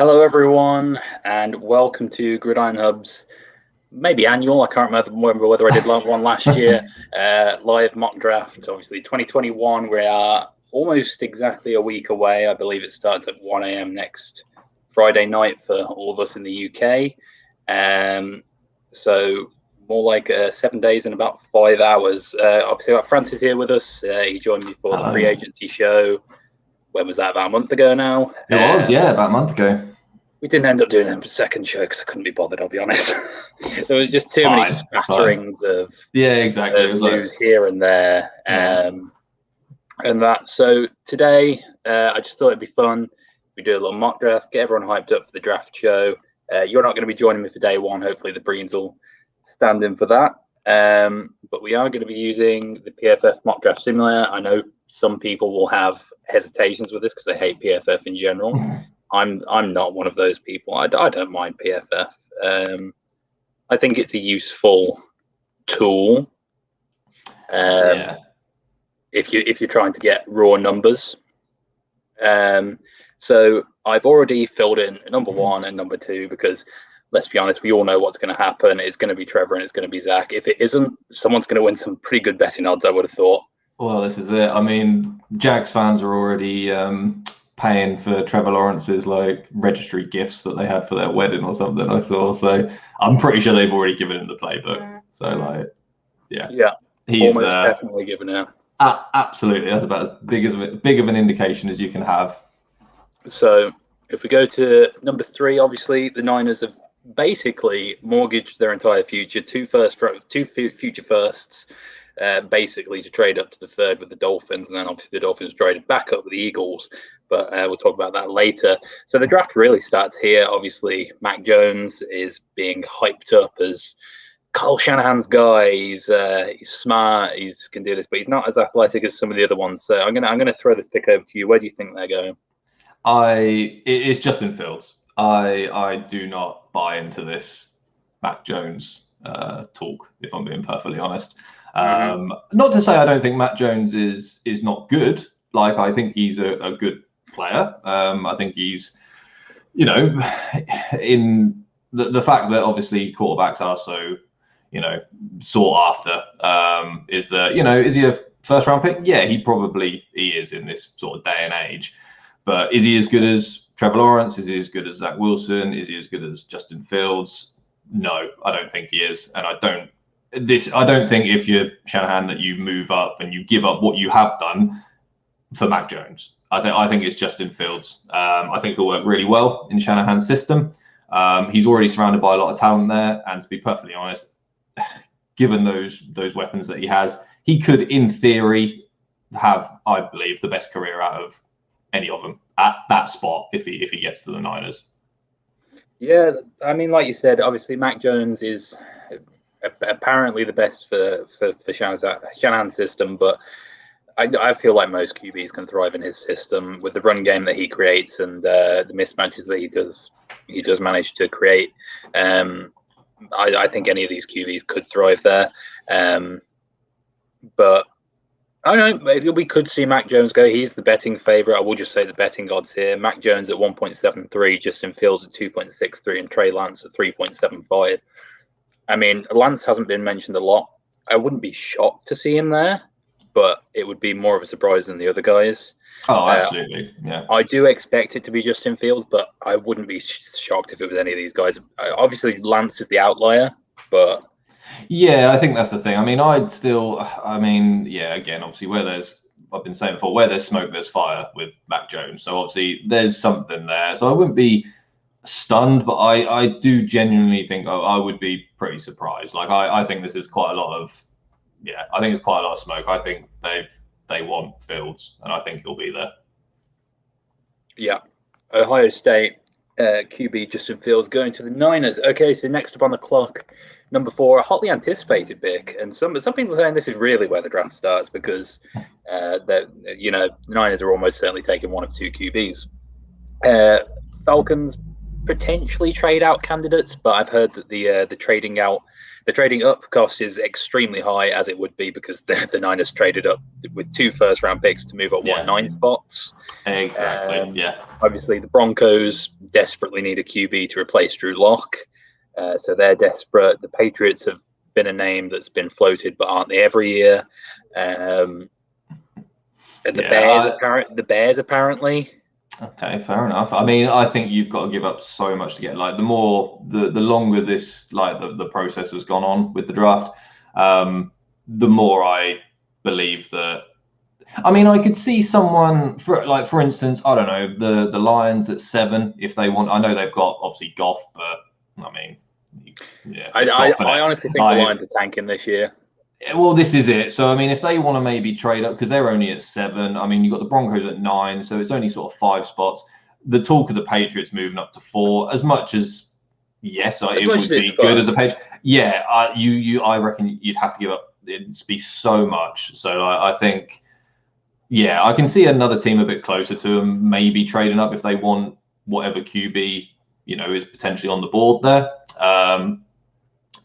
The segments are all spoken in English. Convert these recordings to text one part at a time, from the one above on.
Hello, everyone, and welcome to Gridiron Hub's maybe annual. I can't remember whether I did one last year. Live mock draft, obviously 2021. We are almost exactly a week away. I believe it starts at 1 a.m. next Friday night for all of us in the UK. So more like 7 days and about 5 hours. Obviously, got Francis here with us. He joined me for the free agency show. When was that? About a month ago now? It was, about a month ago. We didn't end up doing a second show because I couldn't be bothered, I'll be honest. There was just too many spatterings of news here and there. And that. So today, I just thought it'd be fun. We do a little mock draft, get everyone hyped up for the draft show. You're not going to be joining me for day one. Hopefully the Breens will stand in for that. But we are going to be using the PFF mock draft simulator. I know some people will have hesitations with this because they hate PFF in general. I'm not one of those people. I don't mind PFF. I think it's a useful tool. If you're trying to get raw numbers. So I've already filled in number one and number two because let's be honest, we all know what's going to happen. It's going to be Trevor and it's going to be Zach. If it isn't, someone's going to win some pretty good betting odds, I would have thought. Well, this is it. I mean, Jags fans are already paying for Trevor Lawrence's registry gifts that they had for their wedding or something, I saw. So I'm pretty sure they've already given him the playbook. So he's almost definitely given it. Absolutely. That's about as big of an indication as you can have. So if we go to number three, obviously the Niners have basically mortgaged their entire future, two future firsts, basically to trade up to the third with the Dolphins, and then obviously the Dolphins traded back up with the Eagles, but we'll talk about that later. So the draft really starts here. Obviously, Mac Jones is being hyped up as Kyle Shanahan's guy. He's smart. He can do this, but he's not as athletic as some of the other ones. So I'm gonna throw this pick over to you. Where do you think they're going? It's Justin Fields. I do not buy into this Mac Jones talk, if I'm being perfectly honest. Not to say I don't think Mac Jones is not good. I think he's a good player. I think he's, in the fact that obviously quarterbacks are so, sought after, is that, is he a first round pick? Yeah, he is in this sort of day and age. But is he as good as Trevor Lawrence? Is he as good as Zach Wilson? Is he as good as Justin Fields? No, I don't think he is. And I don't think if you're Shanahan that you move up and you give up what you have done for Mac Jones. I think it's Justin Fields. I think he'll work really well in Shanahan's system. He's already surrounded by a lot of talent there, and to be perfectly honest, given those weapons that he has, he could, in theory, have, I believe, the best career out of any of them at that spot if he gets to the Niners. Yeah, I mean, like you said, obviously Mac Jones is apparently the best for Shanahan's system, but I feel like most QBs can thrive in his system with the run game that he creates and the mismatches that he does manage to create. I think any of these QBs could thrive there, but I don't know. We could see Mac Jones go. He's the betting favorite. I will just say the betting odds here. Mac Jones at 1.73, Justin Fields at 2.63, and Trey Lance at 3.75. I mean, Lance hasn't been mentioned a lot. I wouldn't be shocked to see him there, but it would be more of a surprise than the other guys. Oh, absolutely. Yeah. I do expect it to be Justin Fields, but I wouldn't be shocked if it was any of these guys. Obviously, Lance is the outlier, but... Yeah, I think that's the thing. I mean, again, obviously I've been saying before, where there's smoke, there's fire with Mac Jones. So obviously there's something there. So I wouldn't be stunned, but I do genuinely think I would be pretty surprised. I think this is quite a lot of, I think it's quite a lot of smoke. I think they want Fields, and I think he'll be there. Yeah. Ohio State QB Justin Fields going to the Niners. Okay, so next up on the clock, number 4, a hotly anticipated pick, and some people are saying this is really where the draft starts because the Niners are almost certainly taking one of two QBs. Falcons potentially trade out candidates, but I've heard that the trading out the trading up cost is extremely high, as it would be because the Niners traded up with 2 first-round picks to move up 9 spots. Exactly. Obviously, the Broncos desperately need a QB to replace Drew Lock, so they're desperate. The Patriots have been a name that's been floated, but aren't they every year? And the Bears apparently. Okay, fair enough. I mean, I think you've got to give up so much to get, like, the longer this, like, the process has gone on with the draft, the more I believe that. I mean, I could see someone for instance, I don't know, the Lions at 7 if they want. I know they've got obviously Goff, but I mean, yeah. I honestly think the Lions are tanking this year. Well, this is it. So, I mean, if they want to maybe trade up, because they're only at 7, I mean, you've got the Broncos at 9, so it's only sort of 5 spots. The talk of the Patriots moving up to 4, as much as, yes, it would be good as a Patriot. Yeah, I reckon you'd have to give up. It'd be so much. So, I think, yeah, I can see another team a bit closer to them, maybe trading up if they want whatever QB, is potentially on the board there.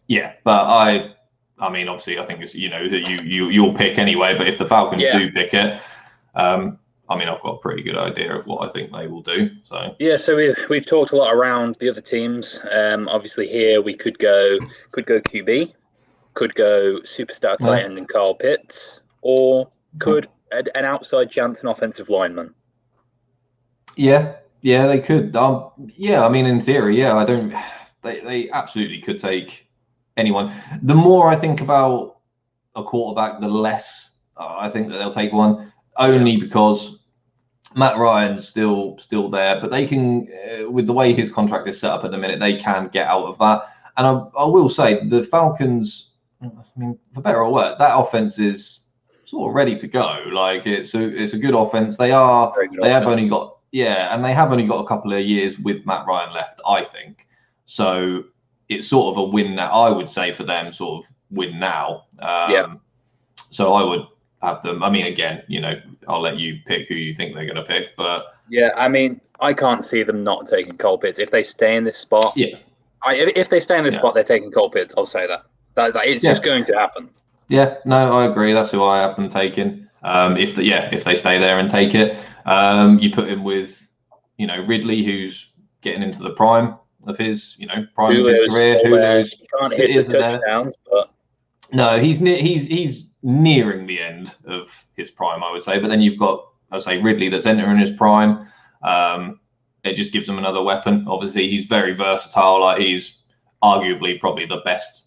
Yeah, but I mean, obviously, I think it's that you'll pick anyway. But if the Falcons do pick it, I mean, I've got a pretty good idea of what I think they will do. So so we've talked a lot around the other teams. Obviously, here we could go QB, could go superstar tight end and Kyle Pitts, or could an outside chance an offensive lineman. Yeah, they could. I mean, in theory, they absolutely could take anyone. The more I think about a quarterback, the less I think that they'll take one, only because Matt Ryan's still there, but they can, with the way his contract is set up at the minute, they can get out of that. And I will say the Falcons, I mean, for better or worse, that offense is sort of ready to go. Like it's a good offense. They have only got a couple of years with Matt Ryan left, I think. So it's sort of a win now, I would say, for them, sort of win now. So I would have them. I mean, again, I'll let you pick who you think they're going to pick. But yeah, I mean, I can't see them not taking Cole Pitts if they stay in this spot. Yeah, if they stay in this spot, they're taking Cole Pitts. I'll say that it's just going to happen. Yeah, no, I agree. That's who I have them taking. If they stay there and take it, you put him with, Ridley, who's getting into the prime of his, prime of his career. Julio's can't hit the touchdowns, but no, he's nearing the end of his prime, I would say. But then you've got, I would say, Ridley that's entering his prime. It just gives him another weapon. Obviously, he's very versatile. Like, he's arguably probably the best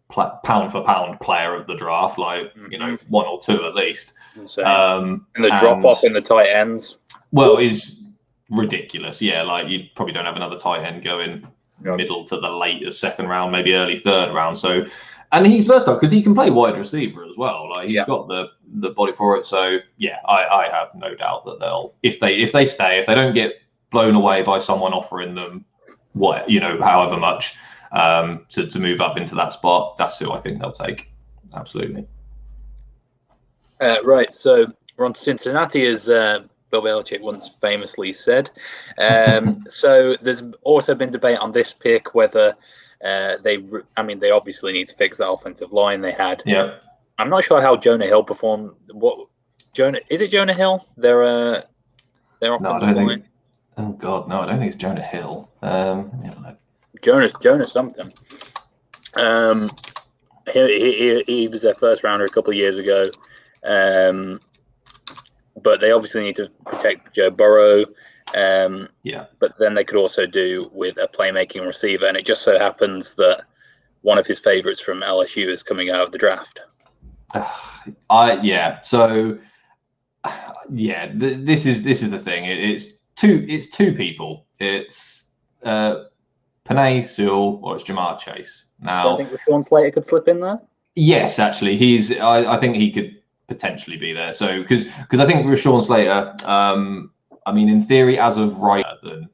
pound for pound player of the draft. Like, 1 or 2 at least. And the drop off in the tight ends. Well, is ridiculous. Yeah, like you probably don't have another tight end going middle to the late second round, maybe early third round. So, and he's versatile because he can play wide receiver as well. Like he's got the body for it. So yeah, I have no doubt that they'll, if they stay, if they don't get blown away by someone offering them however much to move up into that spot, that's who I think they'll take. Absolutely. Right. So we're on to Cincinnati, as Bill Belichick once famously said. So there's also been debate on this pick whether they obviously need to fix that offensive line they had. Yeah. I'm not sure how Jonah Hill performed. Is it Jonah Hill? Their offensive line? Oh God, no, I don't think it's Jonah Hill. Jonah something. He was their first rounder a couple of years ago. But they obviously need to protect Joe Burrow. But then they could also do with a playmaking receiver. And it just so happens that one of his favorites from LSU is coming out of the draft. This is the thing. It's two people. It's Penei Sewell or it's Jamar Chase. Now, I think Rashawn Slater could slip in there. Yes, actually, I think he could potentially be there. So because I think Rashawn Slater, in theory, as of right than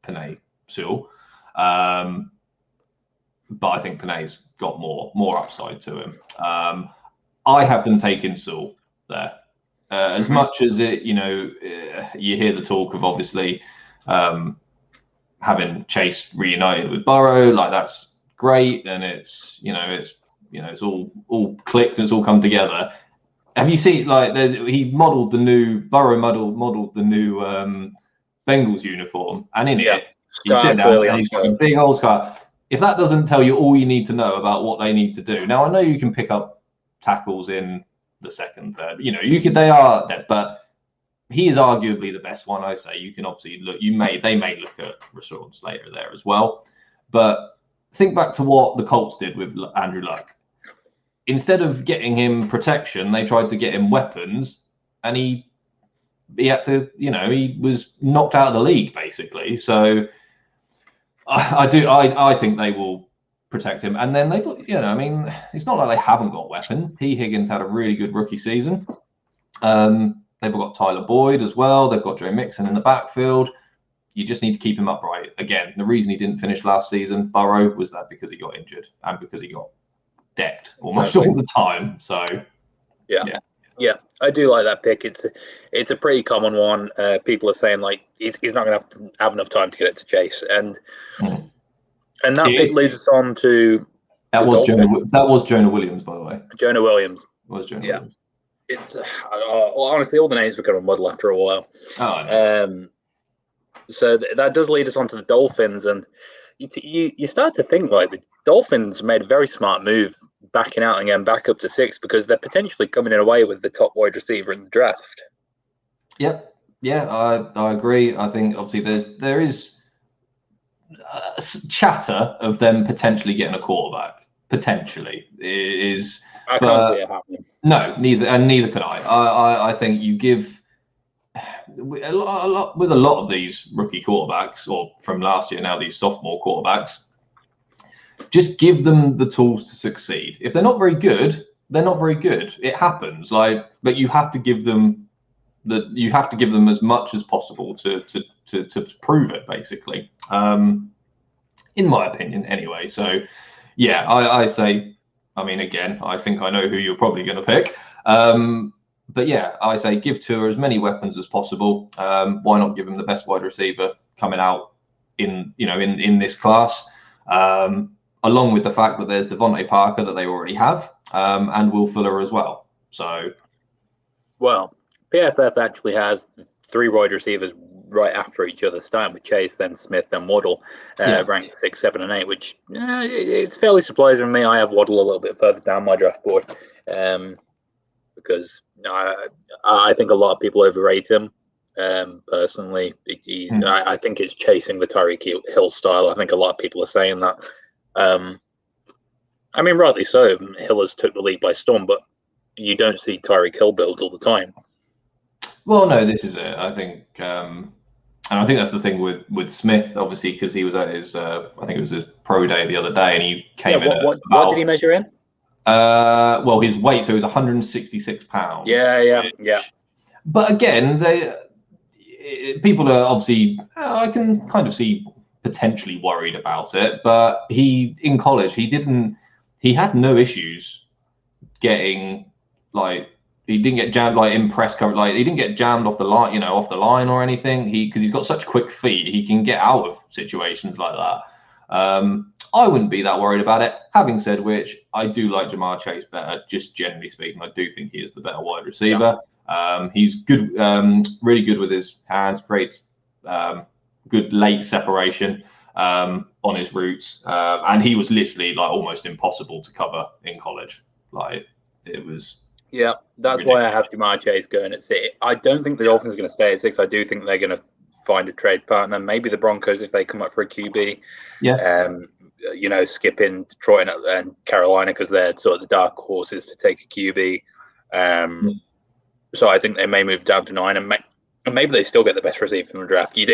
Penei Sewell, but I think Penei's got more upside to him. I have them taking Sewell there. As much as it, you hear the talk of obviously having Chase reunited with Burrow, like that's great and it's all clicked and it's all come together. Have you seen he modelled the new modelled the new Bengals uniform, and in it you sit down and he's got a big old scar. If that doesn't tell you all you need to know about what they need to do, now I know you can pick up tackles in the second, third. They are there, but he is arguably the best one. I say you can obviously look. They may look at Rashawn Slater there as well, but think back to what the Colts did with Andrew Luck. Instead of getting him protection, they tried to get him weapons, and he had to. He was knocked out of the league basically. So I think they will protect him, and then they've got. It's not like they haven't got weapons. T. Higgins had a really good rookie season. They've got Tyler Boyd as well. They've got Joe Mixon in the backfield. You just need to keep him upright. Again, the reason he didn't finish last season, Burrow, was that because he got injured and because he got decked almost all the time. So, yeah, I do like that pick. It's a pretty common one. People are saying he's not going to have enough time to get it to Chase, and that pick leads us on to that was Jonah Williams, by the way. Jonah Williams was Jonah Williams. It's honestly all the names become a muddle after a while. So that does lead us on to the Dolphins, and you start to think the Dolphins made a very smart move backing out and getting back up to 6 because they're potentially coming in away with the top wide receiver in the draft. Yep. Yeah, I agree. I think obviously there is chatter of them potentially getting a quarterback. Potentially is. I can't see it happening. No, neither can I. I think you give a lot of these rookie quarterbacks, or from last year now these sophomore quarterbacks, just give them the tools to succeed. If they're not very good, they're not very good. It happens. But you have to give them as much as possible to prove it, basically. In my opinion, anyway. So, yeah, I say. Again, I think I know who you're probably going to pick. But yeah, I say give Tua as many weapons as possible. Why not give him the best wide receiver coming out in this class? Along with the fact that there's Devontae Parker that they already have, and Will Fuller as well. So, well, PFF actually has 3 wide receivers right after each other, starting with Chase, then Smith, then Waddle, ranked 6, 7, and 8, which it's fairly surprising to me. I have Waddle a little bit further down my draft board because I think a lot of people overrate him. Personally, I think it's chasing the Tyreek Hill style. I think a lot of people are saying that. Rightly so. Hill has took the league by storm, but you don't see Tyreek Hill builds all the time. Well, no, this is it. I think, and I think that's the thing with Smith, obviously, because he was at his, I think it was his pro day the other day, and he came in. What did he measure in? Well, his weight, so he was 166 pounds. Yeah. But again, people are obviously, I can kind of see potentially worried about it. But in college, he had no issues getting he didn't get jammed in press coverage. He didn't get jammed off the line, or anything. Because he's got such quick feet, he can get out of situations like that. I wouldn't be that worried about it. Having said which, I do like Jamar Chase better. Just generally speaking, I do think he is the better wide receiver. Yeah. He's good, really good with his hands. Creates good late separation on his routes, and he was literally almost impossible to cover in college. It was. Yeah, that's ridiculous. Why I have Jamar Chase going at 6. I don't think the Dolphins are going to stay at 6. I do think they're going to find a trade partner. Maybe the Broncos if they come up for a QB. Yeah. Skipping Detroit and Carolina because they're sort of the dark horses to take a QB. So I think they may move down to 9, and maybe they still get the best receiver from the draft. You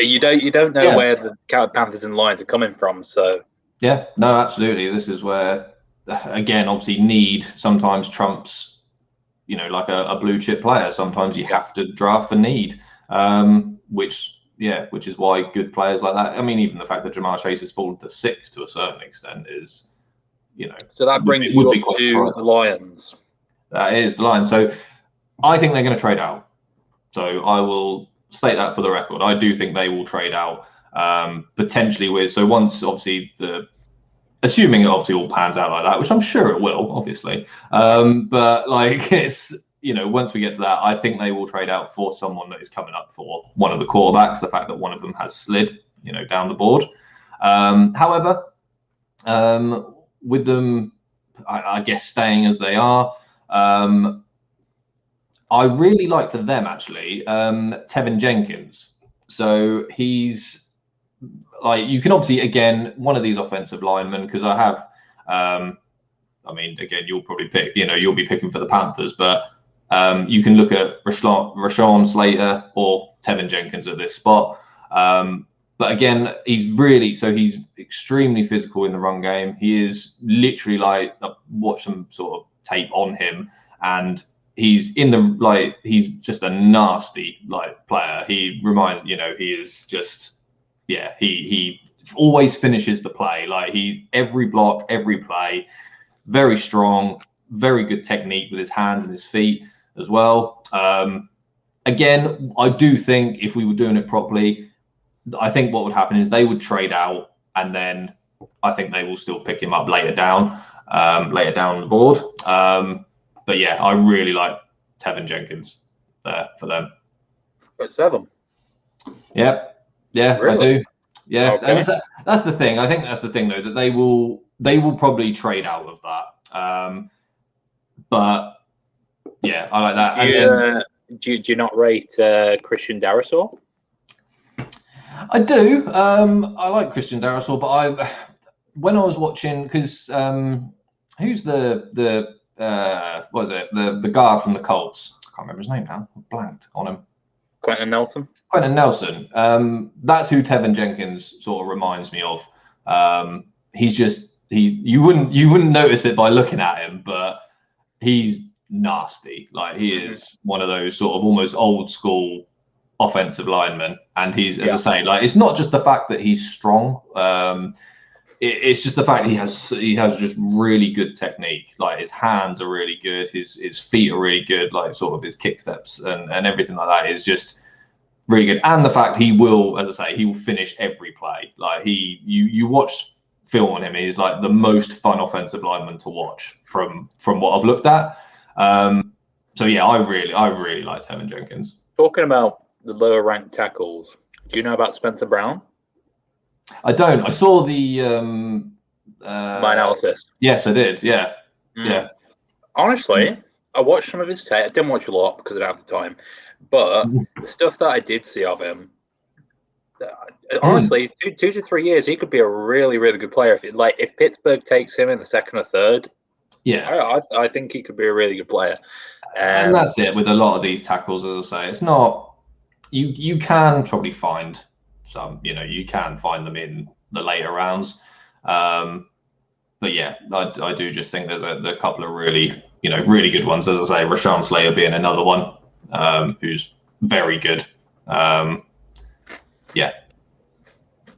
don't know where the Panthers and Lions are coming from. So yeah, no, absolutely. This is where again, obviously, need sometimes trumps. A blue chip player. Sometimes you have to draft for need, which is why good players like that. Even the fact that Jamar Chase has fallen to 6 to a certain extent is, So that brings you up to the Lions. That is the Lions. So I think they're going to trade out. So I will state that for the record. I do think they will trade out potentially with. So once obviously assuming it obviously all pans out like that, which I'm sure it will, obviously. But like it's, once we get to that, I think they will trade out for someone that is coming up for one of the quarterbacks. The fact that one of them has slid, down the board. However, with them, I guess staying as they are, I really like for them actually, Tevin Jenkins. So he's like, you can obviously, again, one of these offensive linemen, because I have, again, you'll probably pick, you'll be picking for the Panthers, but you can look at Rashawn Slater or Tevin Jenkins at this spot. But again, he's extremely physical in the run game. He is literally like, I've watched some sort of tape on him, and he's he's just a nasty player. He is just, he always finishes the play. Like every block, every play, very strong, very good technique with his hands and his feet as well. Again, I do think if we were doing it properly, I think what would happen is they would trade out, and then I think they will still pick him up later down the board. But yeah, I really like Tevin Jenkins there for them. At 7. Yeah, really? I do. Yeah, okay. That's the thing. I think that's the thing, though, that they will probably trade out of that. But yeah, I like that. Do you not rate Christian Darrisaw? I do. I like Christian Darrisaw, but when I was watching, because who's the what is it? The guard from the Colts? I can't remember his name now. I blanked on him. Quentin Nelson. That's who Tevin Jenkins sort of reminds me of. He's just you wouldn't notice it by looking at him, but he's nasty. Like he is one of those sort of almost old school offensive linemen, and he's, as I say, like it's not just the fact that he's strong. It's just the fact that he has just really good technique. Like his hands are really good, his feet are really good, like sort of his kick steps and everything like that is just really good. And the fact he will, as I say, he will finish every play. Like you watch film on him, he's like the most fun offensive lineman to watch from what I've looked at. So yeah, I really like Tevin Jenkins. Talking about the lower ranked tackles, do you know about Spencer Brown? I don't. I saw the my analysis. Yes, I did. Yeah. Yeah. Honestly, I watched some of his tape. I didn't watch a lot because I didn't have the time. But the stuff that I did see of him, honestly, 2 to 3 years, he could be a really, really good player. If Pittsburgh takes him in the second or third, I think he could be a really good player. And that's it with a lot of these tackles, as I say. It's not you can probably find some, you can find them in the later rounds. But yeah, I do just think there's a couple of really, really good ones. As I say, Rashawn Slater being another one, who's very good. Yeah.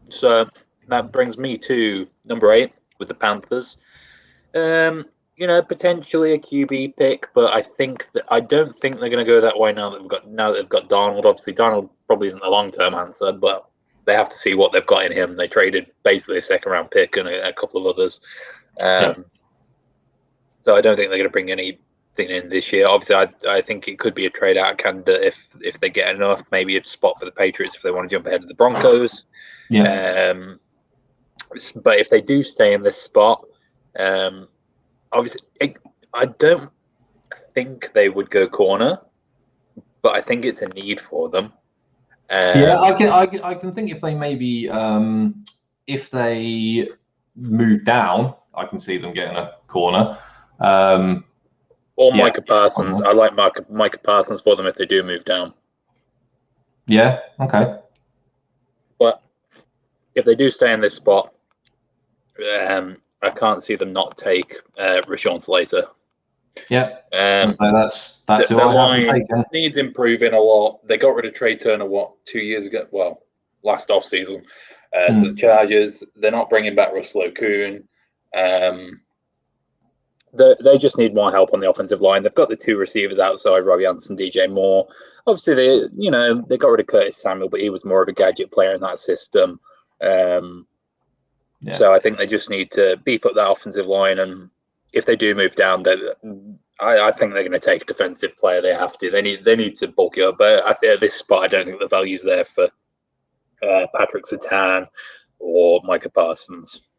So that brings me to number 8 with the Panthers. Potentially a QB pick, but I don't think they're going to go that way now that they've got Darnold. Obviously, Darnold probably isn't a long-term answer, but they have to see what they've got in him. They traded basically a second-round pick and a couple of others. So I don't think they're going to bring anything in this year. Obviously, I think it could be a trade-out candidate if they get enough. Maybe a spot for the Patriots if they want to jump ahead of the Broncos. Yeah. But if they do stay in this spot, obviously, I don't think they would go corner, but I think it's a need for them. I can think if they maybe if they move down, I can see them getting a corner. Or Micah Parsons. I like Micah Parsons for them if they do move down. Yeah. Okay. But if they do stay in this spot, I can't see them not take Rashawn Slater. Yeah. So that's who their I have taken. Needs improving a lot. They got rid of Trey Turner 2 years ago? Well, last off season to the Chargers. They're not bringing back Russell Okung. They just need more help on the offensive line. They've got the 2 receivers outside, Robbie Anderson, DJ Moore. Obviously, they got rid of Curtis Samuel, but he was more of a gadget player in that system. Yeah. So I think they just need to beef up that offensive line, and if they do move down, I think they're going to take a defensive player. They have to. They need to bulk it up. But I think at this spot, I don't think the value's there for Patrick Surtain or Micah Parsons.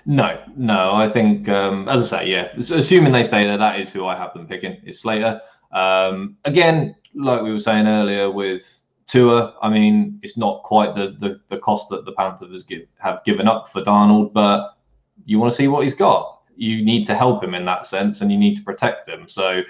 No. I think, as I say, yeah, assuming they stay there, that is who I have them picking, is Slater. Again, like we were saying earlier with Tua, I mean, it's not quite the cost that the Panthers have given up for Darnold, but you want to see what he's got. You need to help him in that sense, and you need to protect him. So,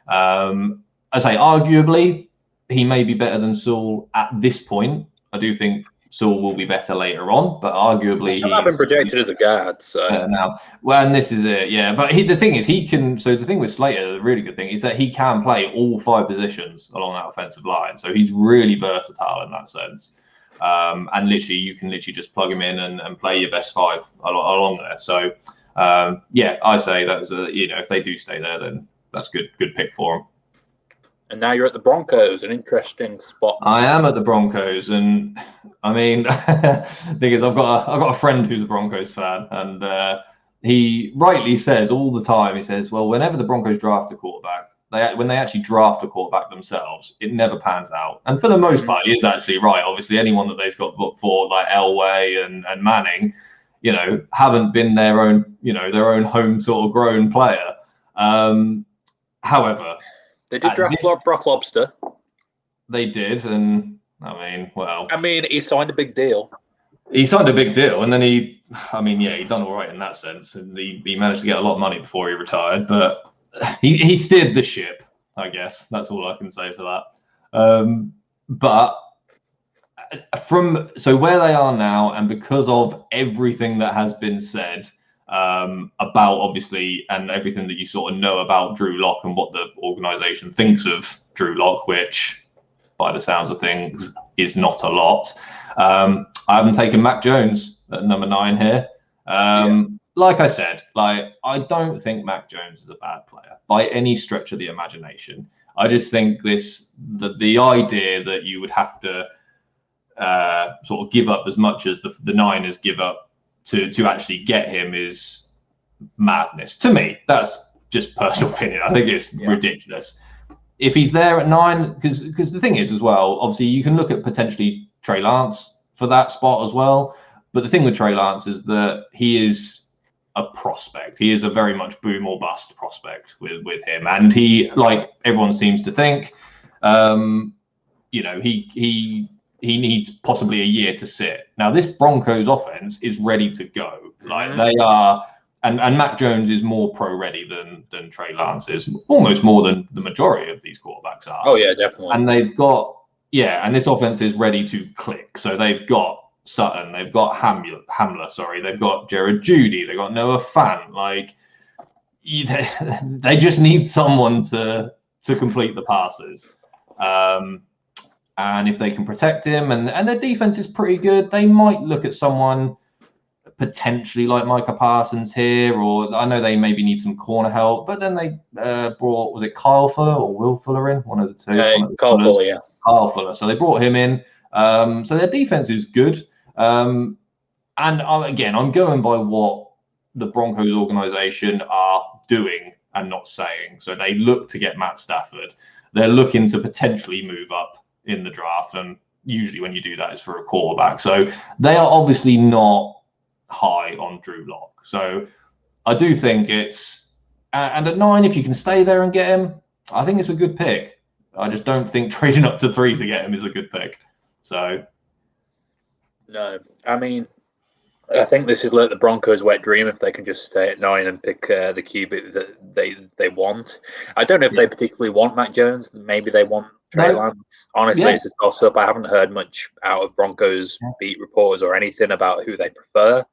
I say, arguably, he may be better than Sewell at this point. I do think Sewell will be better later on, but arguably he's been projected as a guard. So now, well, and this is it, yeah. But the thing is, he can. So the thing with Slater, the really good thing is that he can play all 5 positions along that offensive line. So he's really versatile in that sense. And literally, you can just plug him in and play your best 5 along there. So. Yeah, I say that's if they do stay there, then that's good pick for them. And now you're at the Broncos, an interesting spot. I am at the Broncos, and I mean, the thing is, I've got a friend who's a Broncos fan, and he rightly says all the time, he says, well, whenever the Broncos draft a quarterback, when they actually draft a quarterback themselves, it never pans out. And for the most part, he is actually right. Obviously, anyone that they've got booked for, like Elway and Manning, haven't been their own home sort of grown player. However, they did draft Brock Lobster. They did, and I mean, he signed a big deal. He signed a big deal, and then he done all right in that sense, and he managed to get a lot of money before he retired. But he steered the ship, I guess. That's all I can say for that. But. So where they are now, and because of everything that has been said about, obviously, and everything that you sort of know about Drew Lock and what the organization thinks of Drew Lock, which by the sounds of things is not a lot, I haven't taken Mac Jones at number 9 here. Like I said, I don't think Mac Jones is a bad player by any stretch of the imagination. I just think the idea that you would have to sort of give up as much as the Niners give up to actually get him is madness to me. That's just personal opinion. I think it's ridiculous. If he's there at 9, because the thing is as well, obviously you can look at potentially Trey Lance for that spot as well. But the thing with Trey Lance is that he is a prospect. He is a very much boom or bust prospect with him, and he, like everyone seems to think, he needs possibly a year to sit. Now, this Broncos offense is ready to go. They are, and Mac Jones is more pro-ready than Trey Lance is, almost more than the majority of these quarterbacks are. Oh, yeah, definitely. And they've got, and this offense is ready to click. So they've got Sutton, they've got Hamler, they've got Jared Judy, they've got Noah Fant. They just need someone to complete the passes. And if they can protect him, and their defense is pretty good, they might look at someone potentially like Micah Parsons here, or I know they maybe need some corner help, but then they brought, was it Kyle Fuller or Will Fuller in? One of the two. Kyle Fuller, yeah. Kyle Fuller. So they brought him in. So their defense is good. And again, I'm going by what the Broncos organization are doing and not saying. So they look to get Matt Stafford. They're looking to potentially move up in the draft, and usually when you do that, it's for a quarterback. So they are obviously not high on Drew Lock. So I do think it's, and at 9, if you can stay there and get him, I think it's a good pick. I just don't think trading up to 3 to get him is a good pick. So no, I mean, I think this is like the Broncos' wet dream if they can just stay at 9 and pick the QB that they want. I don't know if they particularly want Mac Jones. Maybe they want Trey Lance. Honestly, it's a toss-up. I haven't heard much out of Broncos beat reporters or anything about who they prefer.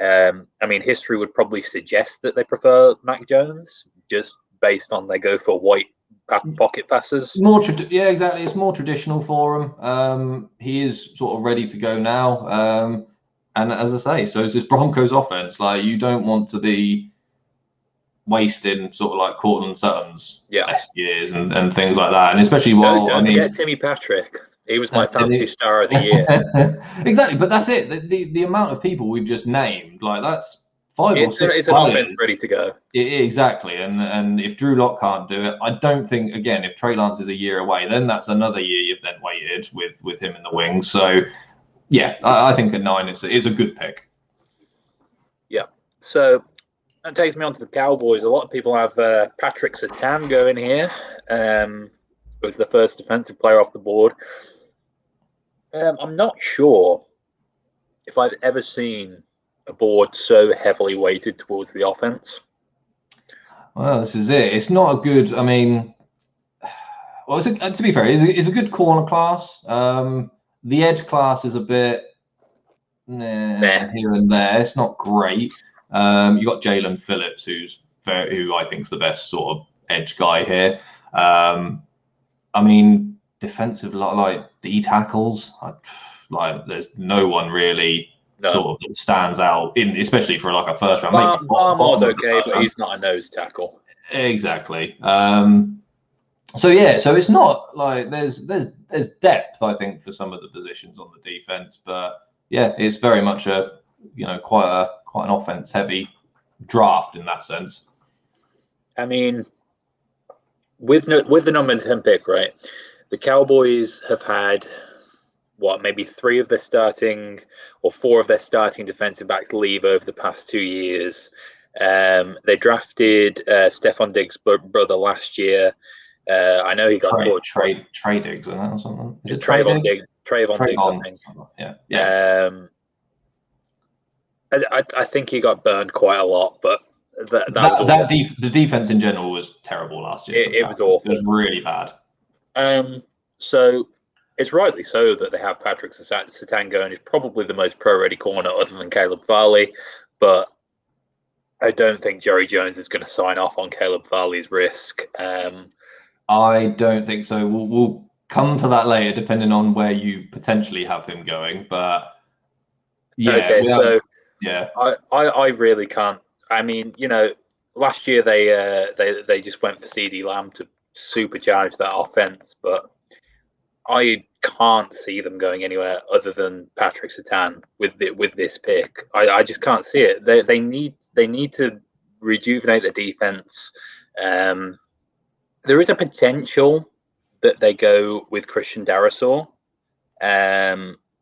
I mean, history would probably suggest that they prefer Mac Jones, just based on they go for white pocket passes. Exactly. It's more traditional for him. He is sort of ready to go now. And as I say, so is this Broncos offense. You don't want to be wasting sort of like Cortland Sutton's best years and things like that. And especially don't forget Timmy Patrick. He was my fantasy star of the year. Exactly, but that's it. The amount of people we've just named, like that's 5 or 6 It's an offense ready to go. Exactly, and if Drew Lock can't do it, I don't think, again, if Trey Lance is a year away, then that's another year you've then waited with him in the wings. So, yeah, I think at 9 is a good pick. Yeah, so that takes me on to the Cowboys. A lot of people have Patrick Surtain going here. Was the first defensive player off the board. I'm not sure if I've ever seen a board so heavily weighted towards the offense. Well, this is it. It's not a good. I mean, well, to be fair, it's a good corner class. The edge class is a bit here and there. It's not great. You got Jalen Phillips, who I think is the best sort of edge guy here. I mean, defensive like D tackles, like there's no one really sort of that stands out especially for like a first round. Barmore's okay, but he's not a nose tackle. Exactly. So it's not like there's depth, I think, for some of the positions on the defense, but yeah, it's very much quite an offense heavy draft in that sense. I mean, with the number 10 pick, right? The Cowboys have had maybe 3 of their starting or 4 of their starting defensive backs leave over the past 2 years. They drafted Stephon Diggs' brother last year. I know he got Trey Diggs or something. Is it Trayvon Diggs? Trayvon Diggs, I think. Yeah. I think he got burned quite a lot, but the defense in general was terrible last year. It was awful. It was really bad. So it's rightly so that they have Patrick Surtain going. He's probably the most pro-ready corner other than Caleb Farley, but I don't think Jerry Jones is going to sign off on Caleb Farley's risk. I don't think so. We'll come to that later, depending on where you potentially have him going. But yeah, okay, I really can't. I mean, last year they just went for CD Lamb to supercharge that offense, but I can't see them going anywhere other than Patrick Surtain with this pick. I just can't see it. They need to rejuvenate the defense. There is a potential that they go with Christian Darrisaw,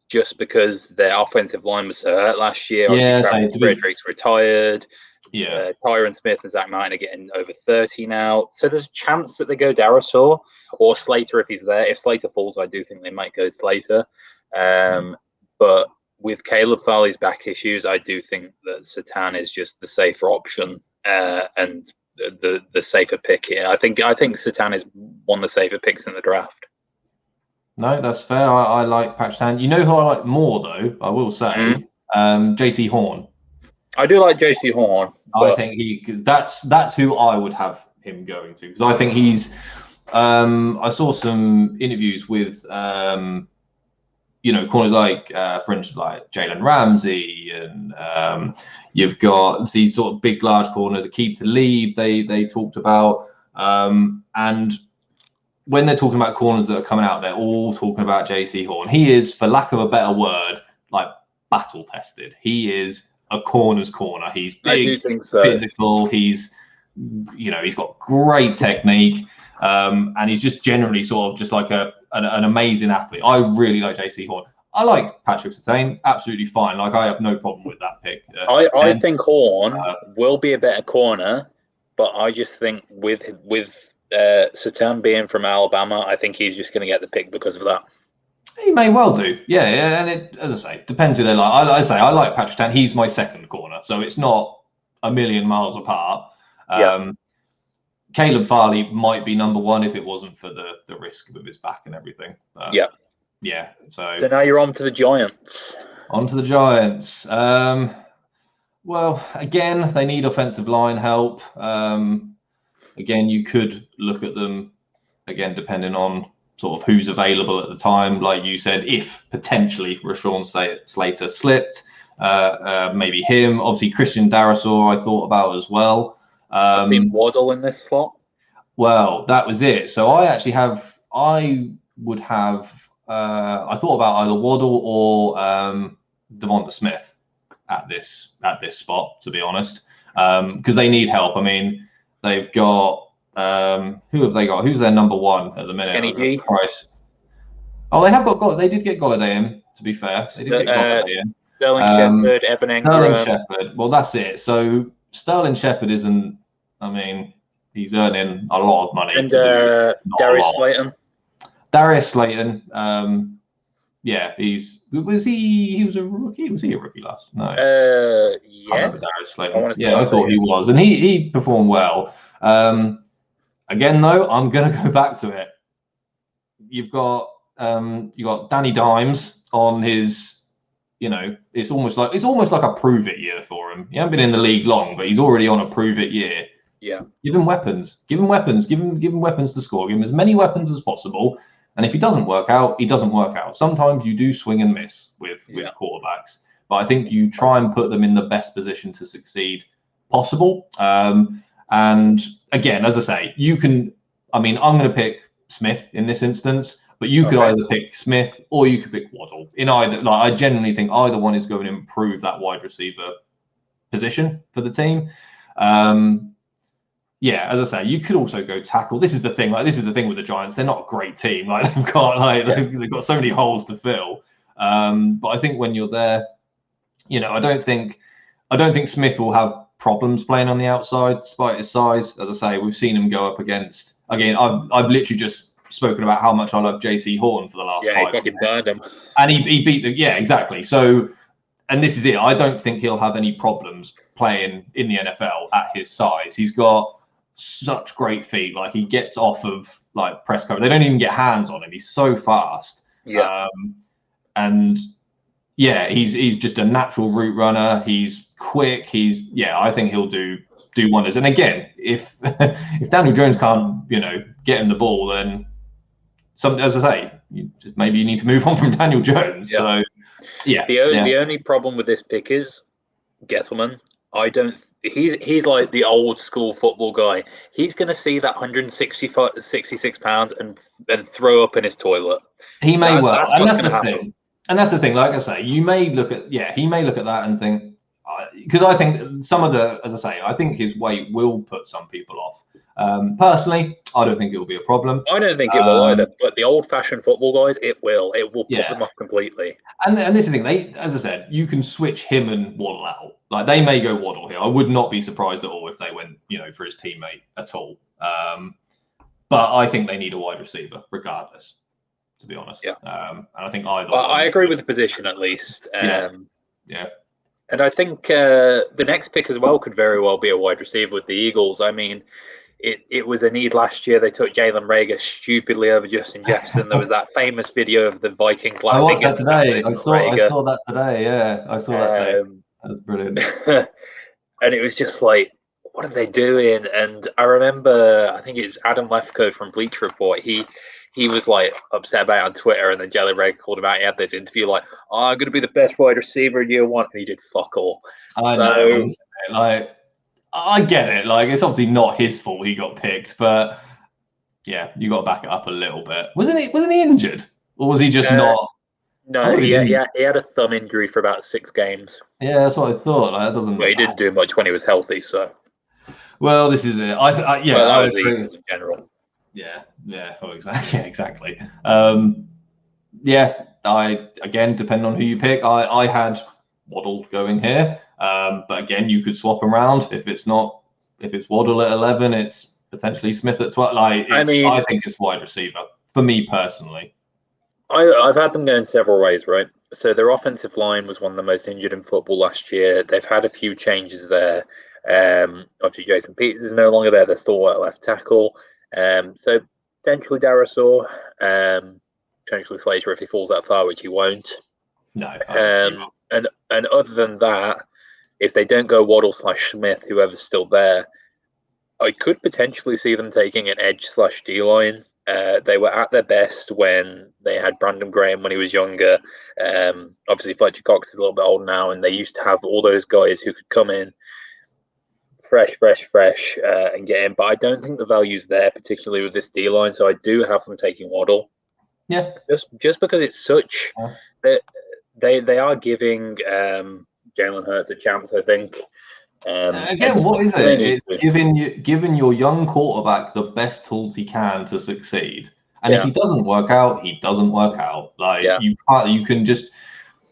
just because their offensive line was so hurt last year. Obviously, Fredericks retired. Yeah, Tyron Smith and Zach Martin are getting over 30 now. So there's a chance that they go Darrisaw or Slater if he's there. If Slater falls, I do think they might go Slater. But with Caleb Farley's back issues, I do think that Surtain is just the safer option and the safer pick here. I think Surtain is one of the safer picks in the draft. No, that's fair. I like Patrick Surtain. You know who I like more, though, I will say? JC Horn. I do like JC Horn. I think that's who I would have him going to, because I think he's. I saw some interviews with corners like, for instance, like Jalen Ramsey, and you've got these sort of big, large corners, Aqib Talib. They talked about, and when they're talking about corners that are coming out, they're all talking about JC Horn. He is, for lack of a better word, like battle tested. He is a corner's corner. He's big, I do think so. Physical. He's got great technique, and he's just generally sort of just like an amazing athlete. I really like JC Horn. I like Patrick Surtain, absolutely fine. Like, I have no problem with that pick. I think Horn will be a better corner, but I just think with Surtain being from Alabama, I think he's just going to get the pick because of that. He may well do, yeah. And it, as I say, depends who they like. I like Patrick Surtain. He's my second corner, so it's not a million miles apart. Caleb Farley might be number 1 if it wasn't for the risk with his back and everything. Yeah. So now you're on to the Giants. Well, again, they need offensive line help. Again, you could look at them again depending on sort of who's available at the time. Like you said, if potentially Rashawn Slater slipped, maybe him. Obviously, Christian Darrisaw I thought about as well. I've seen Waddle in this slot. Well, that was it. So I would have I thought about either Waddle or Devonta Smith at this spot, to be honest, because they need help. I mean, they've got who have they got? Who's their number one at the minute? Kenny G. Price. Oh, they have got. They did get Golladay in. To be fair, they did get Golladay in. Sterling Shepard, Evan Engram. Sterling Shepard. Well, that's it. So Sterling Shepard isn't. I mean, he's earning a lot of money. And Darius Slayton. Darius Slayton. Yeah, he was a rookie. Was he a rookie last? No. Yeah. Darius Slayton. I thought he was, and he performed well. Again, though, I'm going to go back to it. You've got Danny Dimes on his. You know, it's almost like a prove it year for him. He hasn't been in the league long, but he's already on a prove it year. Yeah. Give him weapons. Give him weapons to score. Give him as many weapons as possible. And if he doesn't work out, he doesn't work out. Sometimes you do swing and miss with quarterbacks, but I think you try and put them in the best position to succeed possible. And again, as I say, you can. I mean, I'm going to pick Smith in this instance. But you could either pick Smith or you could pick Waddle. In either, I genuinely think either one is going to improve that wide receiver position for the team. Yeah, as I say, you could also go tackle. This is the thing. This is the thing with the Giants. They're not a great team. They've got so many holes to fill. But I think when you're there, I don't think Smith will have problems playing on the outside despite his size. As I say, we've seen him go up against. Again, I've literally just spoken about how much I love JC Horn for the last 5 minutes. He fucking burned him. And he beat exactly. So, and this is it. I don't think he'll have any problems playing in the NFL at his size. He's got such great feet. He gets off of press cover. They don't even get hands on him. He's so fast. Yeah. And yeah, he's just a natural route runner. He's quick. I think he'll do wonders. And again, if Daniel Jones can't, get him the ball, then as I say, maybe you need to move on from Daniel Jones. Yeah. So, yeah. The only problem with this pick is Gettleman. He's like the old school football guy. He's going to see that 166 pounds and throw up in his toilet. He may well. And that's the thing. And that's the thing. Like I say, he may look at that and think, because I think I think his weight will put some people off. Personally, I don't think it will be a problem. I don't think it will either. But the old-fashioned football guys, it will. It will put them off completely. And this is the thing. As I said, you can switch him and Waddle out. They may go Waddle here. I would not be surprised at all if they went, for his teammate at all. But I think they need a wide receiver, regardless. To be honest. Yeah. And I think either. Well, I agree with the position at least. Yeah. And I think the next pick as well could very well be a wide receiver with the Eagles. I mean, it was a need last year. They took Jalen Reagor stupidly over Justin Jefferson. There was that famous video of the Vikings laughing. I watched that today. I saw that today. Yeah, I saw that today. That was brilliant. And it was just like, what are they doing? And I remember, I think it's Adam Lefkoe from Bleacher Report. He was upset about it on Twitter, and then Jalen Reagor called him out. He had this interview I'm going to be the best wide receiver in year one, and he did fuck all. I know. I get it. It's obviously not his fault he got picked, but yeah, you got to back it up a little bit. Wasn't he injured, or was he just not? No, he had a thumb injury for about 6 games. Yeah, that's what I thought. That doesn't. But he didn't do much when he was healthy, so. Well, this is it. That was the Eagles in general. Yeah. Well, exactly. Again, depending on who you pick, I had Waddle going here. But again, you could swap around. If it's Waddle at 11, it's potentially Smith at 12. I think it's wide receiver for me personally. I've had them going several ways, right? So their offensive line was one of the most injured in football last year. They've had a few changes there. Obviously, Jason Peters is no longer there. They're still at left tackle. So potentially Darasaur, potentially Slater if he falls that far, which he won't. No. And other than that, if they don't go Waddle/Smith, whoever's still there, I could potentially see them taking an edge/D-line. They were at their best when they had Brandon Graham when he was younger. Obviously, Fletcher Cox is a little bit old now, and they used to have all those guys who could come in fresh, and get in. But I don't think the value's there, particularly with this D-line. So I do have them taking Waddle. Yeah. Just because it's such that they are giving Jalen Hurts a chance, I think. Again, what is it? It's giving your young quarterback the best tools he can to succeed. And if he doesn't work out, he doesn't work out. You can't. You can just.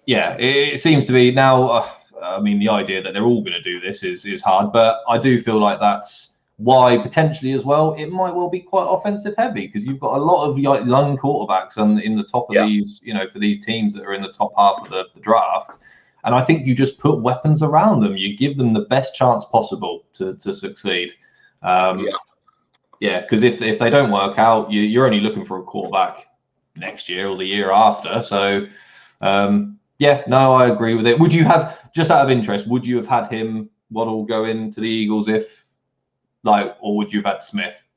Yeah, it seems to be now. I mean, the idea that they're all going to do this is hard, but I do feel like that's why potentially as well it might well be quite offensive heavy, because you've got a lot of young quarterbacks in the top of these, for these teams that are in the top half of the draft. And I think you just put weapons around them. You give them the best chance possible to succeed. Because if they don't work out, you're only looking for a quarterback next year or the year after. So, I agree with it. Would you have, just out of interest, would you have had Waddle go into the Eagles or would you have had Smith?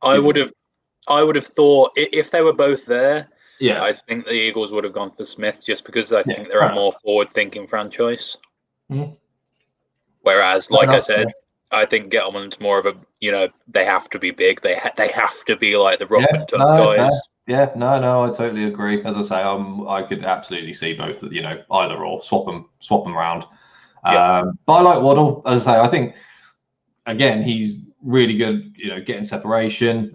I would have thought if they were both there. Yeah, I think the Eagles would have gone for Smith just because I think they're a more forward-thinking franchise. Mm-hmm. Whereas, like I said, I think Gettleman's more of a, they have to be big. They have to be like the rough and tough guys. Yeah, no, I totally agree. As I say, I could absolutely see both, either or, swap them around. But I like Waddle. As I say, I think again he's really good. Getting separation.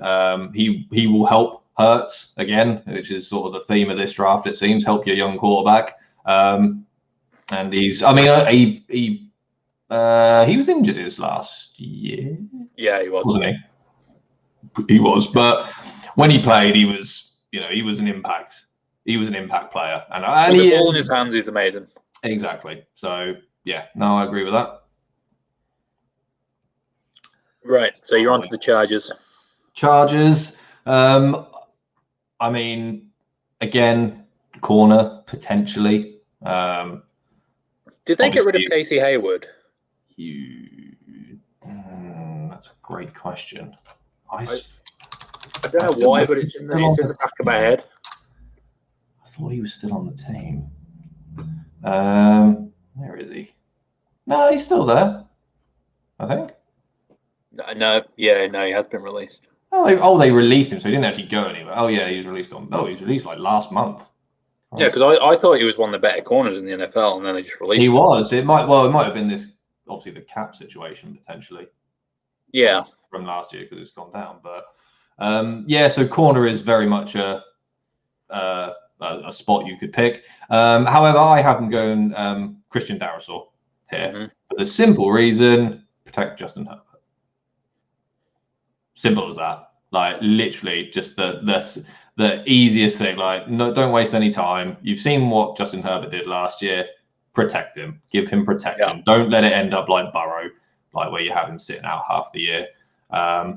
He will help Hurts again, which is sort of the theme of this draft. It seems help your young quarterback. And he was injured his last year. Yeah, he was, wasn't he? He was, but when he played, he was an impact. He was an impact player, and the ball in his hands is amazing. Exactly. So yeah, no, I agree with that. Right. So you're on to the Chargers. I mean, again, corner potentially. Did they get rid of Casey Hayward? That's a great question. I don't know why, but it's in the back of my head. I thought he was still on the team. Where is he? No, he's still there, I think. No, he has been released. They released him, so he didn't actually go anywhere. Oh yeah, he was released like last month. Yeah, because I thought he was one of the better corners in the NFL, and then they just released him. He was. It might have been this, obviously the cap situation potentially. Yeah. From last year because it's gone down, but so corner is very much a spot you could pick. However, I have him going Christian Darrisaw here for the simple reason: protect Justin Herbert. Simple as that. Like literally, just the easiest thing. Like, no, don't waste any time. You've seen what Justin Herbert did last year. Protect him. Give him protection. Don't let it end up like Burrow, like where you have him sitting out half the year. I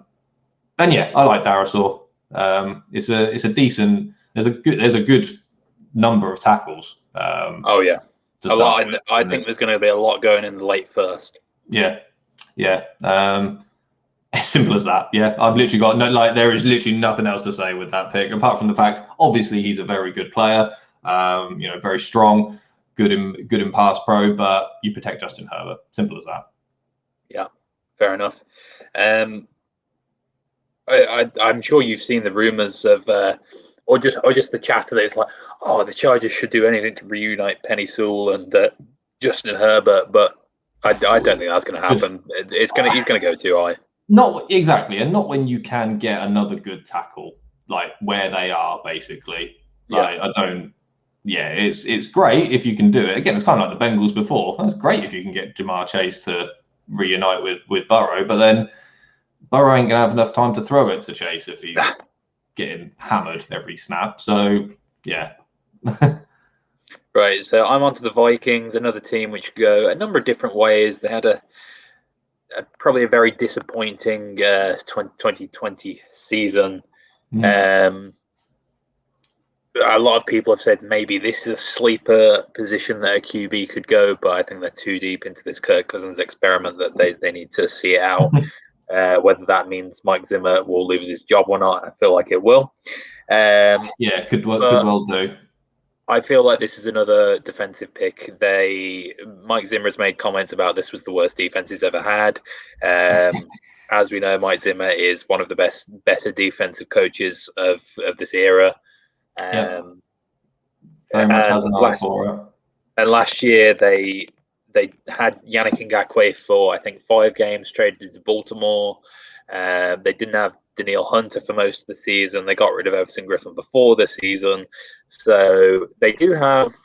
like Darrisaw. It's a decent. There's a good number of tackles. A lot. I think there's going to be a lot going in the late first. Yeah. As simple as that. Yeah, I've literally got there is literally nothing else to say with that pick apart from the fact, obviously, he's a very good player. Very strong, good in pass pro, but you protect Justin Herbert. Simple as that. Yeah, fair enough. I'm sure you've seen the rumors of, or just the chatter that it's like, the Chargers should do anything to reunite Penei Sewell and Justin Herbert, but I don't think that's going to happen. He's going to go too high. Not exactly, and not when you can get another good tackle, like where they are, basically. It's great if you can do it. Again, it's kind of like the Bengals before. It's great if you can get Jamar Chase to reunite with Burrow, but then Burrow ain't going to have enough time to throw it to Chase if he's getting hammered every snap. So, yeah. Right, so I'm on to the Vikings, another team which go a number of different ways. They had probably a very disappointing 2020 season. A lot of people have said maybe this is a sleeper position that a QB could go, but I think they're too deep into this Kirk Cousins experiment that they need to see it out. Whether that means Mike Zimmer will lose his job or not, I feel like it will. Could well do. I feel like this is another defensive pick. Mike Zimmer's made comments about this was the worst defense he's ever had. As we know, Mike Zimmer is one of the better defensive coaches of this era. Very much has an eye for it. And last year they had Yannick Ngakoue for, I think, 5 games, traded to Baltimore. They didn't have Danielle Hunter for most of the season. They got rid of Everson Griffin before the season. So they do have...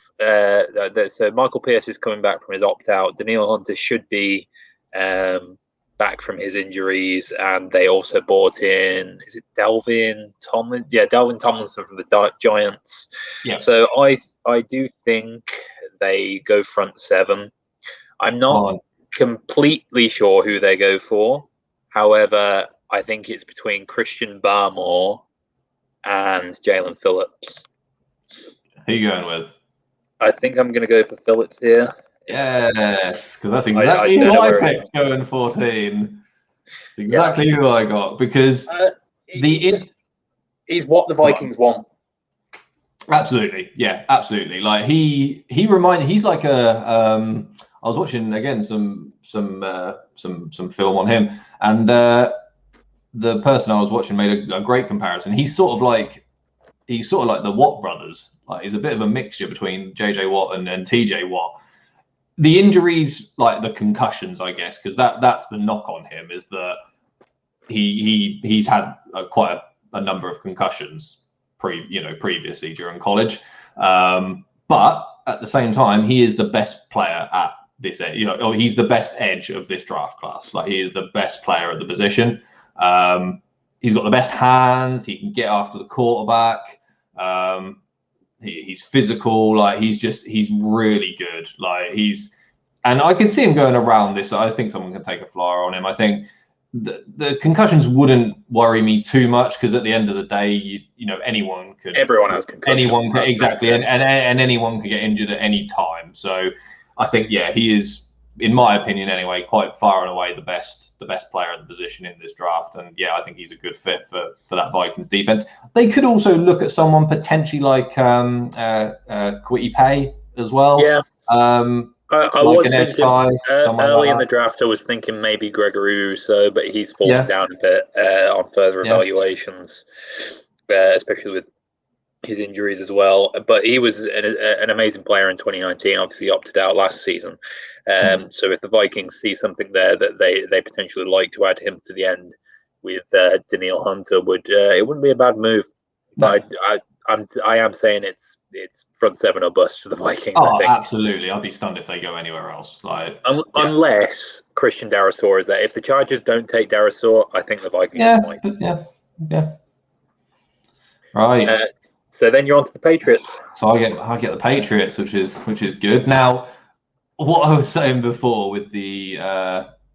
so Michael Pierce is coming back from his opt-out. Danielle Hunter should be back from his injuries. And they also bought in... Is it Dalvin Tomlinson? Yeah, Dalvin Tomlinson from the Giants. Yeah. So I do think they go front 7. I'm not completely sure who they go for. However, I think it's between Christian Barmore and Jalen Phillips. Who are you going with? I think I'm going to go for Phillips here. Yes, because that's exactly who I picked going 14. It's exactly who I got, because he's what the Vikings want. Absolutely, yeah, absolutely. Like he's like a. I was watching again some film on him, and the person I was watching made a great comparison. He's sort of like the Watt brothers. Like he's a bit of a mixture between JJ Watt and TJ Watt. The injuries, like the concussions, I guess, because that's the knock on him, is that he's had quite a number of concussions previously during college, but at the same time he is the best player at this edge. He's the best edge of this draft class. Like he is the best player at the position. He's got the best hands. He can get after the quarterback. He's physical. Like he's really good. And I can see him going around this. I think someone can take a flyer on him. I think the concussions wouldn't worry me too much, because at the end of the day, anyone could. Everyone has concussions. Anyone could, exactly, and anyone could get injured at any time. So I think, he is, in my opinion anyway, quite far and away the best player at the position in this draft. And I think he's a good fit for that Vikings defense. They could also look at someone potentially like Kwity Paye as well. Yeah. I like was thinking early in the draft. I was thinking maybe Gregory Rousseau, but he's fallen down a bit on further evaluations, especially with his injuries as well. But he was an amazing player in 2019. Obviously, opted out last season. So if the Vikings see something there that they potentially like to add him to the end with Danielle Hunter, it wouldn't be a bad move. No. But I am saying it's front 7 or bust for the Vikings. Oh, I think. Absolutely. I'd be stunned if they go anywhere else. Unless Christian Darrisaw is there. If the Chargers don't take Darrisaw, I think the Vikings might. Yeah. Right. So then you're on to the Patriots. So I get the Patriots, which is good. Now, what I was saying before with the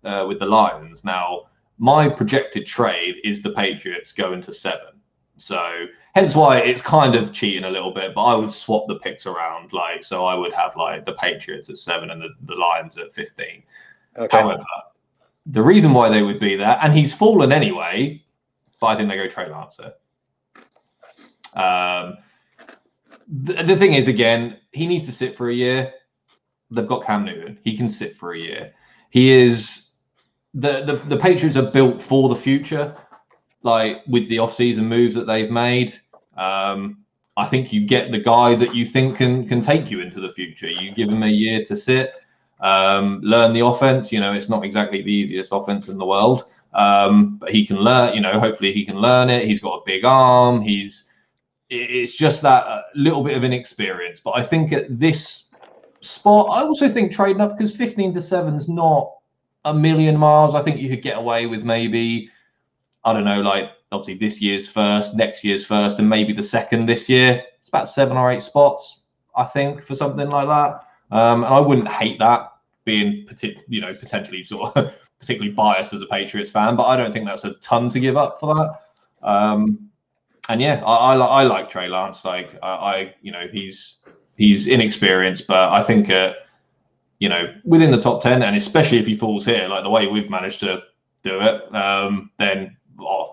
Lions. Now, my projected trade is the Patriots going to 7. So hence why it's kind of cheating a little bit, but I would swap the picks around. So I would have the Patriots at 7 and the Lions at 15. Okay. However, the reason why they would be there, and he's fallen anyway, but I think they go Trey Lance there. The thing is, again, he needs to sit for a year. They've got Cam Newton. He can sit for a year. He is the Patriots are built for the future. With the off-season moves that they've made, I think you get the guy that you think can take you into the future. You give him a year to sit, learn the offense. It's not exactly the easiest offense in the world, but he can learn. Hopefully he can learn it. He's got a big arm. It's just that little bit of inexperience. But I think at this spot, I also think trading up, because 15 to 7 is not a million miles. I think you could get away with maybe, I don't know, obviously this year's first, next year's first, and maybe the second this year. It's about 7 or 8 spots, I think, for something like that. And I wouldn't hate that, being potentially sort of particularly biased as a Patriots fan, but I don't think that's a ton to give up for that. And I like Trey Lance. He's inexperienced, but I think within the top 10, and especially if he falls here, the way we've managed to do it, then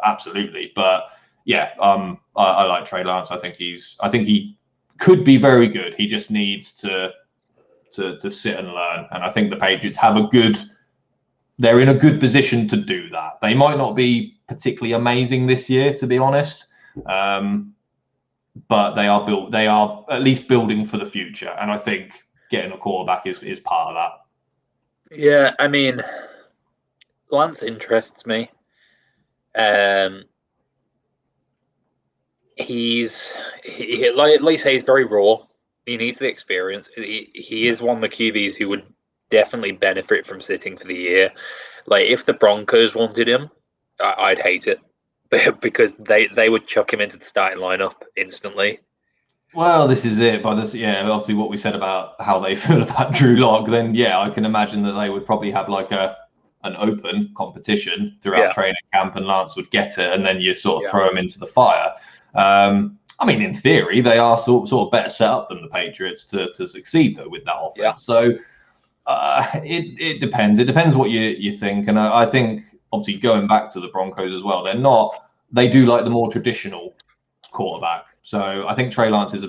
absolutely. But I like Trey Lance. I think he could be very good. He just needs to sit and learn. And I think the Patriots they're in a good position to do that. They might not be particularly amazing this year, to be honest, but they are at least building for the future. And I think getting a quarterback is part of that. Yeah, I mean, Lance interests me. He's like you say, he's very raw. He needs the experience. He is one of the QBs who would definitely benefit from sitting for the year. Like if the Broncos wanted him, I'd hate it because they would chuck him into the starting lineup instantly. Well, this is it. But obviously what we said about how they feel about Drew Lock, then I can imagine that they would probably have like an open competition throughout training camp, and Lance would get it, and then you sort of throw him into the fire. I mean, in theory, they are sort of better set up than the Patriots to succeed though with that offense. Yeah. So it depends. It depends what you think, and I think obviously going back to the Broncos as well, they do like the more traditional quarterback. So I think Trey Lance is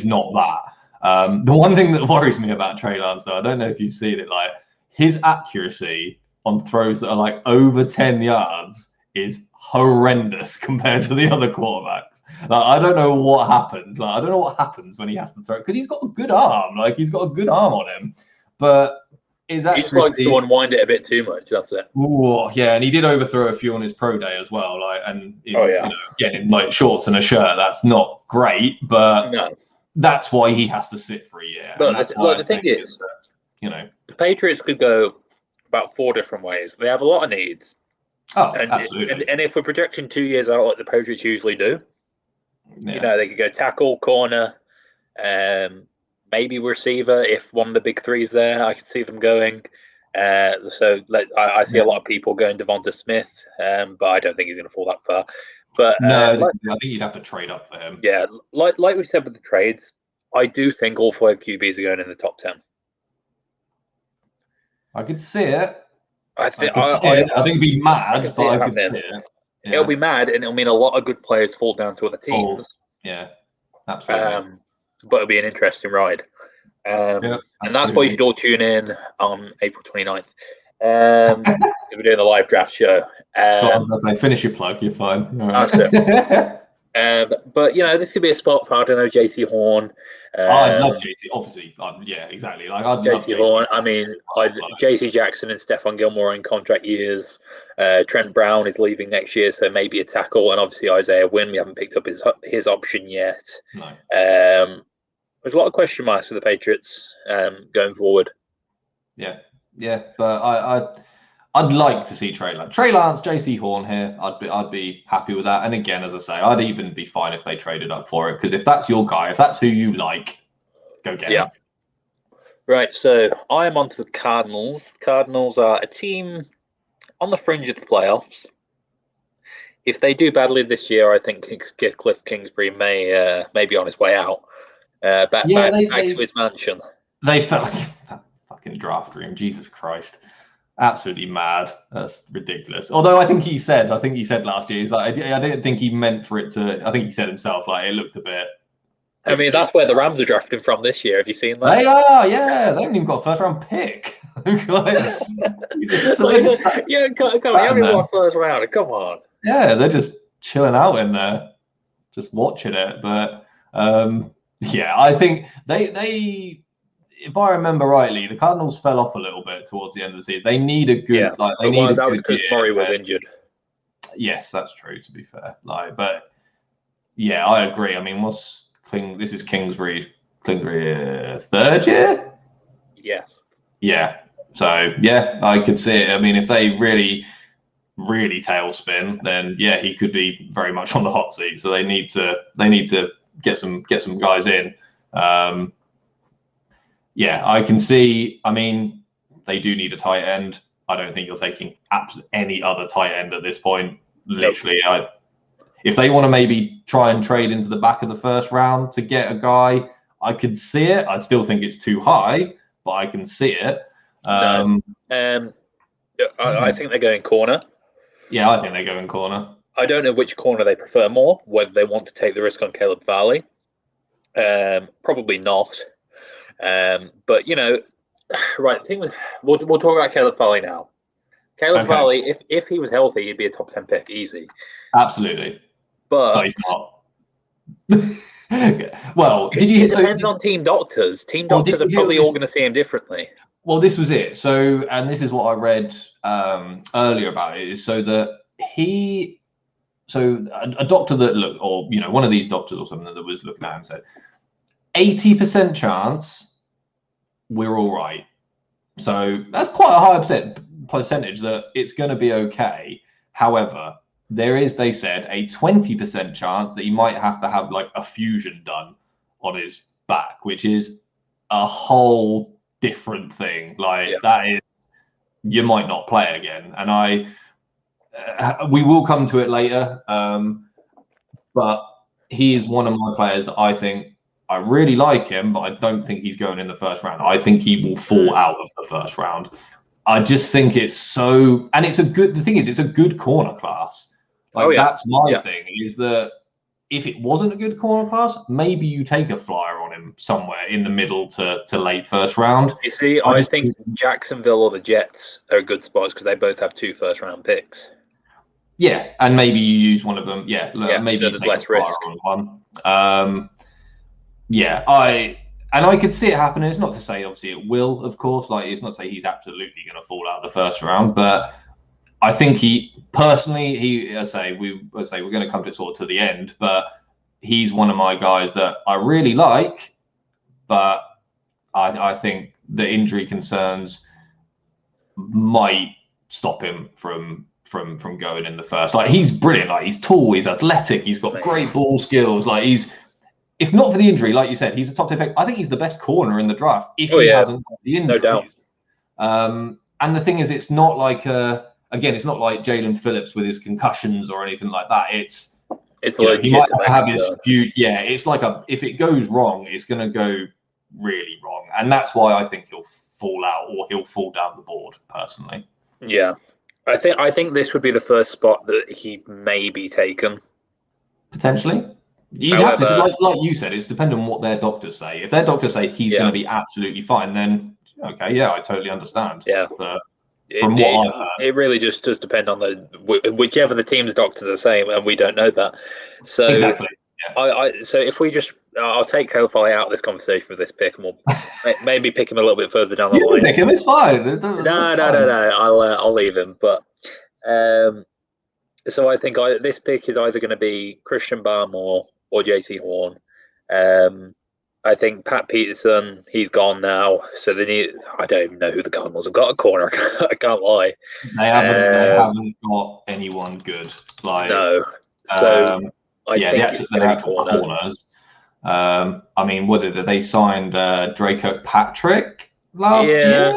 not that. The one thing that worries me about Trey Lance, though, I don't know if you've seen it, like his accuracy on throws that are like over 10 yards is horrendous compared to the other quarterbacks. Like I don't know what happened. Like I don't know what happens when he has to throw, because he's got a good arm. Like he's got a good arm on him, but his accuracy, he just likes to unwind it a bit too much. That's it. Ooh, yeah, and he did overthrow a few on his pro day as well. Like, and in like shorts and a shirt, that's not great, but that's why he has to sit for a year. But the thing is, the Patriots could go about 4 different ways. They have a lot of needs. Oh, absolutely. And if we're projecting 2 years out, like the Patriots usually do, they could go tackle, corner, maybe receiver. If one of the big three's there, I could see them going. So I see a lot of people going Devonta Smith, but I don't think he's going to fall that far. But I think you'd have to trade up for him. Yeah, like we said with the trades, I do think all 5 QBs are going in the top 10. I could see it. I think it'd be mad, but I could see it. Yeah. It'll be mad, and it'll mean a lot of good players fall down to other teams. Yeah, absolutely. But it'll be an interesting ride. And that's why you should all tune in on April 29th. If we're doing the live draft show. Finish your plug, you're fine. That's it. But this could be a spot for, I don't know, JC Horn. I love JC, obviously. Yeah, exactly. Like I'd JC Horn. I mean, JC Jackson and Stephon Gilmore are in contract years. Trent Brown is leaving next year, so maybe a tackle, and obviously Isaiah Wynn. We haven't picked up his option yet. No. There's a lot of question marks for the Patriots going forward. Yeah, but I'd like to see Trey Lance, JC Horn here. I'd be happy with that. And again, as I say, I'd even be fine if they traded up for it, because if that's your guy, if that's who you like, go get him. Right. So I am onto the Cardinals. Cardinals are a team on the fringe of the playoffs. If they do badly this year, I think Cliff Kingsbury may be on his way out. Back to his mansion. They felt like that fucking draft room. Jesus Christ. Absolutely mad. That's ridiculous. Although I think he said last year, he's like, I didn't think he meant for it to. I think he said himself, like, it looked a bit. I mean, that's where the Rams are drafting from this year. Have you seen that? They are, yeah. They haven't even got a first round pick. Come on, you haven't got a first round. Come on. Yeah, they're just chilling out in there, just watching it. But I think they. If I remember rightly, the Cardinals fell off a little bit towards the end of the season. They need a good, that was because Murray was injured. Yes, that's true. To be fair, but yeah, I agree. I mean, this is Kingsbury's third year? Yes. Yeah. So yeah, I could see it. I mean, if they really, really tailspin, then yeah, he could be very much on the hot seat. So they need to get some guys in. Yeah, I can see. I mean, they do need a tight end. I don't think you're taking any other tight end at this point. Literally, if they want to maybe try and trade into the back of the first round to get a guy, I could see it. I still think it's too high, but I can see it. I think they're going corner. Yeah, I think they're going corner. I don't know which corner they prefer more, whether they want to take the risk on Caleb Farley Probably not. But right. The thing with we'll talk about Caleb Farley now. Caleb Farley, if he was healthy, he'd be a top 10 pick easy. Absolutely. But he's not. Well, it depends on team doctors. Team doctors are probably all going to see him differently. Well, this was it. So, and this is what I read earlier about it, is so that a doctor that looked, or one of these doctors or something that was looking at him said, 80% chance we're all right. So that's quite a high percentage that it's going to be okay. However, there is, they said, a 20% chance that he might have to have like a fusion done on his back, which is a whole different thing. That is, you might not play again. And we will come to it later. But he is one of my players that I think, I really like him, but I don't think he's going in the first round. I think he will fall out of the first round. I just think it's so, and the thing is, it's a good corner class. That's my thing, is that if it wasn't a good corner class, maybe you take a flyer on him somewhere in the middle to late first round. You see, I think Jacksonville or the Jets are good spots because they both have 2 first-round picks. Yeah, and maybe you use one of them. Maybe so there's less risk on one. I could see it happening. It's not to say, obviously, it will, of course. It's not to say he's absolutely going to fall out of the first round, but I think we're going to come to sort of to the end, but he's one of my guys that I really like, but I think the injury concerns might stop him from going in the first. He's brilliant. He's tall, he's athletic, he's got great ball skills. If not for the injury, like you said, he's a top 10 pick. I think he's the best corner in the draft if he hasn't got the injuries. No doubt. And the thing is, it's not like it's not like Jalen Phillips with his concussions or anything like that. It's he might have his huge. Yeah, it's if it goes wrong, it's going to go really wrong, and that's why I think he'll fall out or he'll fall down the board. Personally, yeah, I think this would be the first spot that he may be taken. Potentially. You'd have to, like you said, it's dependent on what their doctors say. If their doctors say he's going to be absolutely fine, then okay, I totally understand. Yeah. But from what I've heard, it really just does depend on whichever the team's doctors are saying, and we don't know that. So exactly. Yeah. So if we I'll take Kofi out of this conversation with this pick, and we'll maybe pick him a little bit further down the line. You can pick him. It's fine. No. I'll leave him, but. So I think this pick is either going to be Christian Barmore or JC Horn. I think Pat Peterson, he's gone now. So I don't even know who the Cardinals have got a corner. I can't lie. They haven't got anyone good. No. So I think it's going to be corners. I mean, what did they signed Draco Patrick last year?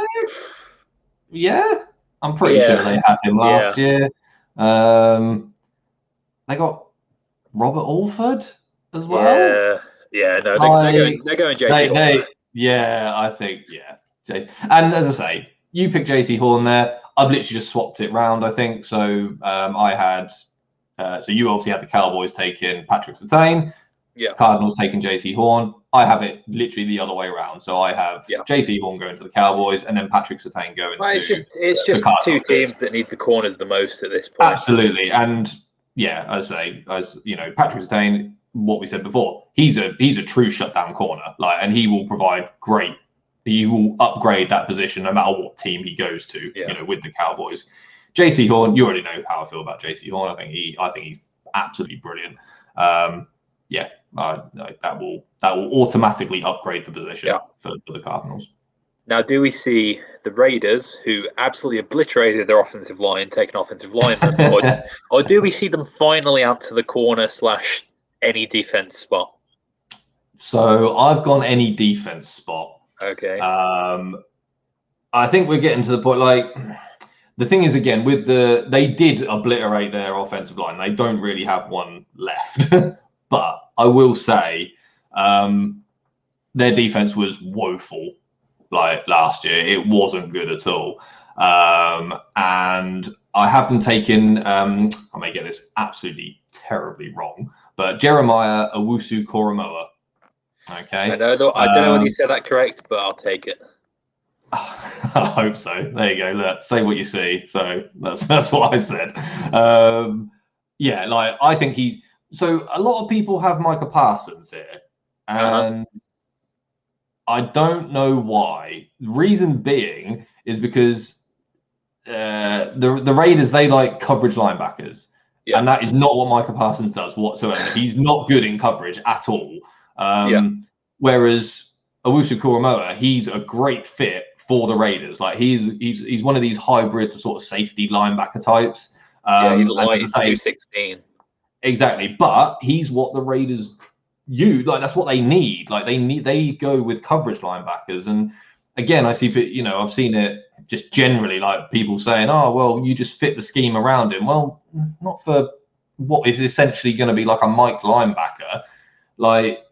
Yeah. I'm pretty sure they had him last year. They got Robert Alford as well. Yeah. No, they're going JC Horn. I think And as I say, you picked JC Horn there. I've literally just swapped it round. I think so. I had so you obviously had the Cowboys taking Patrick Surtain. Yeah. Cardinals taking JC Horn. I have it literally the other way around. So I have JC Horn going to the Cowboys and then Patrick Surtain going to it's just the 2 teams that need the corners the most at this point. Absolutely. And as Patrick Surtain, what we said before, he's a true shutdown corner. And he will provide he will upgrade that position no matter what team he goes to, with the Cowboys. JC Horn, you already know how I feel about JC Horn. I think he's absolutely brilliant. That will automatically upgrade the position for the Cardinals. Now, do we see the Raiders, who absolutely obliterated their offensive line, take an offensive lineman, or do we see them finally answer the corner / any defense spot? So I've gone any defense spot. Okay. I think we're getting to the point. The thing is, again, they did obliterate their offensive line. They don't really have one left. But I will say their defense was woeful last year. It wasn't good at all. And I have them taken, I may get this absolutely terribly wrong, but Jeremiah Owusu-Koramoah. Okay. I don't know whether you said that correct, but I'll take it. I hope so. There you go. Look, say what you see. So that's what I said. Yeah, like I think he. So a lot of people have Micah Parsons here, and I don't know why. The reason being is because the Raiders, they like coverage linebackers, and that is not what Micah Parsons does whatsoever. He's not good in coverage at all. Whereas Owusu-Koramoah, he's a great fit for the Raiders. Like he's one of these hybrid sort of safety linebacker types. He's light, 216. Exactly, but he's what the Raiders that's what they need. Like they go with coverage linebackers, and again, I see I've seen it just generally, like people saying, "Oh, well, you just fit the scheme around him." Well, not for what is essentially going to be like a Mike linebacker. Like,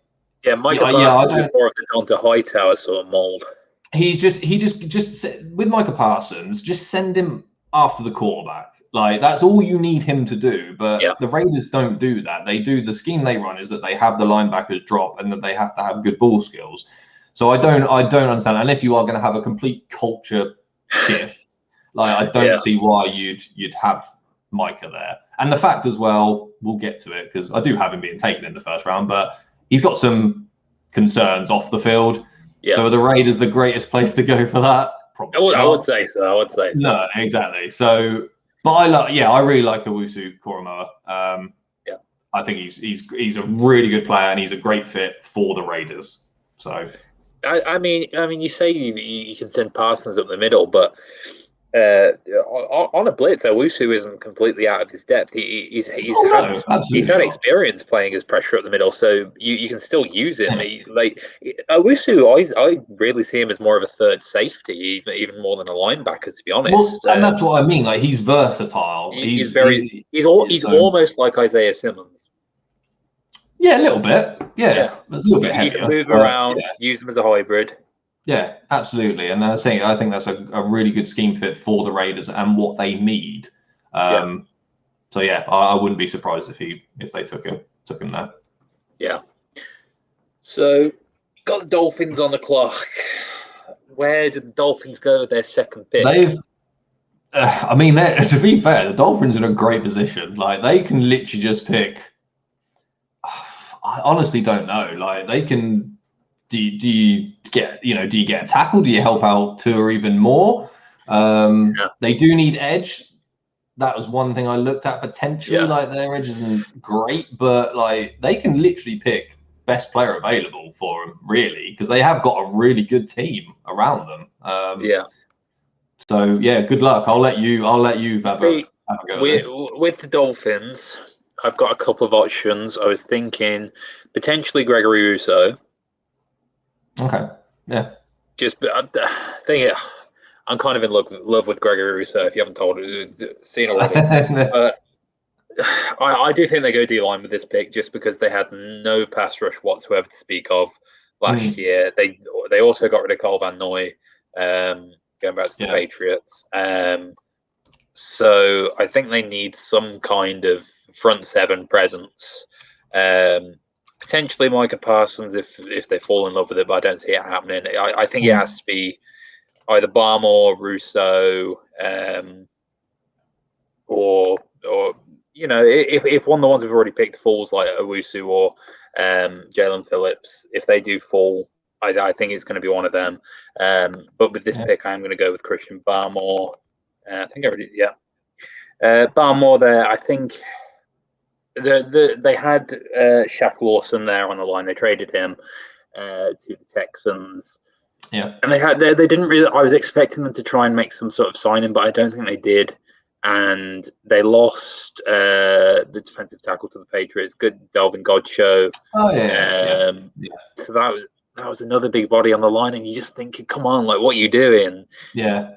Micah Parsons is more of a Donta Hightower sort of mold. He just with Micah Parsons, just send him after the quarterback. Like that's all you need him to do. But the Raiders don't do that. They do the scheme they run is that they have the linebackers drop and that they have to have good ball skills. So I don't understand unless you are going to have a complete culture shift. Like I don't see why you'd have Micah there. And the fact as well, we'll get to it because I do have him being taken in the first round, but he's got some concerns off the field. Yeah. So are the Raiders the greatest place to go for that? Probably. I would say so. No, exactly. So, but I really like Owusu-Koramoah. I think he's a really good player and he's a great fit for the Raiders. So, I mean, you say you can send Parsons up the middle, but on a blitz, Owusu isn't completely out of his depth. He's had experience playing as pressure up the middle, so you can still use him. Owusu, I really see him as more of a third safety, even more than a linebacker, to be honest. Well, and that's what I mean. Like he's versatile. He's almost like Isaiah Simmons. Yeah, a little bit. Yeah. A little bit heavier. You can move around, use him as a hybrid. Yeah, absolutely. And I think that's a really good scheme fit for the Raiders and what they need. So I wouldn't be surprised if they took him there. Yeah. So got the Dolphins on the clock. Where did the Dolphins go with their second pick? To be fair, the Dolphins are in a great position. Like they can literally just pick. I honestly don't know. Like they can. Do you get a tackle? Do you help out Tua even more? They do need edge. That was one thing I looked at potentially. Like their edge isn't great, but like they can literally pick best player available for them, really, because they have got a really good team around them. So good luck. I'll let you have a go with the Dolphins. I've got a couple of options. I was thinking potentially Gregory Rousseau. Okay. Yeah. I'm kind of in love with Gregory Rousseau. If you haven't seen already, I do think they go D-line with this pick just because they had no pass rush whatsoever to speak of last year. They also got rid of Cole Van Noy, going back to the Patriots. So I think they need some kind of front seven presence. Potentially Micah Parsons if they fall in love with it, but I don't see it happening. I think it has to be either Barmore, Rousseau, or if one of the ones we've already picked falls like Owusu or Jalen Phillips, if they do fall, I think it's going to be one of them. But with this pick, I'm going to go with Christian Barmore. I think I already Barmore there. I think. They had Shaq Lawson there on the line. They traded him to the Texans. Yeah, and they didn't really. I was expecting them to try and make some sort of signing, but I don't think they did. And they lost the defensive tackle to the Patriots. Good Delvin Godchaux. So that was another big body on the line, and you just think, come on, like what are you doing? Yeah.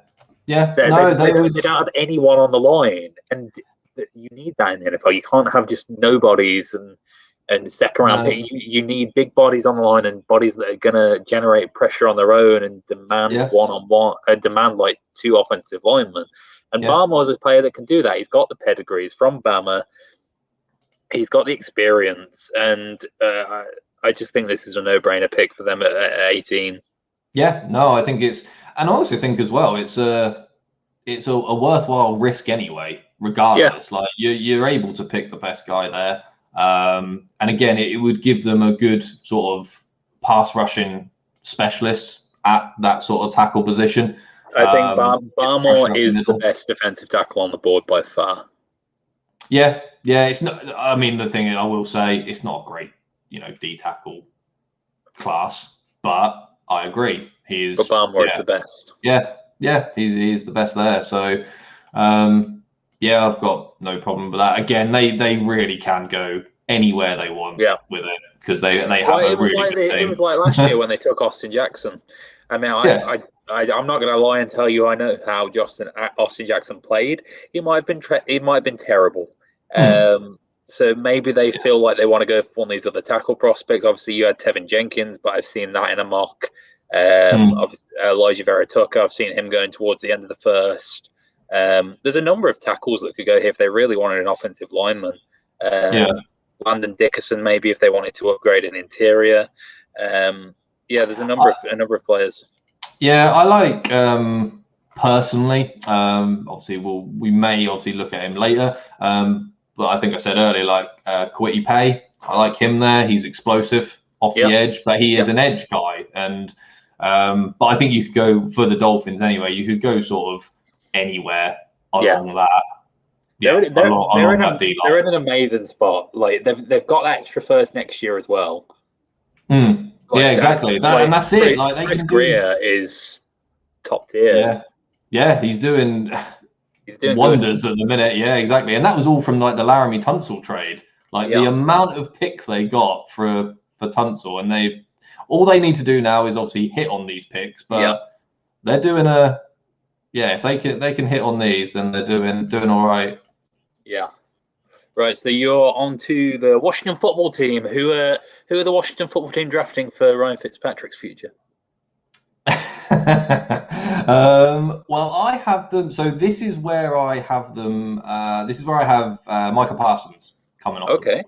They don't have anyone on the line, and you need that in the NFL. You can't have just nobodies and second round pick. You need big bodies on the line and bodies that are going to generate pressure on their own and demand one-on-one, demand like two offensive linemen. And Barmore's a player that can do that. He's got the pedigree. He's from Bama. He's got the experience, and I I just think this is a no-brainer pick for them at 18. Yeah, no, I think and I also think as well, it's a worthwhile risk anyway, regardless. Yeah. Like you're able to pick the best guy there. And again, it would give them a good sort of pass rushing specialist at that sort of tackle position. I think Barmore is the best defensive tackle on the board by far. Yeah, it's not. I mean, the thing I will say, it's not a great, D tackle class, but I agree. But Barmore is the best. Yeah, he's the best there. So, I've got no problem with that. Again, they really can go anywhere they want with it because they have a really good team. It was like last year when they took Austin Jackson. I mean, I'm not going to lie and tell you I know how Austin Jackson played. He might have been terrible. So maybe they feel like they want to go for one of these other tackle prospects. Obviously, you had Tevin Jenkins, but I've seen that in a mock. Obviously, Elijah Vera Tucker, I've seen him going towards the end of the first. There's a number of tackles that could go here if they really wanted an offensive lineman. Landon Dickerson, maybe if they wanted to upgrade an interior. There's a number of players. Yeah, I like personally. Obviously, we may look at him later. But I think I said earlier, like Kwity Paye, I like him there. He's explosive off the edge, but he is an edge guy. And but I think you could go for the Dolphins anyway. You could go sort of anywhere along that. They're in an amazing spot. Like they've got extra first next year as well. Like exactly. And that's it. Like Chris Greer is top tier. Yeah, he's doing wonders at the minute. Yeah, exactly. And that was all from like the Laramie Tunsil trade. Like the amount of picks they got for Tunsil, and all they need to do now is obviously hit on these picks. But they're doing if they can hit on these, then they're doing all right. Yeah. Right, so you're on to the Washington football team. Who are the Washington football team drafting for Ryan Fitzpatrick's future? Well, I have them. So this is where I have them. This is where I have Micah Parsons coming on. Okay.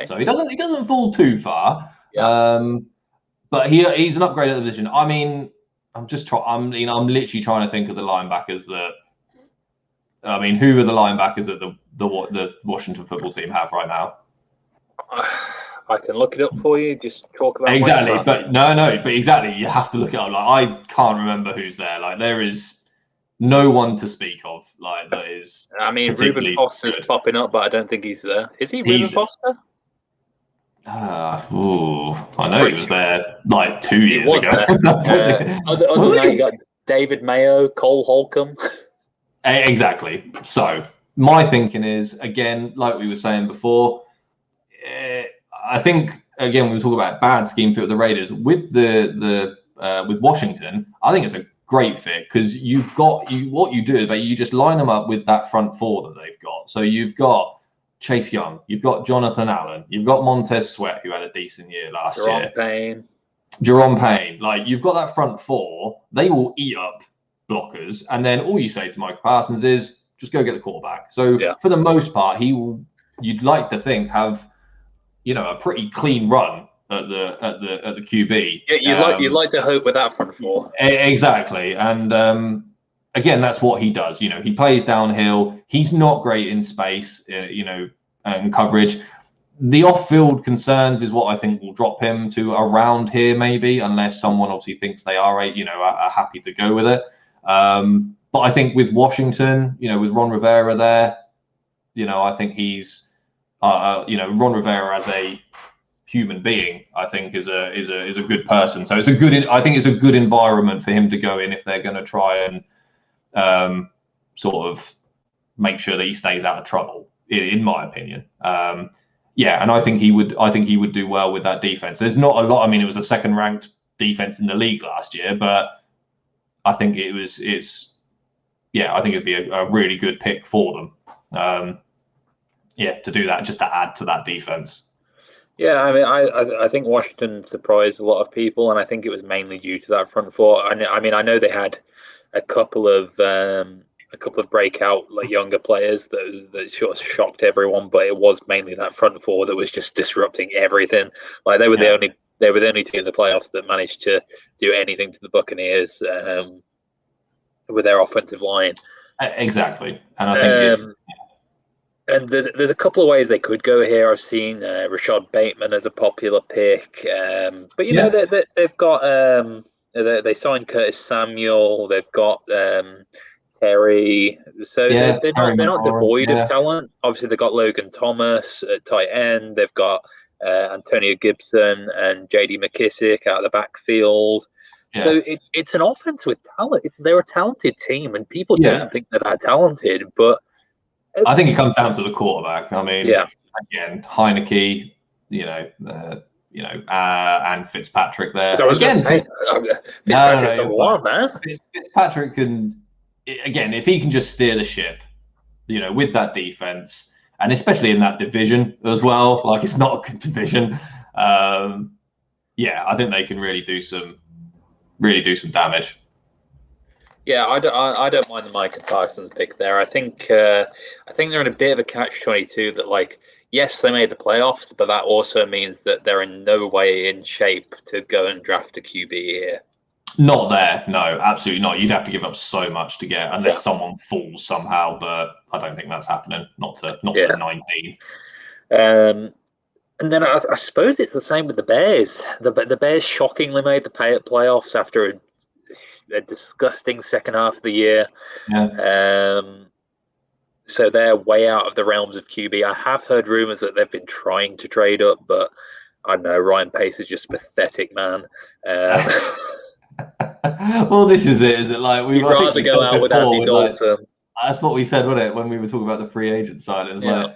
So he doesn't fall too far. But he's an upgrade at the position. I mean, I'm literally trying to think of the linebackers that. I mean, who are the linebackers that the Washington football team have right now? I can look it up for you. Just talk about exactly, but but exactly, you have to look it up. Like I can't remember who's there. Like there is no one to speak of. Like that is. I mean, Reuben Foster's popping up, but I don't think he's there. Is he Reuben Foster? I know he was there like 2 years ago. Other than that, you got David Mayo, Cole Holcomb. Exactly. So my thinking is, again, like we were saying before, I think again we were talking about bad scheme fit with the Raiders with with Washington. I think it's a great fit because what you do is you just line them up with that front four that they've got. So you've got Chase Young, you've got Jonathan Allen, you've got Montez Sweat who had a decent year last year. Jerome Payne. Like you've got that front four, they will eat up blockers, and then all you say to Micah Parsons is just go get the quarterback. So for the most part, you'd like to think have a pretty clean run at the QB. Yeah, you'd like to hope with that front four. Exactly, and again, that's what he does. He plays downhill. He's not great in space. And coverage. The off-field concerns is what I think will drop him to around here, maybe, unless someone obviously thinks they are happy to go with it. But I think with Washington, with Ron Rivera there, I think he's, Ron Rivera as a human being, I think is a good person. So I think it's a good environment for him to go in if they're going to try and sort of make sure that he stays out of trouble, in my opinion. And I think he would do well with that defense. There's not a lot. I mean, it was a second-ranked defense in the league last year, but I think I think it'd be a really good pick for them. To do that, just to add to that defense. Yeah, I mean, I think Washington surprised a lot of people, and I think it was mainly due to that front four. I mean, I know they had a couple of a couple of breakout younger players that sort of shocked everyone, but it was mainly that front four that was just disrupting everything. Like they were the only team in the playoffs that managed to do anything to the Buccaneers with their offensive line. Exactly, and I think and there's a couple of ways they could go here. I've seen Rashad Bateman as a popular pick, but they've got they signed Curtis Samuel. They've got Terry, so they're not devoid of talent. Obviously, they've got Logan Thomas at tight end. They've got Antonio Gibson and J.D. McKissick out of the backfield. Yeah. So it's an offense with talent. They're a talented team, and people don't think they're that talented. But I think it comes down to the quarterback. I mean, again, Heineke, and Fitzpatrick there. I was going to say, Fitzpatrick's number one, man. Fitzpatrick can, again, if he can just steer the ship, with that defense, and especially in that division as well. Like, it's not a good division. I think they can really do some damage. Yeah, I don't mind the Micah Parsons pick there. I think they're in a bit of a catch-22 that, yes, they made the playoffs, but that also means that they're in no way in shape to go and draft a QB here. Not there, no, absolutely not. You'd have to give up so much to get, unless someone falls somehow, but I don't think that's happening. Not to 19. And then I suppose it's the same with the Bears. The Bears shockingly made the playoffs after a disgusting second half of the year. Yeah. So they're way out of the realms of QB. I have heard rumors that they've been trying to trade up, but I don't know. Ryan Pace is just pathetic, man. Well, this is it. Is it we'd rather go out with Andy Dalton? That's what we said, wasn't it, when we were talking about the free agent side? It was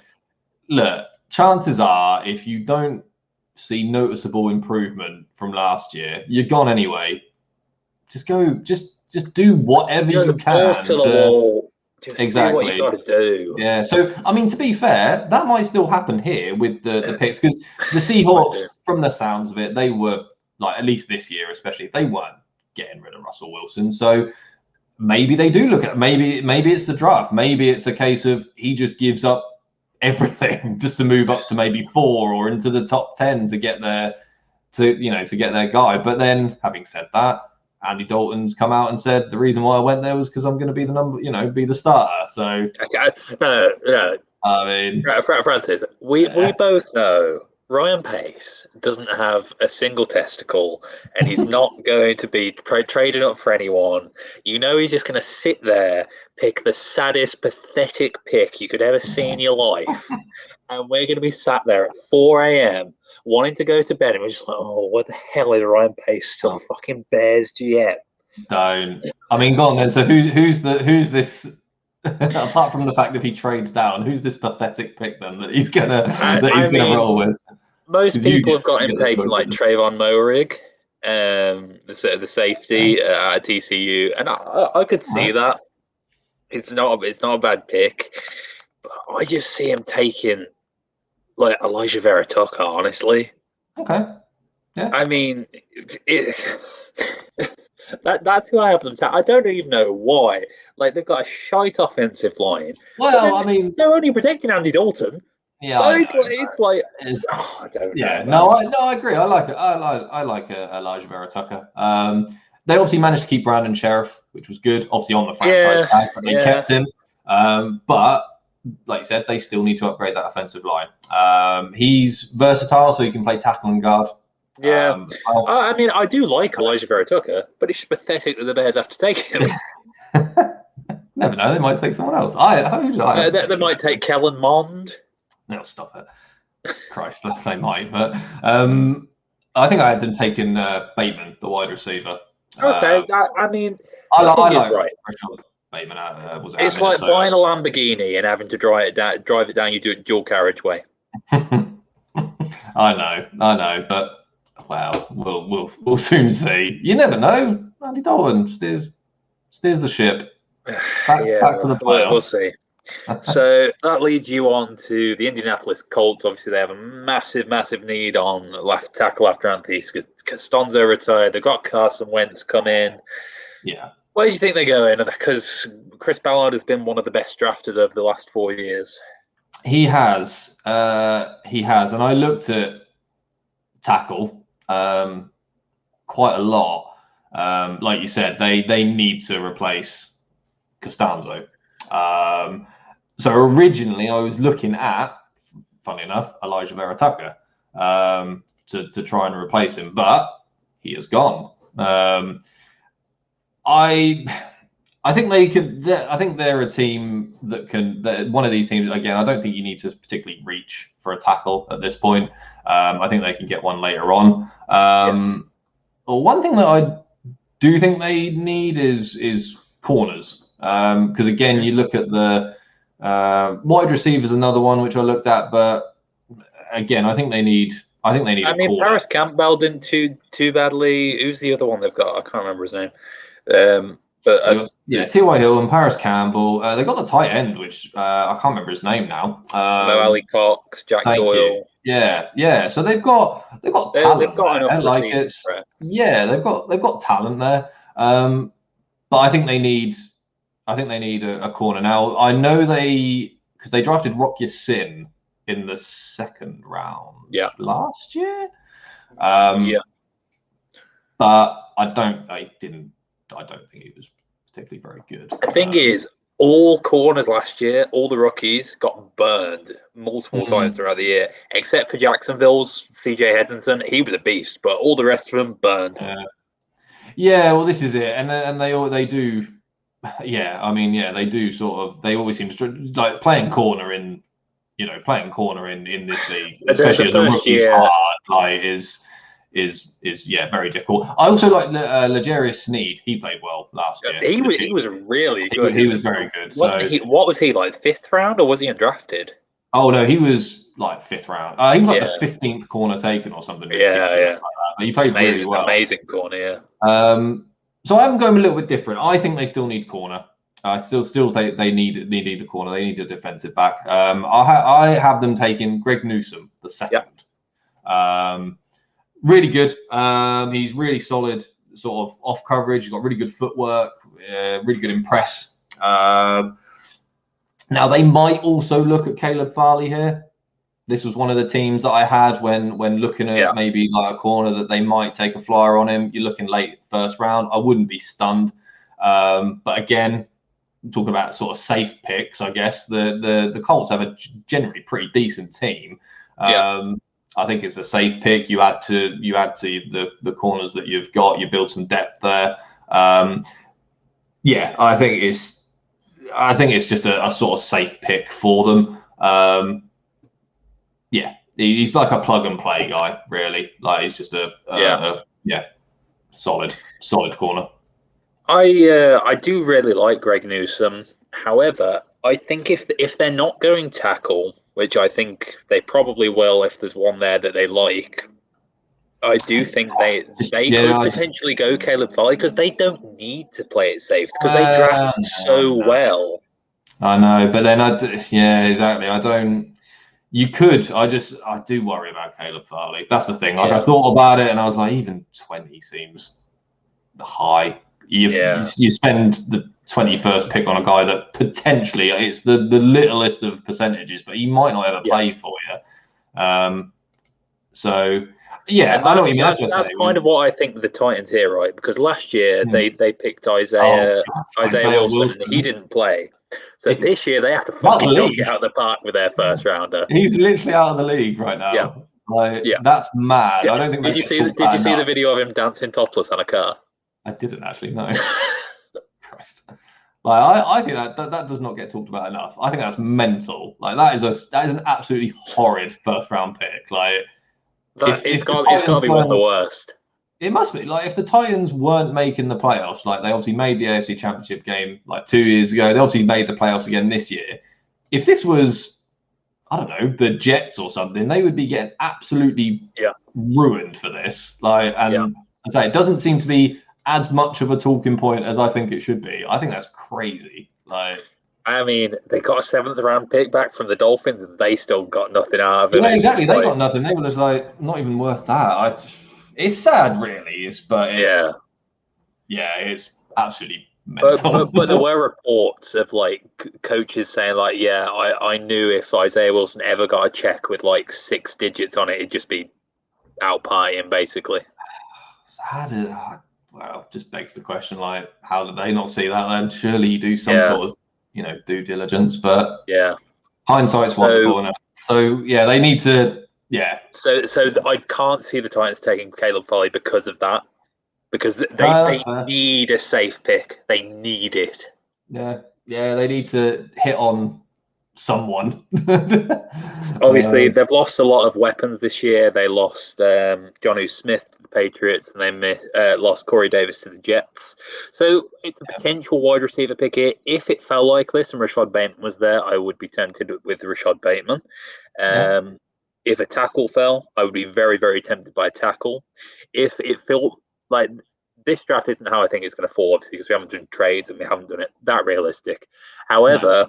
look, chances are if you don't see noticeable improvement from last year, you're gone anyway. Just go. Just do whatever you can. Balls to the wall. Just do what you got to do. Yeah. So, I mean, to be fair, that might still happen here with the picks, because the Seahawks, from the sounds of it, they were at least this year, especially, they weren't getting rid of Russell Wilson. So maybe they do look at maybe it's the draft. Maybe it's a case of he just gives up everything just to move up to maybe 4 or into the top 10 to get their guy. But then, having said that, Andy Dalton's come out and said the reason why I went there was because I'm going to be be the starter. So no. I mean, Francis, we both know Ryan Pace doesn't have a single testicle, and he's not going to be traded up for anyone. He's just going to sit there, pick the saddest, pathetic pick you could ever see in your life, and we're going to be sat there at 4 a.m. wanting to go to bed, and we're just like, oh, what the hell is Ryan Pace still fucking Bears GM? Don't. I mean, go on then. So who's this? Apart from the fact that he trades down, who's this pathetic pick then that he's gonna roll with? Most people have got him taking Trayvon Moehrig, the safety at TCU, and I could see that. It's not a bad pick, but I just see him taking Elijah Vera Tucker, honestly. Okay. Yeah. I mean, that's who I have them. I don't even know why. They've got a shite offensive line. Well, I mean, they're only protecting Andy Dalton. Yeah. So I don't know. No, I agree. I like it. I like Elijah Vera Tucker. They obviously managed to keep Brandon Sheriff, which was good. Obviously on the franchise tag, but they kept him. But like you said, they still need to upgrade that offensive line. He's versatile, so he can play tackle and guard. Yeah. I mean, I do like Elijah Vera Tucker, but it's pathetic that the Bears have to take him. Never know. They might take someone else. They might take Kellen Mond. No, stop it. Christ, they might. But I think I had them taking Bateman, the wide receiver. Okay. I mean, I like right. Bateman. It's like buying a Lamborghini and having to drive it down your dual carriageway. I know, but we'll soon see. You never know. Andy Dalton steers the ship back to the playoffs. We'll see. So that leads you on to the Indianapolis Colts. Obviously, they have a massive, massive need on left tackle after Anthony Castonzo retired. They've got Carson Wentz come in. Yeah. Where do you think they go in? Because Chris Ballard has been one of the best drafters over the last 4 years. He has. And I looked at tackle quite a lot. Like you said, they need to replace Costanzo. So originally I was looking at, funny enough, Elijah Vera Tucker to try and replace him, but he has gone. I think they could. I think they're a team that can. One of these teams again. I don't think you need to particularly reach for a tackle at this point. I think they can get one later on. One thing that I do think they need is corners. Because again, you look at the wide receivers, another one which I looked at, but again, I think they need. I mean, corner. Paris Campbell didn't too badly. Who's the other one they've got? I can't remember his name. T.Y. Hill and Paris Campbell. They got the tight end, which I can't remember his name now. Ali Cox, Jack Doyle. You. Yeah. So they've got talent. They've got enough. Like it's they've got talent there. But I think they need a corner now. I know because they drafted Rock Ya-Sin in the second round. Last year. But I don't think he was particularly very good. The thing is, all corners last year, all the rookies got burned multiple times throughout the year, except for Jacksonville's CJ Henderson. He was a beast, but all the rest of them burned. Well, this is it, and they do. They do sort of. They always seem to like playing corner in this league, especially as a rookie, is very difficult. I also like L'Jarius Sneed. He played well last year. He was really good. He was very good. What was he like, 5th round, or was he undrafted? Oh no, he was like 5th round. He was like the 15th corner taken or something. Yeah. But he played really well. Amazing corner. Yeah. So I'm going a little bit different. I think they still need corner. They need a corner. They need a defensive back. I have them taking Greg Newsome the second. Really good. He's really solid, sort of off coverage. He's got really good footwork, really good in press. Now they might also look at Caleb Farley here. This was one of the teams that I had when looking at maybe like a corner that they might take a flyer on him. You're looking late first round. I wouldn't be stunned. But again, talking about sort of safe picks, I guess the Colts have a generally pretty decent team. I think it's a safe pick. You add to the corners that you've got. You build some depth there. I think it's just a sort of safe pick for them. He's like a plug and play guy, really. Like he's just a solid corner. I do really like Greg Newsome. However, I think if they're not going tackle, which I think they probably will if there's one there that they like, I do think they could potentially go Caleb Farley because they don't need to play it safe because they draft so well. I know, but then exactly. I don't. You could. I do worry about Caleb Farley. That's the thing. Like I thought about it and I was like, even 20 seems high. You spend the 21st pick on a guy that potentially it's the littlest of percentages, but he might not ever play for you. I know what you mean. That's kind of what I think of the Titans here, right? Because last year they picked Isaiah Wilson. He didn't play. So this year they have to fucking knock it out of the park with their first rounder. He's literally out of the league right now. That's mad. I don't think. Did you see the video of him dancing topless on a car? I didn't actually know. Christ. I think that does not get talked about enough. I think that's mental. Like that is an absolutely horrid first round pick. Like it's got to be one of the worst. It must be. Like if the Titans weren't making the playoffs, like they obviously made the AFC Championship game like 2 years ago. They obviously made the playoffs again this year. If this was, I don't know, the Jets or something, they would be getting absolutely ruined for this. I'd say it doesn't seem to be as much of a talking point as I think it should be. I think that's crazy. I mean, they got a 7th round pick back from the Dolphins, and they still got nothing out of it. Yeah, exactly. They got nothing. They were just not even worth that. It's sad, really. It's absolutely mental. But there were reports of like coaches saying like, yeah, I knew if Isaiah Wilson ever got a check with like 6 digits on it, it'd just be out partying basically. So well, just begs the question, like, how did they not see that then? Surely you do some sort of, due diligence, but yeah, hindsight's wonderful enough. So yeah, they need to, yeah. So I can't see the Titans taking Caleb Farley because of that, because they need a safe pick. They need it. Yeah, they need to hit on someone. Obviously, they've lost a lot of weapons this year. They lost Jonnu Smith to the Patriots, and they lost Corey Davis to the Jets. So it's a potential wide receiver pick here. If it fell like this and Rashad Bateman was there, I would be tempted with Rashad Bateman. If a tackle fell, I would be very, very tempted by a tackle. If it felt like this draft isn't how I think it's going to fall, obviously, because we haven't done trades and we haven't done it that realistic. However,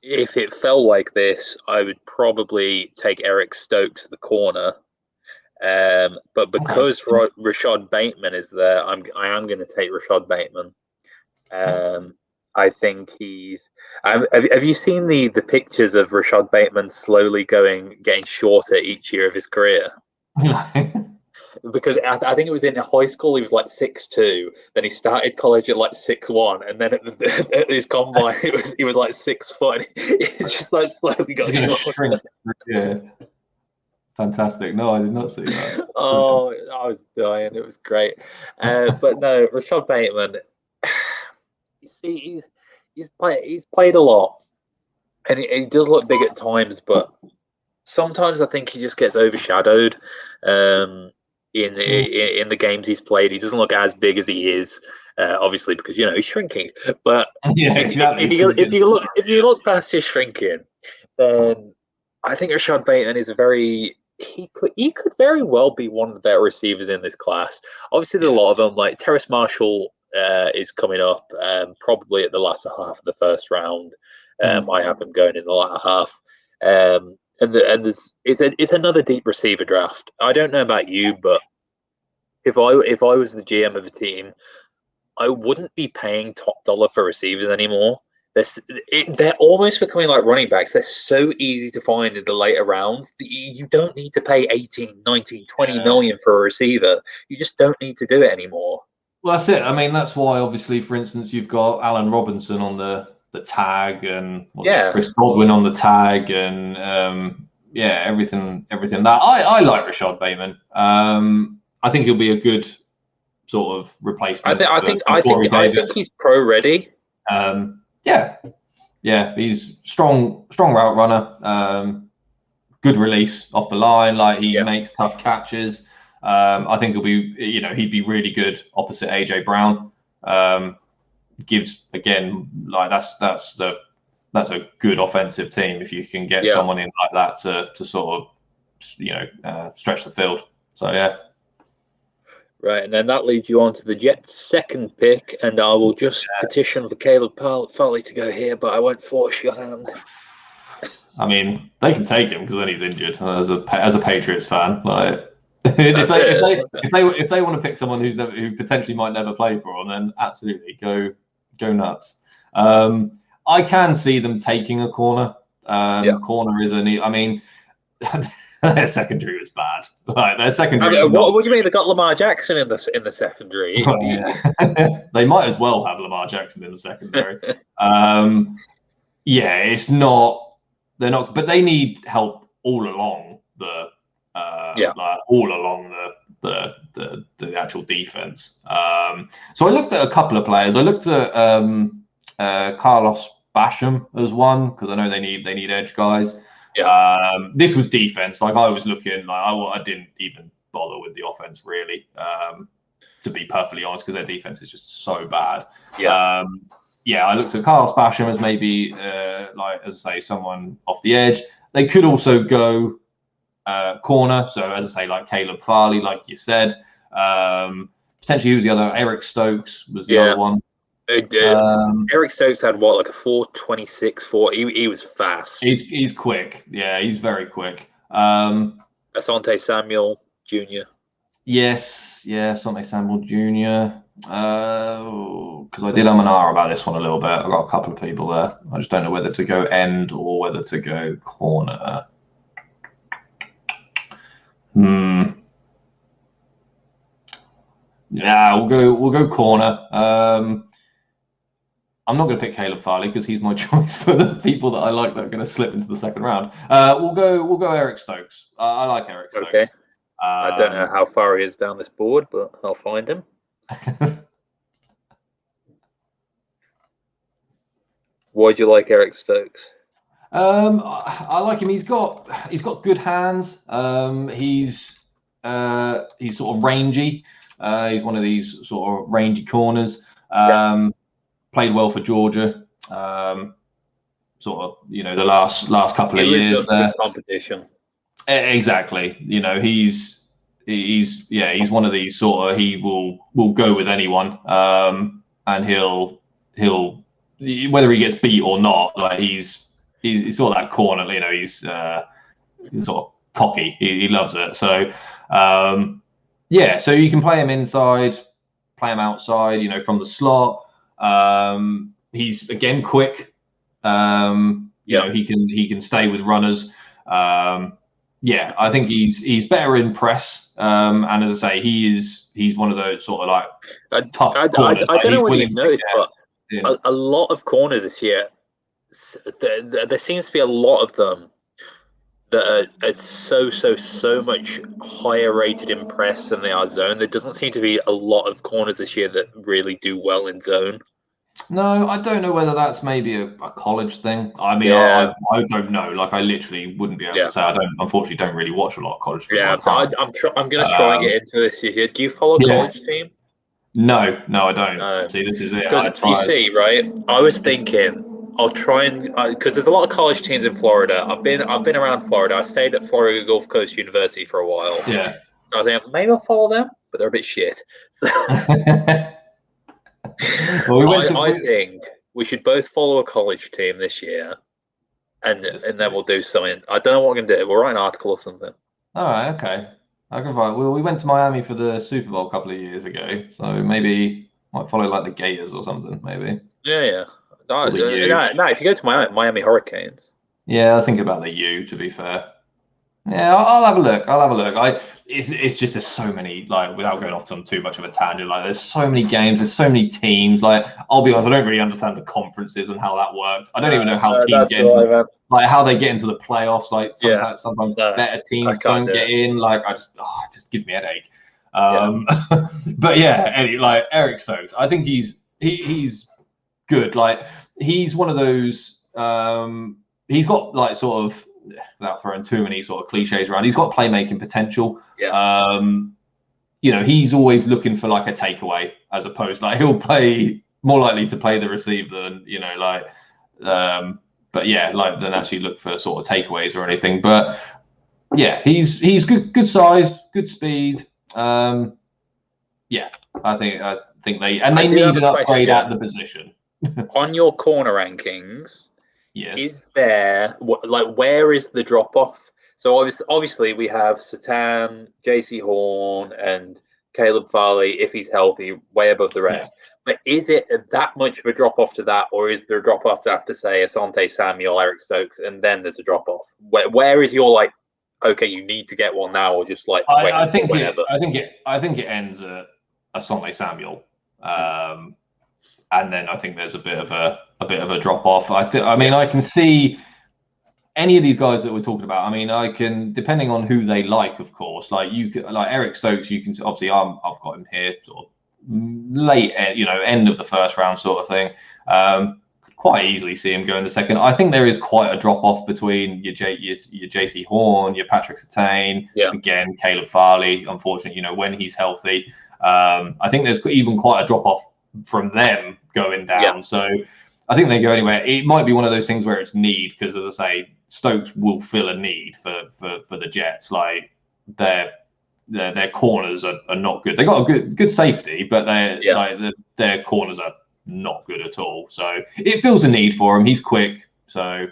if it fell like this, I would probably take Eric Stokes, the corner. But because Rashad Bateman is there, I am going to take Rashad Bateman. I think he's. Have you seen the pictures of Rashad Bateman slowly getting shorter each year of his career? Because I think it was in high school he was like 6'2", then he started college at like 6'1", and then at his combine he was like 6 foot. He's just like slowly got shorter. Yeah, fantastic. No, I did not see that. Oh, I was dying. It was great. But no, Rashad Bateman. You see, he's played a lot, and he does look big at times, but sometimes I think he just gets overshadowed. In the games he's played, he doesn't look as big as he is, obviously because he's shrinking. But if you look past his shrinking, then I think Rashad Bateman is he could very well be one of the better receivers in this class. Obviously, there's a lot of them. Like Terrace Marshall is coming up, probably at the latter half of the first round. I have him going in the latter half. It's another deep receiver draft. I don't know about you, but if I was the GM of a team, I wouldn't be paying top dollar for receivers anymore. They're almost becoming like running backs. They're so easy to find in the later rounds. You don't need to pay 18, 19, 20 million for a receiver. You just don't need to do it anymore. Well, that's it. I mean, that's why, obviously, for instance, you've got Allen Robinson on the tag, and Chris Godwin on the tag, and everything that I like Rashad Bateman. I think he'll be a good sort of replacement. I think he's pro ready. He's strong route runner. Good release off the line. Like he makes tough catches. I think he'll be, he'd be really good opposite AJ Brown. Gives again, like that's a good offensive team if you can get someone in like that to sort of stretch the field. So right, and then that leads you on to the Jets' second pick, and I will just petition for Caleb Farley to go here, but I won't force your hand. I mean, they can take him because then he's injured. As a Patriots fan, like if they want to pick someone who potentially might never play for them, then absolutely go nuts. I can see them taking a corner. Corner is I mean, their secondary was bad. Like their secondary. What do you mean? They got Lamar Jackson in the secondary. They might as well have Lamar Jackson in the secondary. It's not. They're not, but they need help all along the actual defense. So I looked at a couple of players. I looked at Carlos Basham as one because I know they need edge guys. This was defense. Like I was looking, like I didn't even bother with the offense really, to be perfectly honest, because their defense is just so bad. I looked at Carlos Basham as maybe like as I say someone off the edge. They could also go corner. So as I say, like Caleb Farley, like you said, potentially who was the other? Eric Stokes was the other one. Eric Stokes had like a 4.26. He was fast. He's quick. Yeah, he's very quick. Asante Samuel Jr. Yes, Asante Samuel Jr. Because I did an hour about this one a little bit. I've got a couple of people there. I just don't know whether to go end or whether to go corner. Yeah, we'll go corner. I'm not going to pick Caleb Farley because he's my choice for the people that I like that are going to slip into the second round. We'll go Eric Stokes. I like Eric Stokes. Okay. I don't know how far he is down this board, but I'll find him. Why do you like Eric Stokes? I like him. He's got good hands. He's sort of rangy. He's one of these sort of rangy corners. Played well for Georgia. Sort of, the last couple of years there. Competition. Exactly. He's one of these sort of, he will go with anyone. And he'll whether he gets beat or not, like he's sort of that corner. He's sort of cocky. He loves it. So so you can play him inside, play him outside. From the slot. He's again quick. He can stay with runners. I think he's better in press. And as I say, he's one of those sort of like tough corners. I don't know whether you've noticed, but a lot of corners this year, there seems to be a lot of them that are so much higher rated in press than they are zone. There doesn't seem to be a lot of corners this year that really do well in zone. No, I don't know whether that's maybe a college thing. I mean, I don't know. Like, I literally wouldn't be able to say. I unfortunately don't really watch a lot of college football. Yeah, I'm going to try and get into this year. Do you follow a college team? No, I don't. See, this is it. Because you see, right? I was thinking I'll try and because there's a lot of college teams in Florida. I've been around Florida. I stayed at Florida Gulf Coast University for a while. Yeah. So I was thinking maybe I'll follow them, but they're a bit shit. So I think we should both follow a college team this year, and then we'll do something. I don't know what we're going to do. We'll write an article or something. All right, okay. I can write. Well, we went to Miami for the Super Bowl a couple of years ago, so maybe might follow like the Gators or something, maybe. Yeah. No, if you go to Miami Hurricanes. Yeah, I think about the U, to be fair. Yeah, I'll have a look. It's just there's so many, like, without going off on too much of a tangent, like there's so many games, there's so many teams. Like, I'll be honest, I don't really understand the conferences and how that works. I don't even know how teams get into how they get into the playoffs. Like sometimes better teams don't get in. Like it just gives me a headache. But like Eric Stokes, I think he's good. Like he's one of those. He's got like sort of, without throwing too many sort of cliches around, he's got playmaking potential. He's always looking for like a takeaway, as opposed like he'll play more likely to play the receiver than than actually look for sort of takeaways or anything. But yeah, he's good size, good speed. I think they need an upgrade at the position. On your corner rankings, yes, is there where is the drop off? So obviously we have Satan, JC Horn, and Caleb Farley, if he's healthy, way above the rest. Yeah. But is it that much of a drop off to that, or is there a drop off after, say, Asante Samuel, Eric Stokes, and then there's a drop off? Where is your like, okay, you need to get one now, or just like I think it ends at Asante Samuel, and then I think there's a bit of a drop off. I can see any of these guys that we're talking about. I mean, I can, depending on who they like, of course. Like like Eric Stokes, you can obviously I've got him here sort of late, end of the first round sort of thing. Could quite easily see him go in the second. I think there is quite a drop off between your JC Horn, your Patrick Surtain, again Caleb Farley. Unfortunately, when he's healthy, I think there's even quite a drop off from them going down. Yeah. So I think they go anywhere. It might be one of those things where it's need, because as I say, Stokes will fill a need for the Jets. Like their corners are not good. They got a good safety, but their corners are not good at all. So it fills a need for him. He's quick. So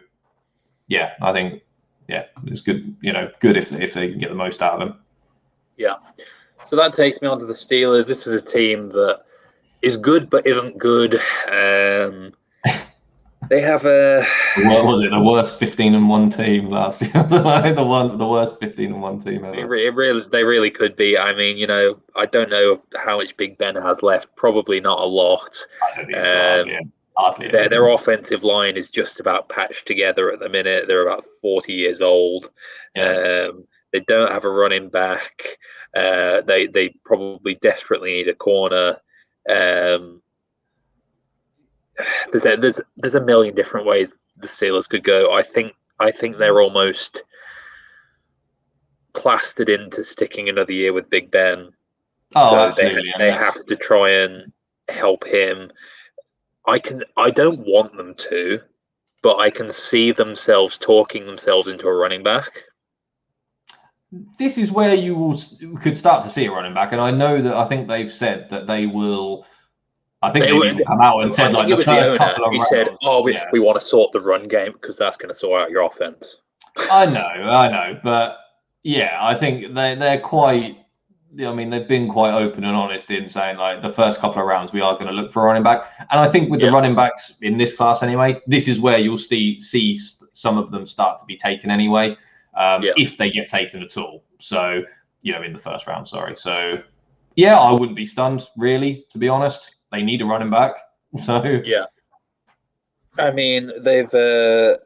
yeah, I think it's good. Good if they can get the most out of him. Yeah. So that takes me on to the Steelers. This is a team that is good but isn't good. They have what was it? The worst 15-1 team last year. the worst 15-1 team ever. They really could be. I mean, I don't know how much Big Ben has left. Probably not a lot. I don't think hardly their offensive line is just about patched together at the minute. They're about 40 years old. Yeah. They don't have a running back. They probably desperately need a corner. There's a million different ways the Steelers could go. I think they're almost plastered into sticking another year with Big Ben. Oh, so absolutely. They have to try and help him. I don't want them to, but I can see themselves talking themselves into a running back. This is where you could start to see a running back, and I think they've said that they will. I think they will come out and said like the first couple of rounds. He said, we want to sort the run game because that's going to sort out your offense. I know, but yeah, I think they're quite. I mean, they've been quite open and honest in saying like the first couple of rounds we are going to look for a running back, and I think with the running backs in this class anyway, this is where you'll see some of them start to be taken anyway, if they get taken at all. So in the first round, sorry. So yeah, I wouldn't be stunned really, to be honest. They need a running back, so yeah. I mean, I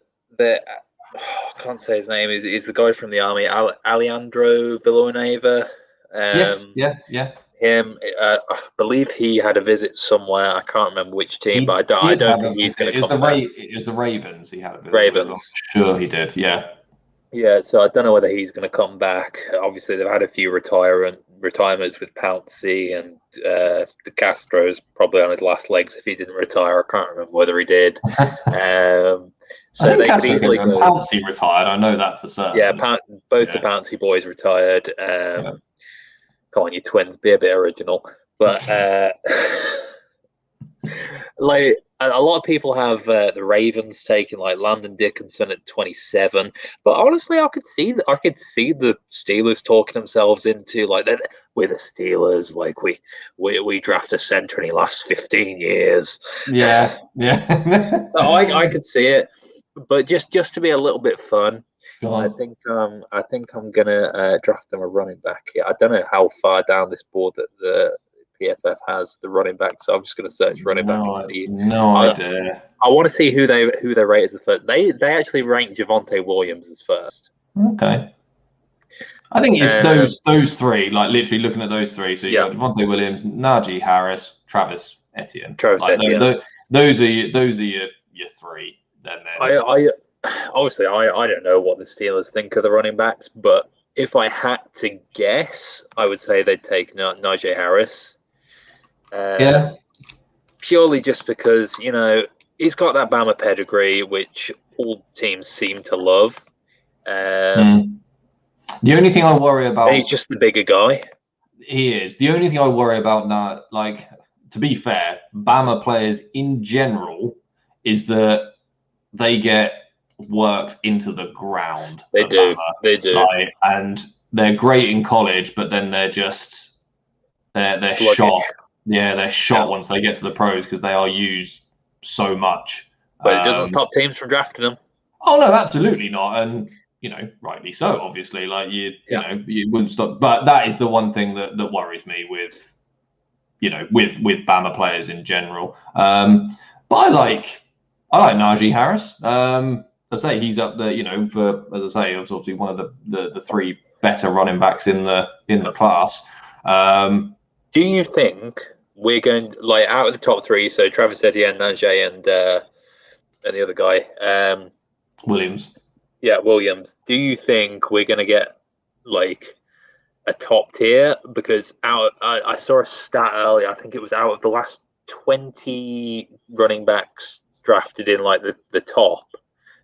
can't say his name. He's the guy from the army, Alejandro Villanueva. Yes, yeah. Him, I believe he had a visit somewhere. I can't remember which team, but I don't think he's going to come back. It was the Ravens. He had a visit. Ravens. Sure, he did. Yeah. Yeah, so I don't know whether he's going to come back. Obviously, they've had a few retirements with Pouncey, and De Castro's probably on his last legs if he didn't retire. I can't remember whether he did. So they could easily go. Pouncey retired. I know that for certain. Yeah, both the Pouncey boys retired. Come on, you twins, be a bit original. But like a lot of people have the Ravens taking like Landon Dickinson at 27, but honestly, I could see the Steelers talking themselves into like that. We're the Steelers, like we draft a center and he lasts 15 years. Yeah. So I could see it, but just to be a little bit fun, I think I'm gonna draft them a running back. I don't know how far down this board that the PFF has the running back, so I'm just going to search running back and see. No idea. I want to see who they rate as the first. They actually ranked Javonte Williams as first. Okay. I think it's those three, like literally looking at those three. So you got Javonte Williams, Najee Harris, Travis Etienne. Those are your three. Then I obviously I don't know what the Steelers think of the running backs, but if I had to guess, I would say they'd take Najee Harris. Purely just because, he's got that Bama pedigree, which all teams seem to love. The only thing I worry about... He's just the bigger guy. He is. The only thing I worry about now, like, to be fair, Bama players in general, is that they get worked into the ground. They do. Like, and they're great in college, but then they're shot. Yeah, they're shot once they get to the pros because they are used so much. But it doesn't stop teams from drafting them. Oh no, absolutely not. And rightly so. Obviously, like you wouldn't stop. But that is the one thing that worries me with Bama players in general. But I like Najee Harris. I say he's up there, for, as I say, obviously one of the three better running backs in the class. Do you think we're going like out of the top three? So Travis Etienne, Najee, and the other guy, Williams. Yeah, Williams. Do you think we're going to get like a top tier? Because I saw a stat earlier. I think it was out of the last 20 running backs drafted in like the top.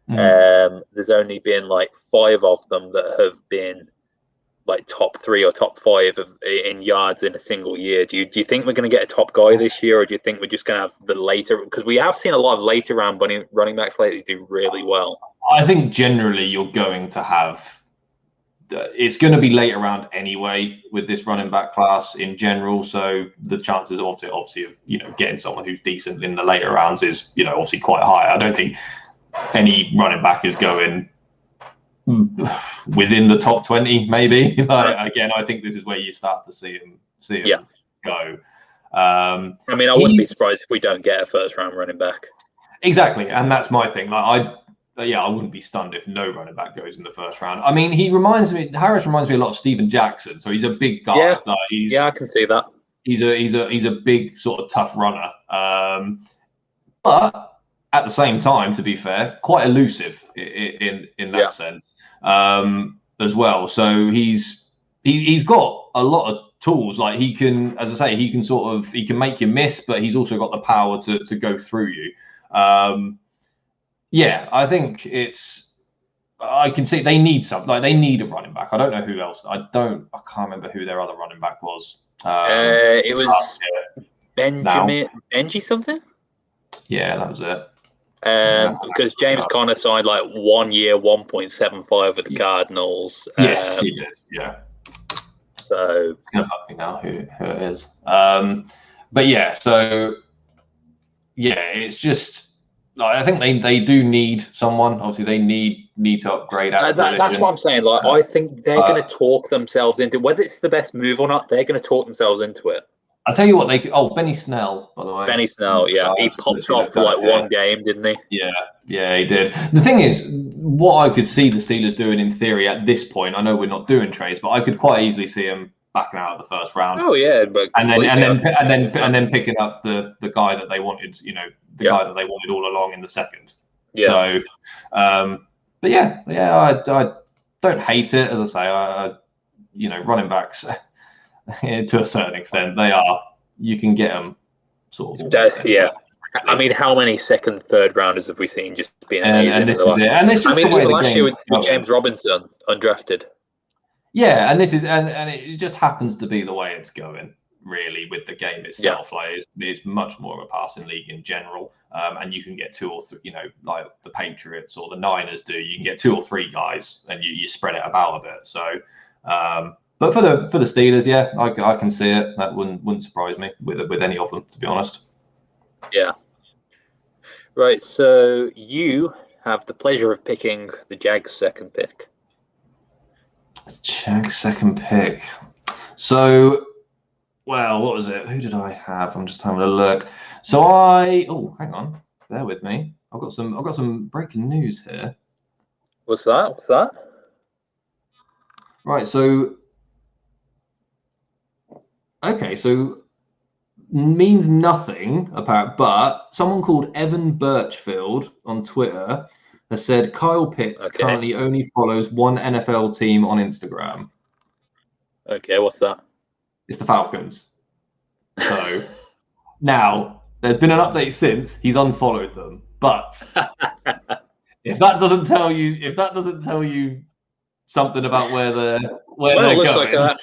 There's only been like 5 of them that have been like top 3 or top 5 in yards in a single year. Do you think we're going to get a top guy this year, or do you think we're just going to have the later? Because we have seen a lot of later round running backs lately do really well. I think generally you're going to have it's going to be later round anyway with this running back class in general. So the chances obviously of getting someone who's decent in the later rounds is obviously quite high. I don't think any running back is going within the top 20, maybe. Again, I think this is where you start to see him go. I mean, I wouldn't be surprised if we don't get a first round running back. Exactly, and that's my thing. I wouldn't be stunned if no running back goes in the first round. I mean, Harris reminds me a lot of Steven Jackson. So he's a big guy. Yeah, I can see that. He's a big sort of tough runner. But at the same time, to be fair, quite elusive in that sense as well. So he's got a lot of tools. Like he can, as I say, he can make you miss, but he's also got the power to go through you. I think I can see they need something. They need a running back. I don't know who else. I can't remember who their other running back was. It was Benji something. Yeah, that was it. Because James Conner signed 1 year, 1.75 with the Cardinals. Yes, he did. Yeah. So it's gonna bug me now who it is. It's just. I think they do need someone. Obviously, they need to upgrade. That's what I'm saying. I think they're going to talk themselves into whether it's the best move or not. They're going to talk themselves into it. I'll tell you what. Benny Snell, by the way. Benny Snell, he popped off for one game, didn't he? Yeah, he did. The thing is, what I could see the Steelers doing in theory at this point. I know we're not doing trades, but I could quite easily see him backing out of the first round. Oh yeah, but and then picking up the guy that they wanted. The guy that they wanted all along in the second. Yeah. So, I don't hate it. As I say, running backs to a certain extent, you can get them sort of. I mean, how many second, third rounders have we seen just being amazing? And this is it. And this is the way last year with James Robinson undrafted. Yeah, and this is and it just happens to be the way it's going. Really, with the game itself, it's much more of a passing league in general, and you can get 2 or 3, like the Patriots or the Niners do. You can get 2 or 3 guys, and you spread it about a bit. So, but for the Steelers, I can see it. That wouldn't surprise me with any of them, to be honest. Yeah. Right. So you have the pleasure of picking the Jags' second pick. Jags' second pick. So. Well, what was it? Who did I have? I'm just having a look. So hang on, bear with me. I've got some breaking news here. What's that? Right. So means nothing apparently, but someone called Evan Birchfield on Twitter has said Kyle Pitts currently only follows one NFL team on Instagram. Okay, what's that? It's the Falcons. So now there's been an update since he's unfollowed them. But if that doesn't tell you something about where they're it looks going, like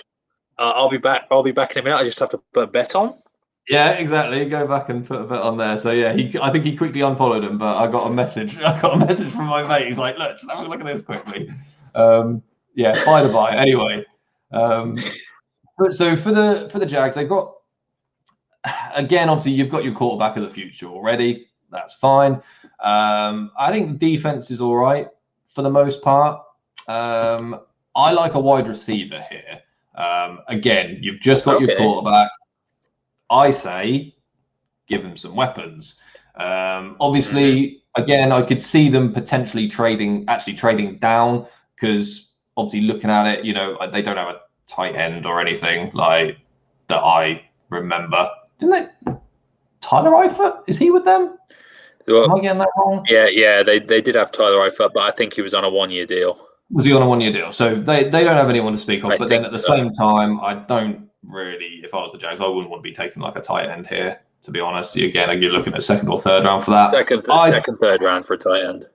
I'll be back in a minute. I just have to put a bet on. Yeah, exactly. Go back and put a bet on there. So yeah, I think he quickly unfollowed him, but I got a message from my mate. He's like, look, just have a look at this quickly. By the by. Anyway. But so for the Jags, they've got, again, obviously you've got your quarterback of the future already. That's fine. I think the defense is all right for the most part. I like a wide receiver here. Again, you've just got your quarterback. I say give him some weapons. Obviously, again, I could see them potentially trading down because obviously looking at it, they don't have a tight end or anything like that I remember. Didn't they? Tyler Eifert? Is he with them? Am I getting that wrong? Yeah. They did have Tyler Eifert, but I think he was on a 1-year deal. Was he on a 1-year deal? So they don't have anyone to speak of. But then at the same time, I don't really. If I was the Jags, I wouldn't want to be taking like a tight end here. To be honest, again, you're looking at second or third round for that. Second, third round for a tight end.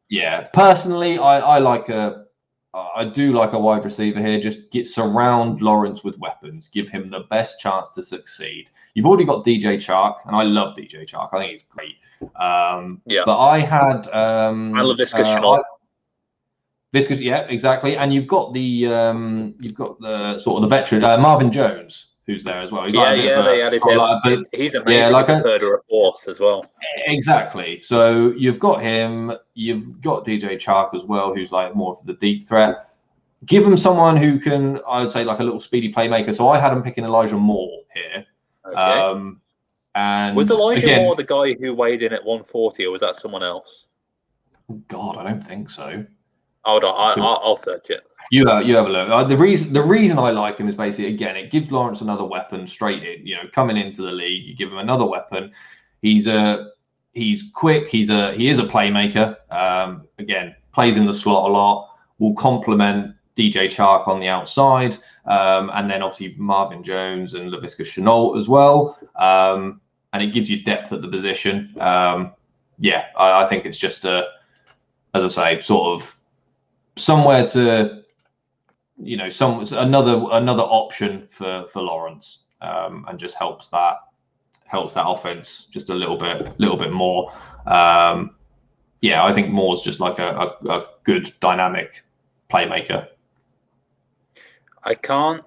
Yeah, personally, I do like a wide receiver here. Just surround Lawrence with weapons. Give him the best chance to succeed. You've already got DJ Chark, and I love DJ Chark. I think he's great. But I had. I love this question. Viscous, yeah, exactly. And you've got the sort of the veteran Marvin Jones, who's there as well. He's like they added him. He's amazing as a third or a fourth as well. Exactly. So you've got him. You've got DJ Chark as well, who's like more of the deep threat. Give him someone who can, I would say, like a little speedy playmaker. So I had him picking Elijah Moore here. Okay. And was Elijah Moore the guy who weighed in at 140, or was that someone else? God, I don't think so. Hold on, I'll search it. You have a look. The reason I like him is basically, again, it gives Lawrence another weapon straight in. Coming into the league, you give him another weapon. He's quick. He is a playmaker. Again, plays in the slot a lot. Will complement DJ Chark on the outside, and then obviously Marvin Jones and Laviska Shenault as well. And it gives you depth at the position. I think it's just as I say, sort of somewhere to, another option for Lawrence, and just helps that offense just a little bit more. I think Moore's just like a good dynamic playmaker. I can't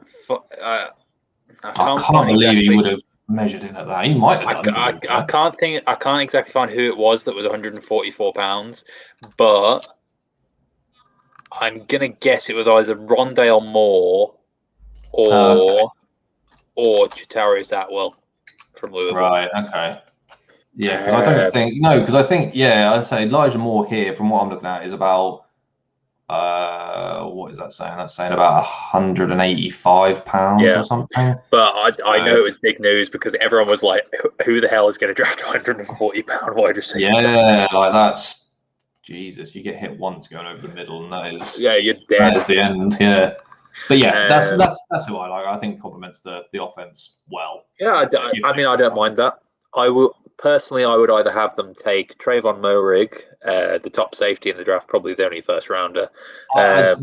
believe he would have measured in at that. He might have done. I can't exactly find who it was that was 144 pounds, but I'm gonna guess it was either Rondale Moore or Chitarius Atwell from Louisville. Right. Okay. Yeah, because I don't think because I think I'd say Elijah Moore here, from what I'm looking at, is about what is that saying? That's saying about 185 pounds or something. But I know it was big news because everyone was like, "Who the hell is going to draft a 140-pound wide receiver?" Yeah, like that's Jesus. You get hit once going over the middle, and that is you're dead. That is the end. Yeah, but that's who I like. I think complements the offense well. Yeah, I mean, I don't mind that. I would either have them take Trayvon Moehrig, the top safety in the draft, probably the only first rounder. I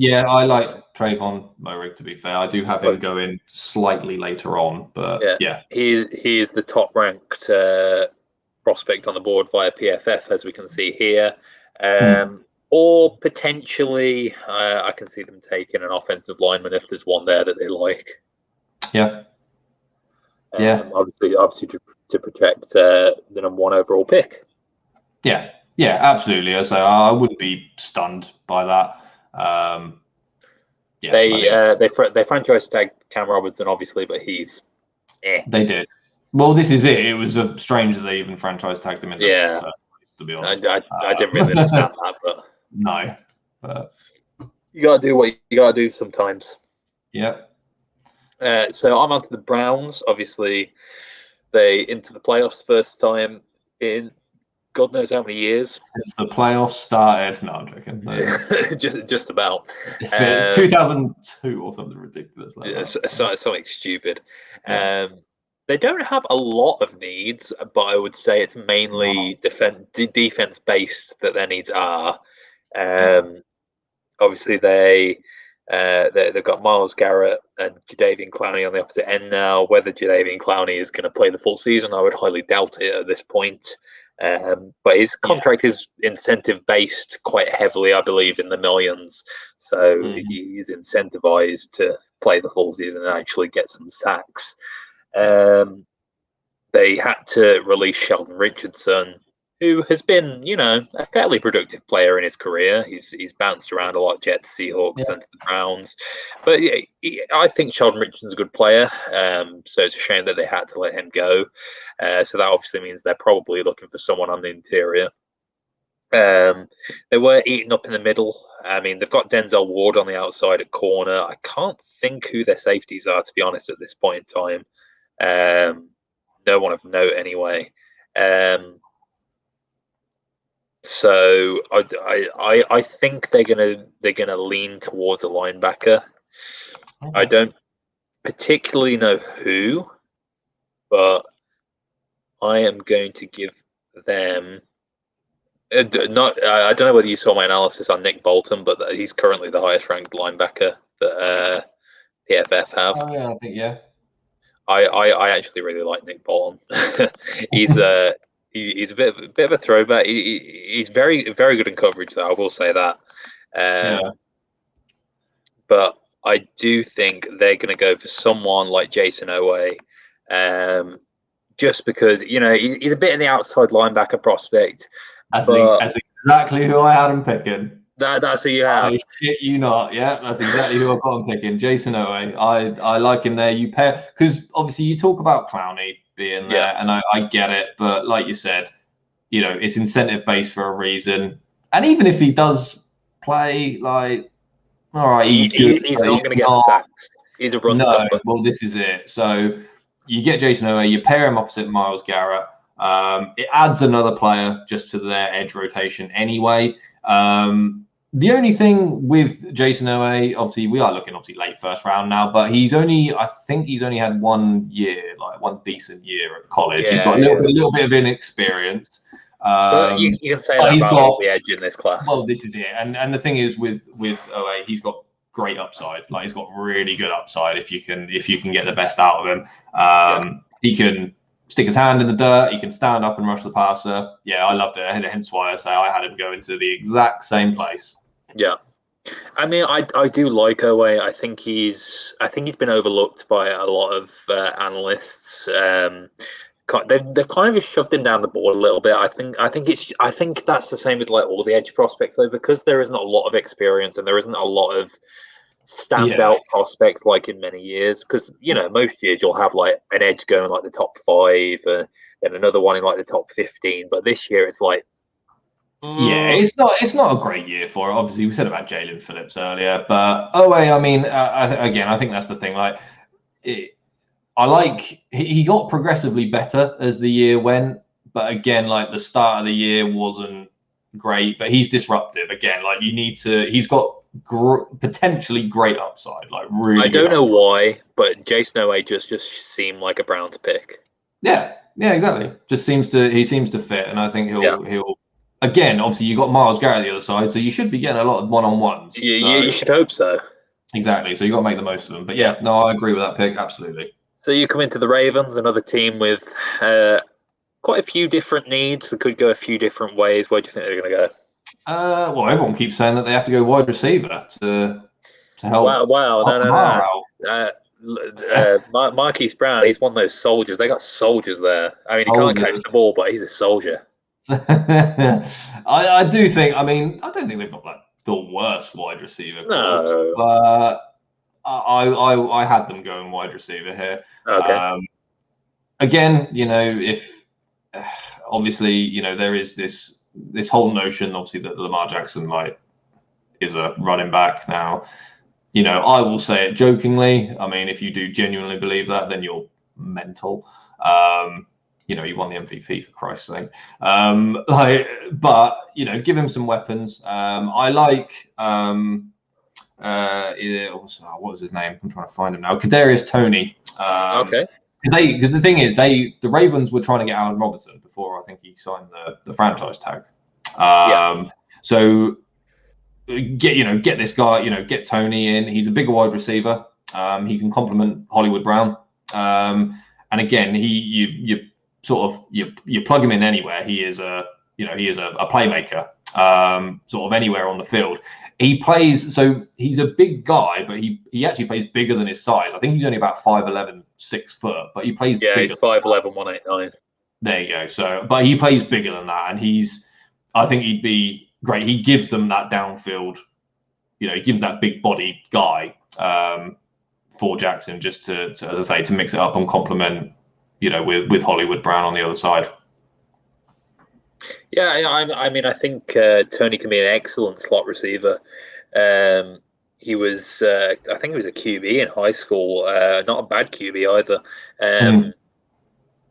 like Trayvon Moehrig, to be fair. I do have him going slightly later on, but he is the top ranked prospect on the board via PFF, as we can see here. Or potentially, I can see them taking an offensive lineman if there's one there that they like. Yeah. Obviously to protect the number one overall pick. Yeah, absolutely. So I wouldn't be stunned by that. They franchise tagged Cam Robinson, obviously, but he's They did. Well, this is it. It was strange that they even franchise tagged him in. To be honest, I didn't really understand that, but no. But you gotta do what you gotta do sometimes. Yeah. So I'm on to the Browns. Obviously, they into the playoffs first time in God knows how many years. Since the playoffs started. No, I'm joking. No. just about. 2002 or something ridiculous like that. Something stupid. They don't have a lot of needs, but I would say it's mainly defense based that their needs are. Obviously, they've got Myles Garrett and Jadeveon Clowney on the opposite end now. Whether Jadeveon Clowney is going to play the full season, I would highly doubt it at this point. But his contract is incentive-based quite heavily, I believe, in the millions. So he's incentivized to play the full season and actually get some sacks. They had to release Sheldon Richardson, who has been, a fairly productive player in his career. He's bounced around a lot, Jets, Seahawks, and to the Browns. But I think Sheldon Richardson's a good player, so it's a shame that they had to let him go. So that obviously means they're probably looking for someone on the interior. They were eaten up in the middle. I mean, they've got Denzel Ward on the outside at corner. I can't think who their safeties are, to be honest, at this point in time. No one of note anyway. So I think they're gonna lean towards a linebacker. Okay. I don't particularly know who, but I am going to give them. I don't know whether you saw my analysis on Nick Bolton, but he's currently the highest ranked linebacker that PFF have. Oh yeah, I think I actually really like Nick Bolton. He's a bit of a throwback. He's very, very good in coverage, though. I will say that. but I do think they're going to go for someone like Jason Owe, just because he's a bit in the outside linebacker prospect. That's exactly who I had him picking. That's who you have. I shit you not. Yeah, that's exactly who I've got him picking. Jason Owe. I like him there. You pair because obviously you talk about Clowney being there, and I get it, but like you said, it's incentive based for a reason. And even if he does play, like, all right, he's not going to get the sacks. He's a run stopper. Well, this is it. So you get Jason Owe, you pair him opposite Myles Garrett. It adds another player just to their edge rotation anyway. The only thing with Jason Owe, obviously, we are looking late first round now, but I think he's only had 1 year, like one decent year at college. He's got a little bit of inexperience. But you can say that about the edge in this class. Well, this is it. And the thing is with Owe, he's got great upside. Like, he's got really good upside if you can get the best out of him. He can stick his hand in the dirt. He can stand up and rush the passer. Yeah, I loved it. Hence why I say I had him go into the exact same place. Yeah, I mean, I do like Owe. I think he's been overlooked by a lot of analysts. They've kind of shoved him down the board a little bit. I think that's the same with like all the edge prospects though, because there isn't a lot of experience and there isn't a lot of standout prospects like in many years. Because most years you'll have like an edge going like the top 5 and then another one in like the top 15. But this year it's like. Yeah, it's not a great year for it. Obviously, we said about Jalen Phillips earlier, but Owe, I mean, I think that's the thing. Like, he got progressively better as the year went, but again, like the start of the year wasn't great. But he's disruptive again. Like he's got potentially great upside. Like really, I don't know why, but Jason Owe just seemed like a Browns pick. Yeah, exactly. He seems to fit, and I think he'll. Again, obviously, you got Myles Garrett on the other side, so you should be getting a lot of one-on-ones. You should hope so. Exactly. So you got to make the most of them. But yeah, no, I agree with that pick. Absolutely. So you come into the Ravens, another team with quite a few different needs that could go a few different ways. Where do you think they're going to go? Well, everyone keeps saying that they have to go wide receiver to help. Wow. No. Marquise Brown, he's one of those soldiers. They got soldiers there. I mean, he can't catch the ball, but he's a soldier. I do think. I mean, I don't think they've got like the worst wide receiver. No, but I had them going wide receiver here. Okay. Again, if obviously there is this whole notion, obviously, that Lamar Jackson is a running back now. I will say it jokingly. I mean, if you do genuinely believe that, then you're mental. You won the MVP for Christ's sake. But give him some weapons. I like what was his name? I'm trying to find him now. Kadarius Toney. Okay. Because the thing is, the Ravens were trying to get Allen Robinson before I think he signed the franchise tag. So get this guy. Get Toney in. He's a bigger wide receiver. He can complement Hollywood Brown. And again, you plug him in anywhere. He is a playmaker, sort of anywhere on the field. He plays, so he's a big guy, but he actually plays bigger than his size. I think he's only about 5'11", 6 foot, but he plays bigger. He's 5'11", 189. There you go. So, but he plays bigger than that, and I think he'd be great. He gives them that downfield, he gives that big body guy for Jackson just to, as I say, to mix it up and complement, with Hollywood Brown on the other side. Yeah, I mean, I think Toney can be an excellent slot receiver. He was, I think he was a QB in high school, not a bad QB either.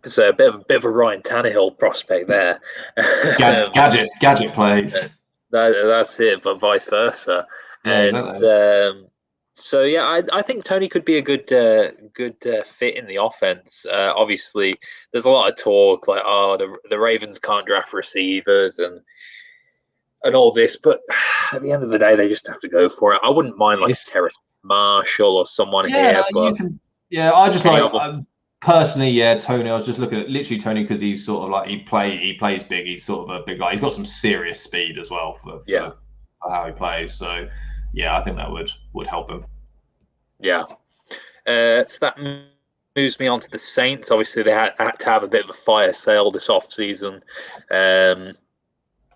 So a bit of a Ryan Tannehill prospect there. Gadget plays. That's it, but vice versa. So yeah, I think Toney could be a good fit in the offense. Obviously, there's a lot of talk like, the Ravens can't draft receivers and all this, but at the end of the day, they just have to go for it. I wouldn't mind like Terrace Marshall or someone here. But I just personally, Toney. I was just looking at literally Toney because he's sort of like he plays big. He's sort of a big guy. He's got some serious speed as well for how he plays. So. Yeah, I think that would help him. Yeah. So that moves me on to the Saints. Obviously, they had to have a bit of a fire sale this offseason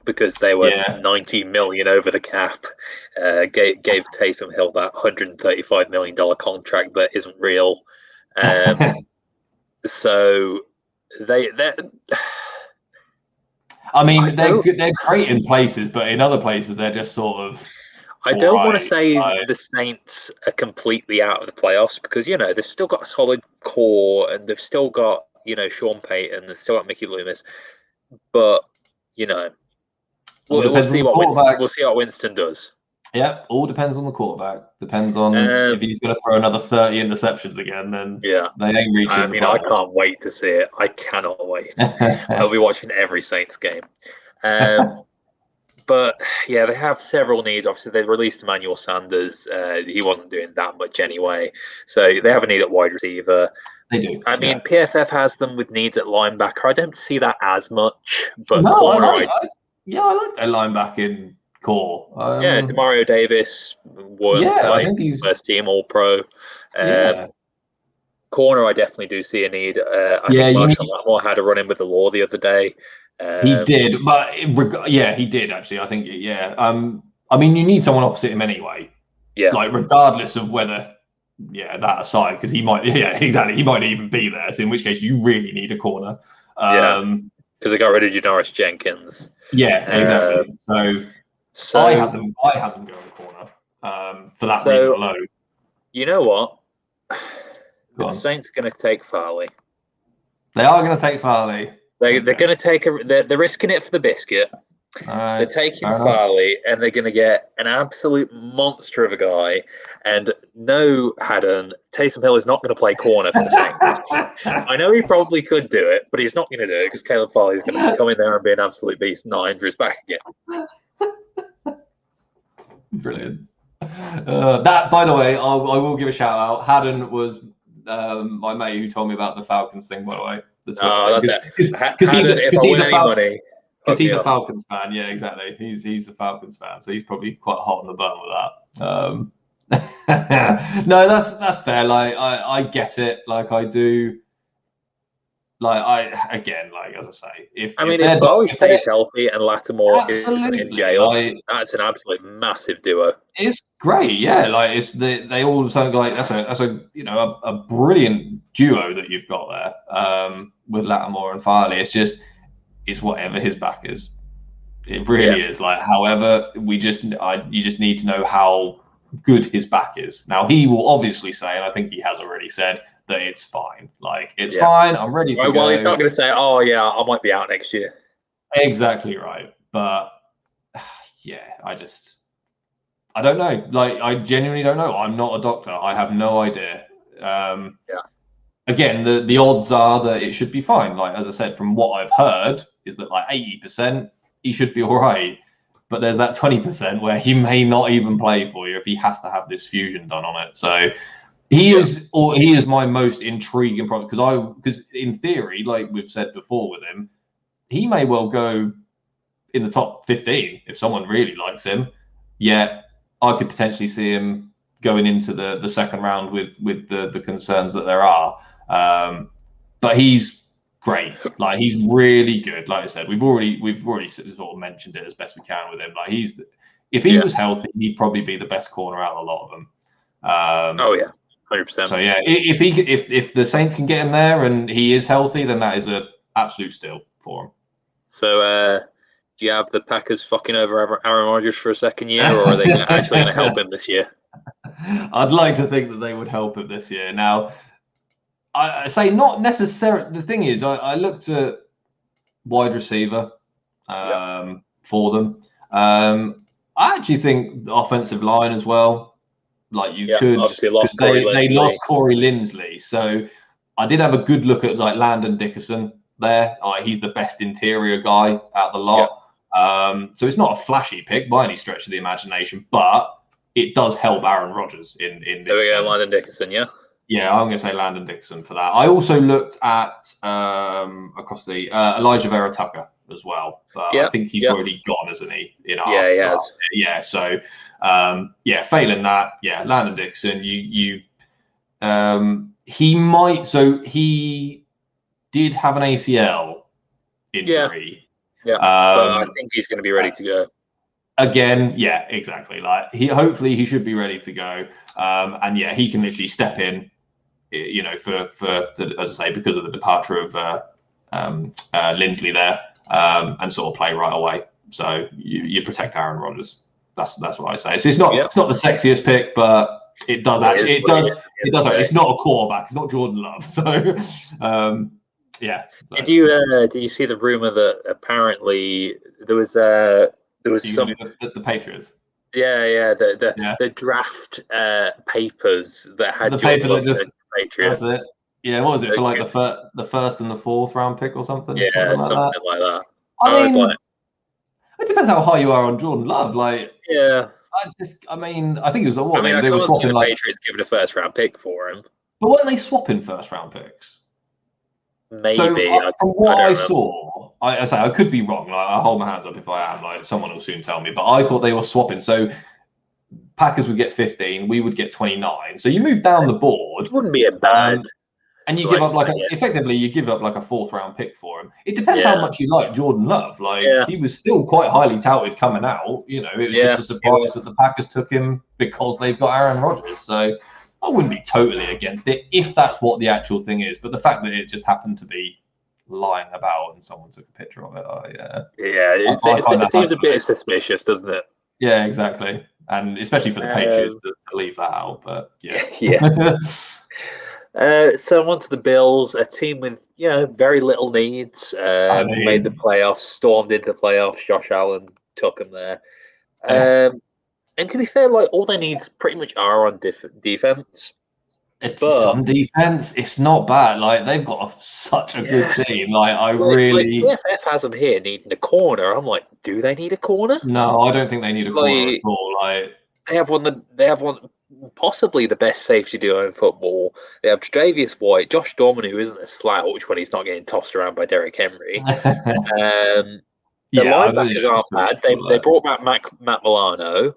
because they were 90 million over the cap. Gave Taysom Hill that $135 million contract that isn't real. So they're great in places, but in other places they're just sort of. I don't want to say the Saints are completely out of the playoffs because, they've still got a solid core and they've still got, Sean Payton, they've still got Mickey Loomis. But, we'll see what Winston does. Yeah, all depends on the quarterback. Depends on if he's going to throw another 30 interceptions again, then they ain't reaching the playoffs. I can't wait to see it. I cannot wait. I'll be watching every Saints game. But, yeah, they have several needs. Obviously, they released Emmanuel Sanders. He wasn't doing that much anyway. So they have a need at wide receiver. They do. I mean, PFF has them with needs at linebacker. I don't see that as much. But corner, I like their linebacking core. Demario Davis won I think he's first team All-Pro. Corner, I definitely do see a need. I think Marshall Lattimore had a run-in with the law the other day. He did, but he did actually. I think, I mean, you need someone opposite him anyway. Yeah, like regardless of whether, that aside, because he might, exactly, he might even be there. So in which case, you really need a corner. Because they got rid of Janoris Jenkins. Yeah, exactly. So I had them going corner for that reason alone. You know what? The Saints are going to take Farley. They are going to take Farley. They're going to take they're risking it for the biscuit. They're taking Farley, and they're going to get an absolute monster of a guy. And no, Haddon, Taysom Hill is not going to play corner for the Saints. I know he probably could do it, but he's not going to do it because Caleb Farley is going to come in there and be an absolute beast, not injure his back again. Brilliant. That, by the way, I will give a shout out. Haddon was my mate who told me about the Falcons thing, by the way. Because he's a Falcons fan. Yeah, exactly. He's a Falcons fan, so he's probably quite hot on the button with that. No, that's fair. Like I get it. Like I do. Like as I say, if Farley stays healthy and Lattimore is in jail, that's an absolute massive duo. It's great, yeah. Like they all sound like that's a brilliant duo that you've got there with Lattimore and Farley. It's whatever his back is. It really is. Like, however, you just need to know how good his back is. Now he will obviously say, and I think he has already said, that it's fine. Like, it's fine. I'm ready to go. Well, he's not going to say, "Oh yeah, I might be out next year." Exactly right. But I don't know. Like, I genuinely don't know. I'm not a doctor. I have no idea. Again, the odds are that it should be fine. Like, as I said, from what I've heard, is that like 80% he should be all right. But there's that 20% where he may not even play for you if he has to have this fusion done on it. So he is my most intriguing product because in theory, like we've said before with him, he may well go in the top 15 if someone really likes him. Yeah, I could potentially see him going into the second round with the concerns that there are. But he's great. Like, he's really good. Like I said, we've already sort of mentioned it as best we can with him. Like, if he was healthy, he'd probably be the best corner out of a lot of them. 100%. So yeah, if the Saints can get him there and he is healthy, then that is an absolute steal for him. So do you have the Packers fucking over Aaron Rodgers for a second year, or are they actually going to help him this year? I'd like to think that they would help him this year. Now, I say not necessarily. The thing is, I looked at wide receiver for them. I actually think the offensive line as well. Like, you could, obviously they lost Corey Linsley. So I did have a good look at like Landon Dickerson there. He's the best interior guy out the lot. So it's not a flashy pick by any stretch of the imagination, but it does help Aaron Rodgers in this. So we got Landon Dickerson, yeah? Yeah, I'm going to say Landon Dickerson for that. I also looked at across the Elijah Vera Tucker as well. But I think he's already gone, hasn't he? He has. Yeah, so failing that, Landon Dickerson, you he might. So he did have an ACL injury. Yeah. But I think he's going to be ready to go. Again, yeah, exactly. Like hopefully he should be ready to go. And yeah, he can literally step in, for as I say, because of the departure of Lindsley there, and sort of play right away. So you protect Aaron Rodgers. That's what I say. So it's not the sexiest pick, but it does It's not a quarterback. It's not Jordan Love. So yeah. So. Did you see the rumor that apparently there was some the Patriots? Yeah. The draft papers that had the paper that just Patriots. That's it. Yeah, what was it for? Like the first and the fourth round pick or something? Yeah, something like that. I mean, it depends how high you are on Jordan Love. Like, yeah. I think it was I can't see the Patriots giving a first round pick for him. But weren't they swapping first round picks? Maybe. So, from what I saw, I could be wrong. Like, I hold my hands up if I am. Like, someone will soon tell me. But I thought they were swapping. So Packers would get 15, we would get 29. So you move down the board. It wouldn't be a bad. And you give up effectively you give up like a fourth round pick for him. It depends how much you like Jordan Love. Like he was still quite highly touted coming out. It was just a surprise that the Packers took him because they've got Aaron Rodgers. So I wouldn't be totally against it if that's what the actual thing is. But the fact that it just happened to be lying about and someone took a picture of it, it seems a bit suspicious, doesn't it? Yeah, exactly. And especially for the Patriots to leave that out. But yeah. So on to the Bills, a team with very little needs. Made the playoffs, stormed into the playoffs. Josh Allen took them there. And to be fair, like all they need pretty much are on defense. Some defense, it's not bad. Like they've got such a good team. Like PFF has them here needing a corner. I'm like, do they need a corner? No, I don't think they need a corner at all. Like they have one. Possibly the best safety duo in football. They have Tre'Davious White, Josh Dorman, who isn't a slouch when he's not getting tossed around by Derrick Henry. The linebackers aren't bad. They brought back Matt Milano.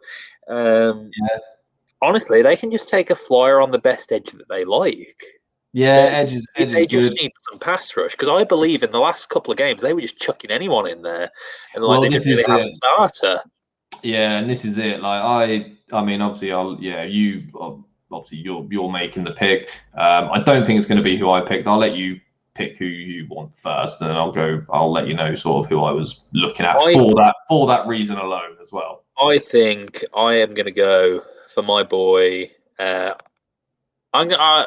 Honestly, they can just take a flyer on the best edge that they like. Yeah, they just need some pass rush because I believe in the last couple of games they were just chucking anyone in there, and they didn't really have a starter. Yeah, and this is it. Like I mean, obviously, you're making the pick. I don't think it's going to be who I picked. I'll let you pick who you want first, and then I'll let you know sort of who I was looking at for that reason alone as well. I think I am going to go for my boy. I think I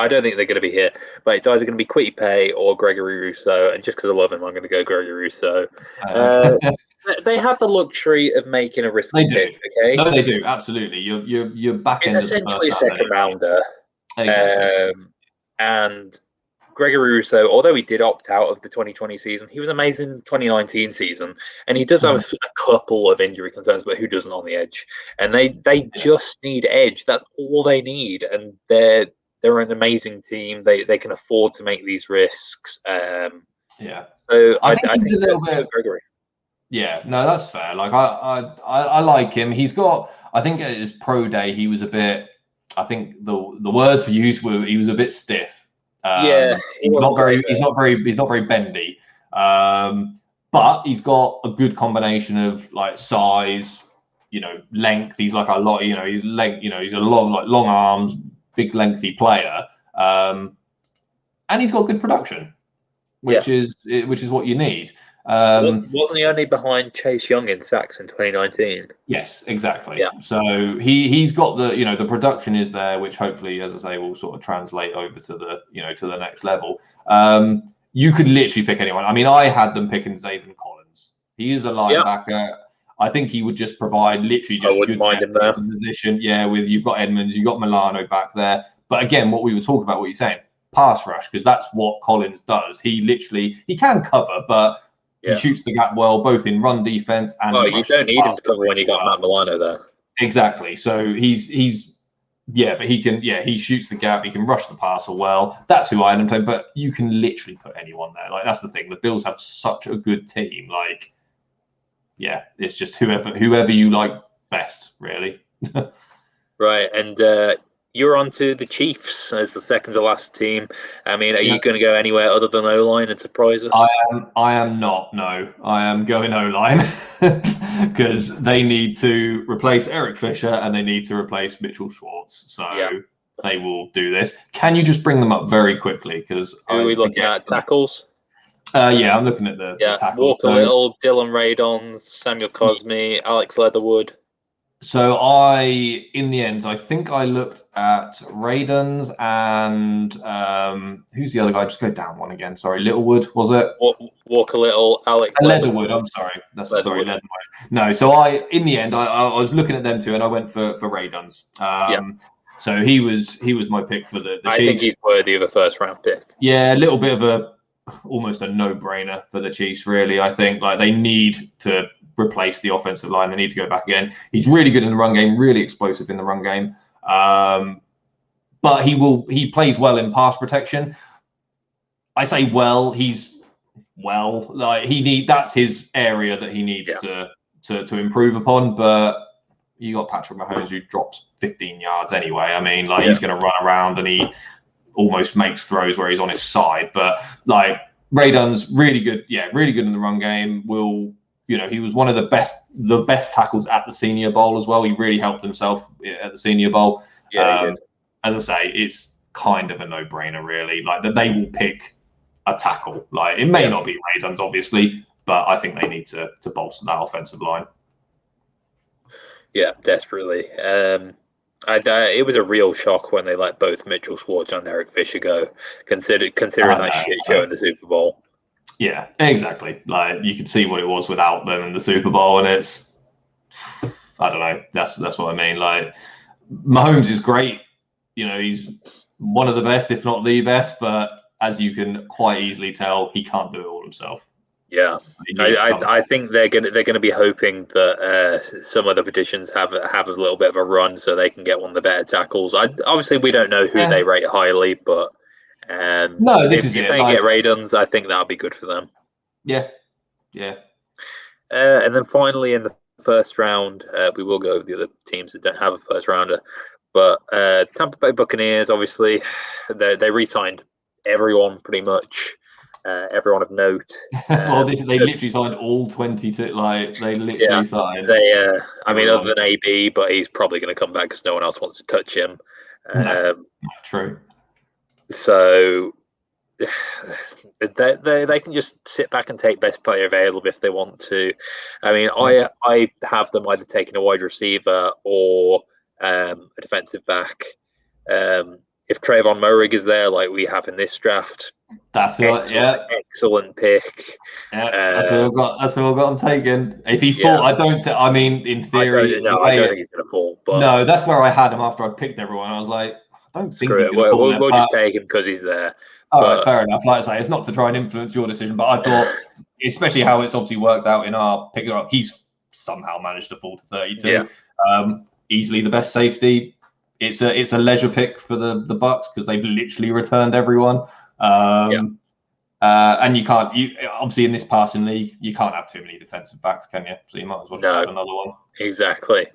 don't think they're going to be here, but it's either going to be Quitty Pay or Gregory Rousseau, and just because I love him, I'm going to go Gregory Rousseau. They have the luxury of making a risky pick. Okay, no, they do absolutely. You're back. It's essentially a second rounder, exactly. And Gregory Rousseau, although he did opt out of the 2020 season, he was amazing in the 2019 season, and he does have a couple of injury concerns, but who doesn't on the edge? And they just need edge. That's all they need, and they're an amazing team. They can afford to make these risks. So I think he's a little bit Gregory. Yeah, no, that's fair. Like I like him. He's got. I think at his pro day he was a bit. I think the words he used were he was a bit stiff. He's not very bendy. But he's got a good combination of like size, length. He's like a lot. He's a long arms, big lengthy player. And he's got good production, which is what you need. Wasn't he only behind Chase Young in sacks in 2019? Yes, exactly. Yeah. So he's got the production is there, which hopefully, as I say, will sort of translate over to the next level. You could literally pick anyone. I mean, I had them picking Zaven Collins. He is a linebacker. Yeah. I think he would just provide literally just good position. Yeah, you've got Edmonds, you've got Milano back there. But again, what we were talking about, what you're saying, pass rush, because that's what Collins does. He can cover, but he shoots the gap well, both in run defense and. Oh, you don't need him to cover when you got Matt Milano there. Exactly. So but he can. Yeah, he shoots the gap. He can rush the passer well. That's who I had him to. But you can literally put anyone there. Like that's the thing. The Bills have such a good team. Like, yeah, it's just whoever you like best, really. Right, and you're on to the Chiefs as the second to last team. I mean, are you going to go anywhere other than O-line and surprise us? I am not. No, I am going O-line because they need to replace Eric Fisher and they need to replace Mitchell Schwartz. So they will do this. Can you just bring them up very quickly? Because are we looking at tackles? Yeah, I'm looking at the tackles. Walker Little, Dylan Radons, Samuel Cosme, Alex Leatherwood. So in the end, I think I looked at Radons and who's the other guy? Just go down one again. Sorry, Littlewood, was it? Walker Little, Alex Leatherwood. I'm sorry. Leatherwood. No, so in the end, I was looking at them too, and I went for Radons. So he was my pick for the Chiefs. I think he's worthy of a first round pick. Yeah, a little bit of almost a no-brainer for the Chiefs, really. I think they need to replace the offensive line. They need to go back again. He's really good in the run game, really explosive in the run game. But he plays well in pass protection. I say that's his area that he needs to improve upon. But you got Patrick Mahomes who drops 15 yards anyway. I mean, he's going to run around and he almost makes throws where he's on his side. But Radon's really good. Yeah, really good in the run game. He was one of the best tackles at the Senior Bowl as well. He really helped himself at the Senior Bowl. Yeah, he did. As I say, it's kind of a no-brainer, really. That they will pick a tackle. It may not be Radon's, obviously, but I think they need to bolster that offensive line. Yeah, desperately. It was a real shock when they let both Mitchell Schwartz and Eric Fisher go, considering that shit show in the Super Bowl. Yeah, exactly. You could see what it was without them in the Super Bowl, and it's, I don't know. That's what I mean. Mahomes is great. He's one of the best, if not the best. But as you can quite easily tell, he can't do it all himself. Yeah, I think they're gonna be hoping that some of the petitions have a little bit of a run so they can get one of the better tackles. Obviously we don't know who they rate highly, but no, if they get Radons, I think that'll be good for them. Yeah. And then finally in the first round, we will go over the other teams that don't have a first rounder, but Tampa Bay Buccaneers, obviously, they re-signed everyone pretty much. Everyone of note. Well, they literally signed all 22. They literally signed. Other than AB, but he's probably going to come back because no one else wants to touch him. True. So they can just sit back and take best player available if they want to. I mean, I have them either taking a wide receiver or a defensive back. If Trayvon Moehrig is there, like we have in this draft, excellent pick. Yeah, that's what I've got. That's what I've got. I'm taking. If he fall, I don't. I mean, in theory, I don't think he's going to fall. But no, that's where I had him after I picked everyone. I was like, I don't think he's going to fall. We'll just take him because he's there. All right, fair enough. Like I say, it's not to try and influence your decision, but I thought, especially how it's obviously worked out in our pick, he's somehow managed to fall to 32. Yeah. Easily the best safety. It's a leisure pick for the Bucs because they've literally returned everyone. And you obviously in this passing league, you can't have too many defensive backs, can you? So you might as well just have another one. Exactly.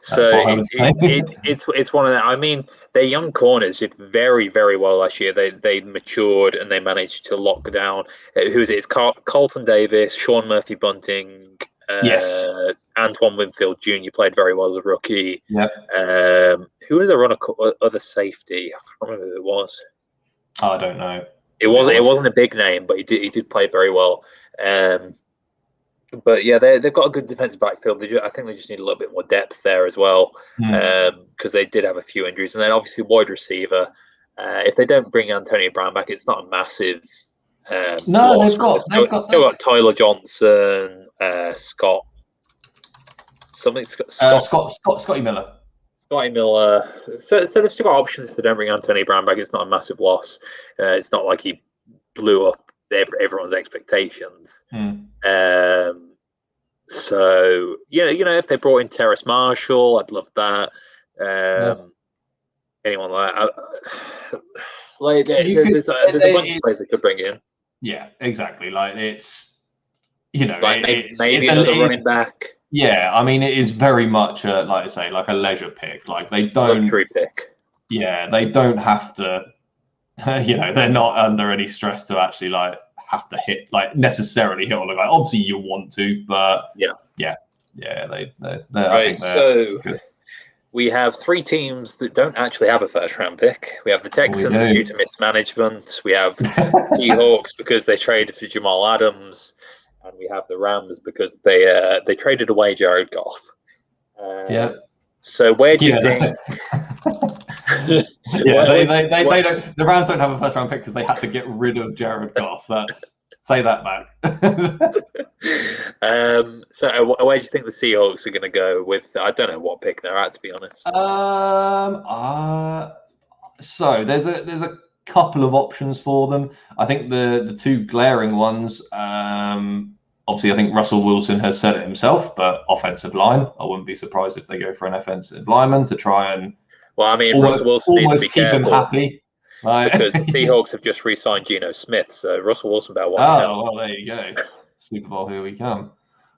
So it's one of them. I mean, their young corners did very, very well last year. They matured and they managed to lock down. Who is it? It's Carlton Davis, Sean Murphy Bunting. Antoine Winfield Jr. played very well as a rookie. Yeah. Who was the other safety? I can't remember who it was. I don't know. It wasn't a big name, but he did play very well. But yeah, they've got a good defensive backfield. I think they just need a little bit more depth there as well, because they did have a few injuries. And then obviously wide receiver. If they don't bring Antonio Brown back, it's not a massive. They've got Tyler Johnson, Scotty Miller. Scotty Miller. So they've still got options if they don't bring Antonio Brown back. It's not a massive loss. It's not like he blew up everyone's expectations. So if they brought in Terrace Marshall, I'd love that. Anyone like there's a bunch of players they could bring in. Yeah, exactly. Maybe another running back. Yeah, I mean, it is very much like a leisure pick. They don't luxury pick. Yeah, they don't have to. They're not under any stress to actually have to necessarily hit on the guy. Obviously, you want to, but yeah. They right. So we have 3 teams that don't actually have a first-round pick. We have the Texans due to mismanagement. We have Seahawks because they traded for Jamal Adams, and we have the Rams because they traded away Jared Goff. So where do you think? They don't. The Rams don't have a first-round pick because they had to get rid of Jared Goff. Say that back. So where do you think the Seahawks are going to go with? I don't know what pick they're at, to be honest. So there's a couple of options for them. I think the 2 glaring ones. Obviously, I think Russell Wilson has said it himself, but offensive line. I wouldn't be surprised if they go for an offensive lineman to try and. Well, I mean, Russell Wilson needs to be keep careful. Him happy. Because the Seahawks have just re-signed Geno Smith, so Russell Wilson better want to help. Well, there you go. Super Bowl, here we come.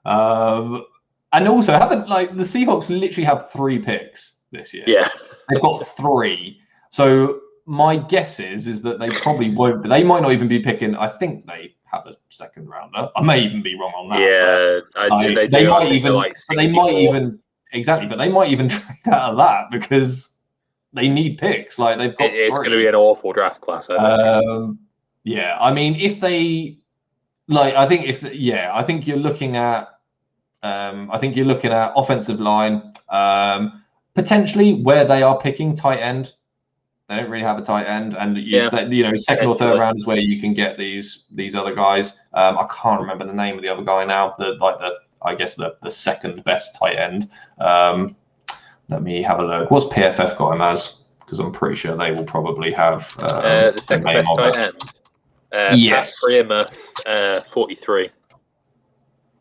And also, the Seahawks literally have 3 picks this year. Yeah. They've got 3. So my guess is that they probably won't. They might not even be picking. I think they have a second rounder. I may even be wrong on that. Yeah, they might even exactly, but they might even trade out of that because they need picks. They've got. It's going to be an awful draft class. Yeah, I mean, if they I think you're looking at. I think you're looking at offensive line, potentially where they are picking tight end. They don't really have a tight end, and second or third round is where you can get these other guys. I can't remember the name of the other guy now. The second best tight end. Let me have a look. What's PFF got him as? Because I'm pretty sure they will probably have the second best tight end. Yes, Pat Freiermuth, 43.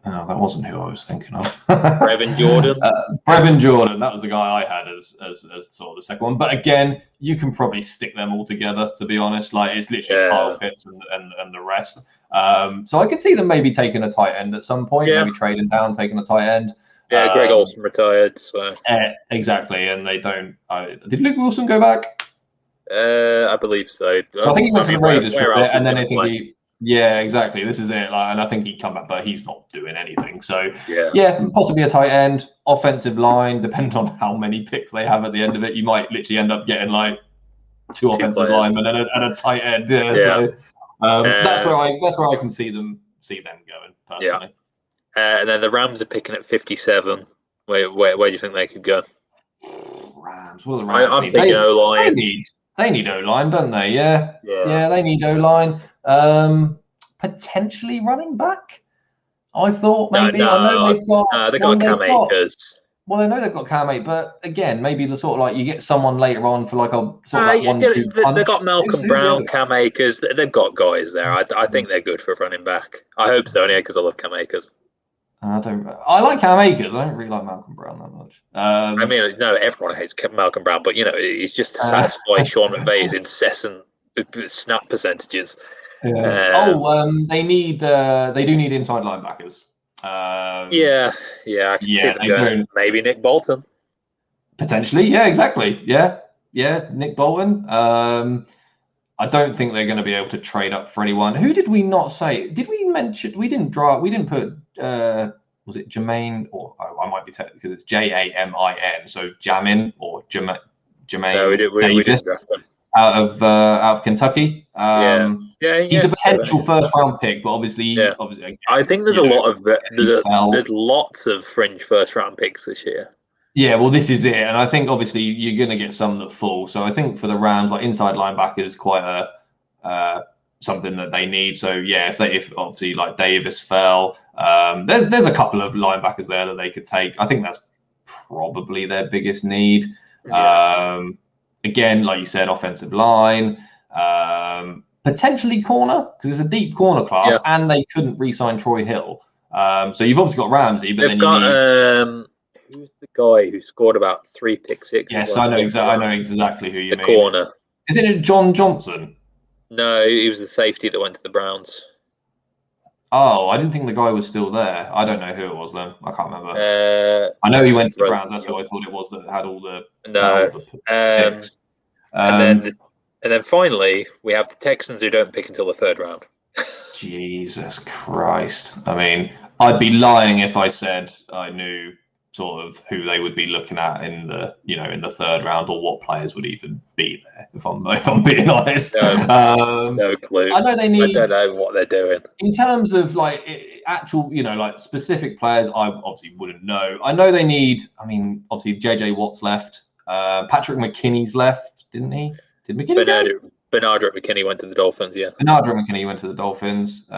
Oh, that wasn't who I was thinking of. Brevin Jordan. Brevin Jordan. That was the guy I had as sort of the second one. But again, you can probably stick them all together. To be honest, it's literally Kyle Pitts and the rest. So I could see them maybe taking a tight end at some point. Maybe trading down, taking a tight end. Yeah, Greg Olsen retired. So exactly, and they don't. Did Luke Wilson go back? I believe so. So I think he went to the Raiders for a bit, and then I think he. Yeah, exactly. This is it. And I think he'd come back, but he's not doing anything. So possibly a tight end, offensive line. Depending on how many picks they have at the end of it, you might literally end up getting 2 offensive linemen and a tight end. So that's where I can see them going personally. And then the Rams are picking at 57. Where do you think they could go? Rams. Well, the Rams. I'm thinking O-line. They need O-line, don't they? Yeah, they need O-line. Potentially running back. I thought maybe. No, I know they've got Cam Akers. Well, I know they've got Cam Akers, but again, maybe the sort of you get someone later on for a sort of 1-2 punch. They've got Malcolm Brown, Cam Akers. They've got guys there. I think they're good for a running back. I hope so, anyway, because I love Cam Akers. I like Cam Akers. I don't really like Malcolm Brown that much. I mean, no, everyone hates Malcolm Brown, but he's just to satisfy Sean McVay's incessant snap percentages. They do need inside linebackers. I can see them going. Maybe Nick Bolton. Potentially, yeah, exactly. Yeah, Nick Bolton. I don't think they're going to be able to trade up for anyone. Who did we not say? Did we mention? We didn't put. Was it Jermaine? Or I might be because it's Jamin. So Jamin or Jermaine. No, we didn't draft them. Out of Kentucky. He's a potential first round pick, but obviously, I think there's a lot of there's lots of fringe first round picks this year. Yeah, well, this is it, and I think obviously you're going to get some that fall. So I think for the Rams, inside linebacker is quite a something that they need. So if obviously Davis fell, there's a couple of linebackers there that they could take. I think that's probably their biggest need. Again, like you said, offensive line, potentially corner because it's a deep corner class, and they couldn't re-sign Troy Hill. So you've obviously got Ramsey, but they've got who's the guy who scored about 3 pick sixes? Yes, I know exactly who you mean. The corner. Is it John Johnson? No, he was the safety that went to the Browns. Oh, I didn't think the guy was still there. I don't know who it was then. I can't remember. I know he went to the Browns. That's who I thought it was that had all the picks. And then finally, we have the Texans who don't pick until the 3rd round. Jesus Christ. I mean, I'd be lying if I said I knew sort of who they would be looking at in the 3rd round, or what players would even be there, if I'm being honest. No clue. I know they need. I don't know what they're doing. In terms of like actual, like specific players, I obviously wouldn't know. I know they need. I mean, obviously JJ Watt's left. Patrick McKinney's left, didn't he? Did McKinney go? Bernard McKinney went to the Dolphins. Yeah. Bernard McKinney went to the Dolphins.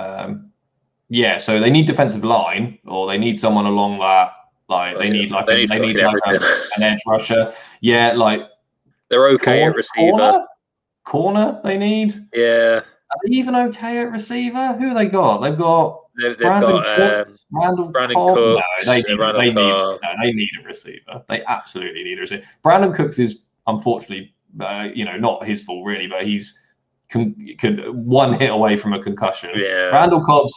Yeah, so they need defensive line, or they need someone along that. Like they need like an edge rusher. Yeah, like they're okay at receiver. Corner they need. Yeah. Are they even okay at receiver? Who have they got? They've got Brandon Cooks. Brandon Cooks. No, they need a receiver. They absolutely need a receiver. Brandon Cooks is unfortunately, not his fault really, but he's could one hit away from a concussion. Yeah. Randall Cobb's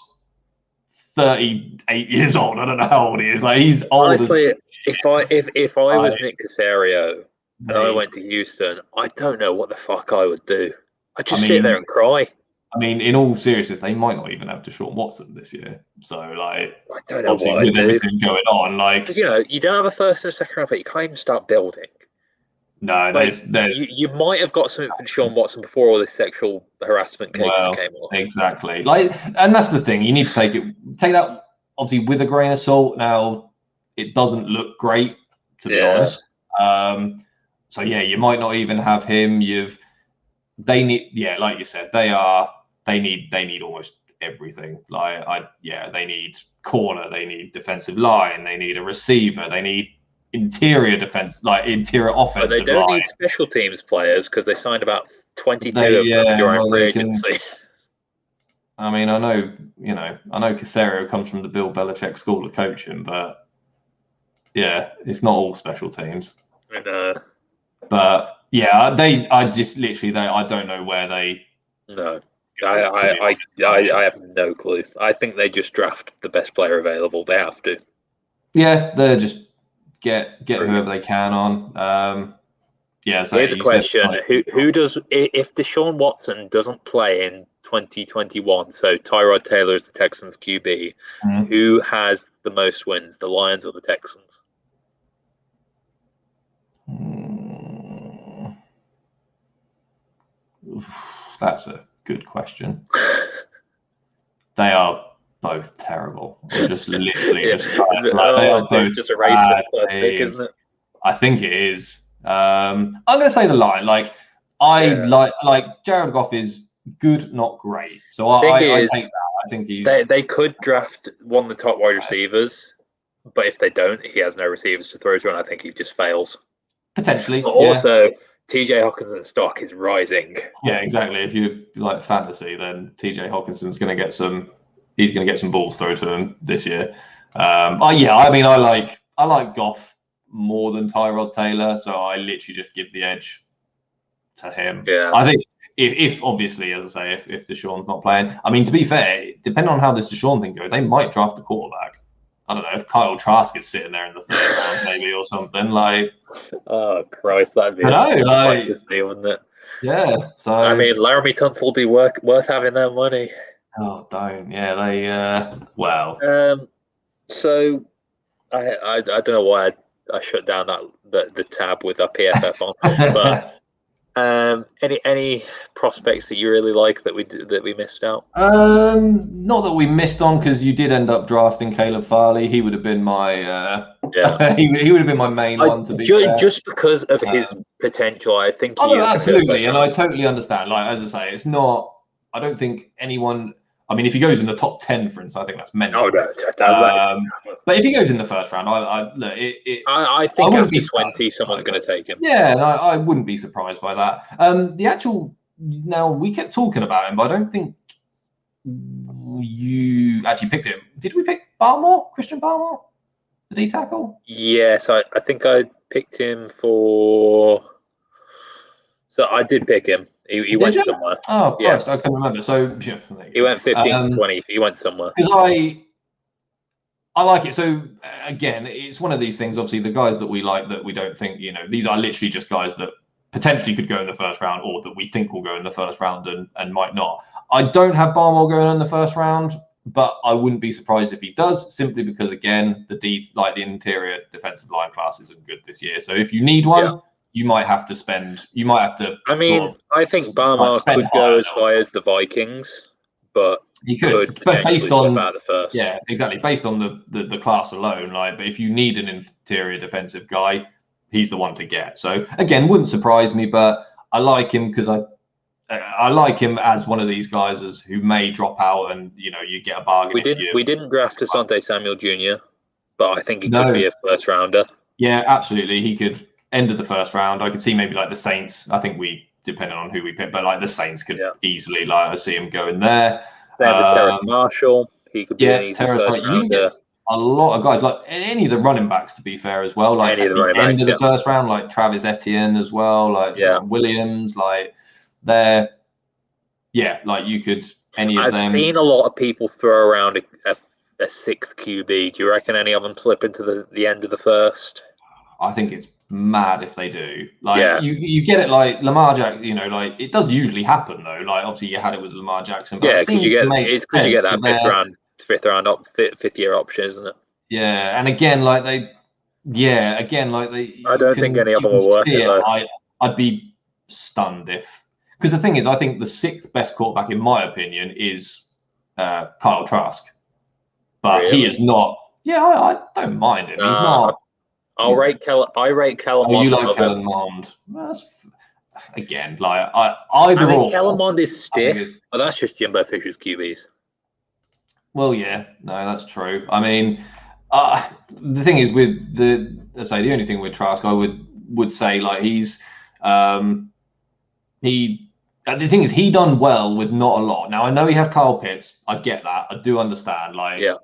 38 years old. I don't know how old he is. Like he's old. Honestly, if I was Nick Caserio and I went to Houston, I don't know what the fuck I would do. I'd just sit there and cry. I mean, in all seriousness, they might not even have Deshaun Watson this year. So, like, I don't know what with everything going on, like, because you don't have a 1st and a 2nd round, but you can't even start building. No, there's you might have got something for Deshaun Watson before all this sexual harassment cases came on. Exactly. Like, and that's the thing. You need to take that obviously with a grain of salt. Now, it doesn't look great, to be honest. So yeah, you might not even have him. They need, like you said, they need almost everything. They need corner, they need defensive line, they need a receiver, they need interior defense, like interior offensive line. But they don't need special teams players because they signed about 22 of them during free agency. I mean, I know Caserio comes from the Bill Belichick school of coaching, but yeah, it's not all special teams. But yeah, I don't know where they. No, I have no clue. I think they just draft the best player available. They have to. Yeah, they just get whoever they can on. So here's a question: Who does, if Deshaun Watson doesn't play in 2021? So Tyrod Taylor is the Texans QB. Mm-hmm. Who has the most wins, the Lions or the Texans? That's a good question. They are both terrible. They're just literally just they are both just a race for the first pick, isn't it? I think it is. I'm going to say the line. Like like Jared Goff is good, not great. So I take that. I think they could draft one of the top wide receivers, but if they don't, he has no receivers to throw to, and I think he just fails. Potentially. But also, TJ Hawkinson's stock is rising. Yeah, exactly. If you like fantasy, then TJ Hawkinson's going to get some. He's going to get some balls thrown to him this year. I mean, I like Goff more than Tyrod Taylor, so I literally just give the edge to him. Yeah. I think if obviously, as I say, if Deshaun's not playing, I mean, to be fair, depending on how this Deshaun thing goes, they might draft the quarterback. I don't know if Kyle Trask is sitting there in the 3rd round, maybe, or something like. Oh Christ, that'd be fun to see, wouldn't it? Yeah. So I mean, Laramie Tunsil will be worth having that money. Oh, don't. Yeah, they. Well. So, I don't know why I shut down the tab with our PFF on, but any prospects that you really like that we missed out? Not that we missed on, because you did end up drafting Caleb Farley. He would have been my he would have been my main one to be just because of his potential. I think absolutely, and I totally understand. Like, as I say, it's not. I don't think anyone. I mean, if he goes in the top 10, for instance, I think that's mental. Oh, no, but if he goes in the 1st round, I think after 20, someone's going to take him. Yeah, and I wouldn't be surprised by that. Now, we kept talking about him, but I don't think you actually picked him. Did we pick Christian Barmore? The D tackle? Yes, I think I picked him for. So I did pick him. He went somewhere. Oh, Christ, I can't remember. So he went 15 to 20. He went somewhere. Because I like it. So again, it's one of these things. Obviously, the guys that we like that we don't think, these are literally just guys that potentially could go in the first round, or that we think will go in the first round and might not. I don't have Barmore going in the first round, but I wouldn't be surprised if he does, simply because, again, the interior defensive line class isn't good this year. So if you need one, you might have to spend. You might have to. I mean, I think Barmore could go as high as the Vikings, but he could but based on out the first. Yeah, exactly. Based on the class alone, but if you need an interior defensive guy, he's the one to get. So again, wouldn't surprise me, but I like him because I like him as one of these guys who may drop out, and you get a bargain. We didn't draft Asante Samuel Jr., but I think he could be a first rounder. Yeah, absolutely. He could end of the first round. I could see maybe like the Saints. I think depending on who we pick, but like the Saints could easily I see him going there. Terrace Marshall, he could be an easy first rounder. A lot of guys, like any of the running backs, to be fair, as well. Like at the end of the first round, like Travis Etienne as well, like Jonah Williams, like they're like you could any of them. I've seen a lot of people throw around a sixth QB. Do you reckon any of them slip into the end of the first? I think it's mad if they do. You get it, like Lamar Jackson. Like it does usually happen though. Like obviously you had it with Lamar Jackson, but because you get that fifth year option, isn't it? Yeah, and again, I don't think any of them will work. I'd be stunned because the thing is, I think the sixth best quarterback, in my opinion, is Kyle Trask, but he is not. Yeah, I don't mind him. He's not. I rate Kellen Mond. You like Kellen Mond? Again, either or. Kellen Mond is stiff, but that's just Jimbo Fisher's QBs. Well, yeah, no, that's true. I mean, the thing is with the only thing with Trask, I would say he's the thing is he done well with not a lot. Now I know he had Kyle Pitts. I get that. I do understand.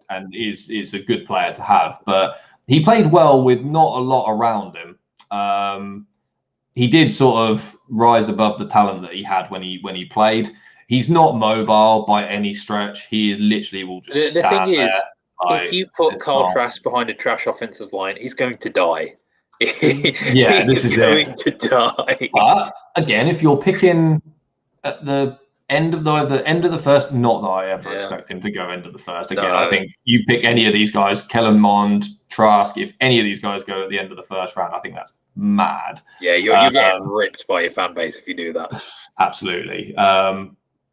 And is a good player to have, but he played well with not a lot around him. He did sort of rise above the talent that he had when he played. He's not mobile by any stretch. He literally will just stand there. The thing is, if you put Kyle Trask behind a trash offensive line, he's going to die. This is going to die. But again, if you're picking at the end of the first, not that I ever expect him to go end of the first. Again, I think you pick any of these guys, Kellen Mond, Trask. If any of these guys go at the end of the first round, I think that's mad. Yeah, you're getting ripped by your fan base if you do that. Absolutely.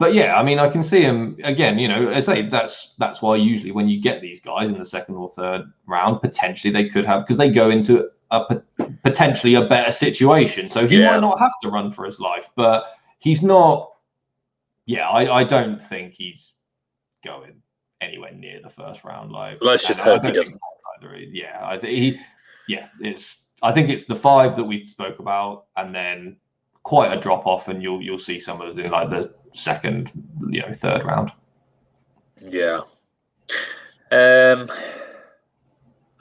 But yeah, I mean, I can see him again. I say that's why usually when you get these guys in the second or third round, potentially they could have, because they go into potentially a better situation. So he might not have to run for his life, but he's not. Yeah, I don't think he's going anywhere near the first round. Let's just hope he doesn't. I think I think it's the five that we spoke about, and then quite a drop off, and you'll see some of those in the second, third round. Yeah. I'm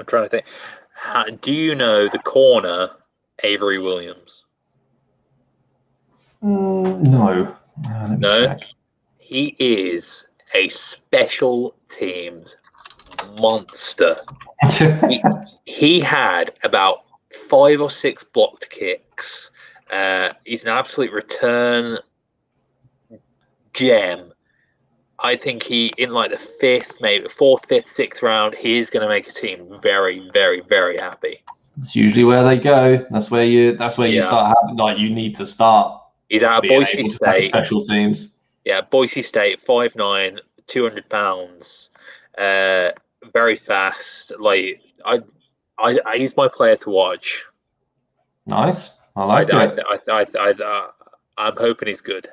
trying to think. Do you know the corner Avery Williams? No. No. Check. He is a special teams monster. he had about 5 or 6 blocked kicks. He's an absolute return gem. I think he, in the 5th, maybe 4th, 5th, 6th round, he is going to make a team very, very, very happy. It's usually where they go. That's where you start having, you need to start. He's out of Boise State. Special teams. Yeah, Boise State, 5'9", 200 pounds, very fast. He's my player to watch. Nice. I like it. I'm hoping he's good.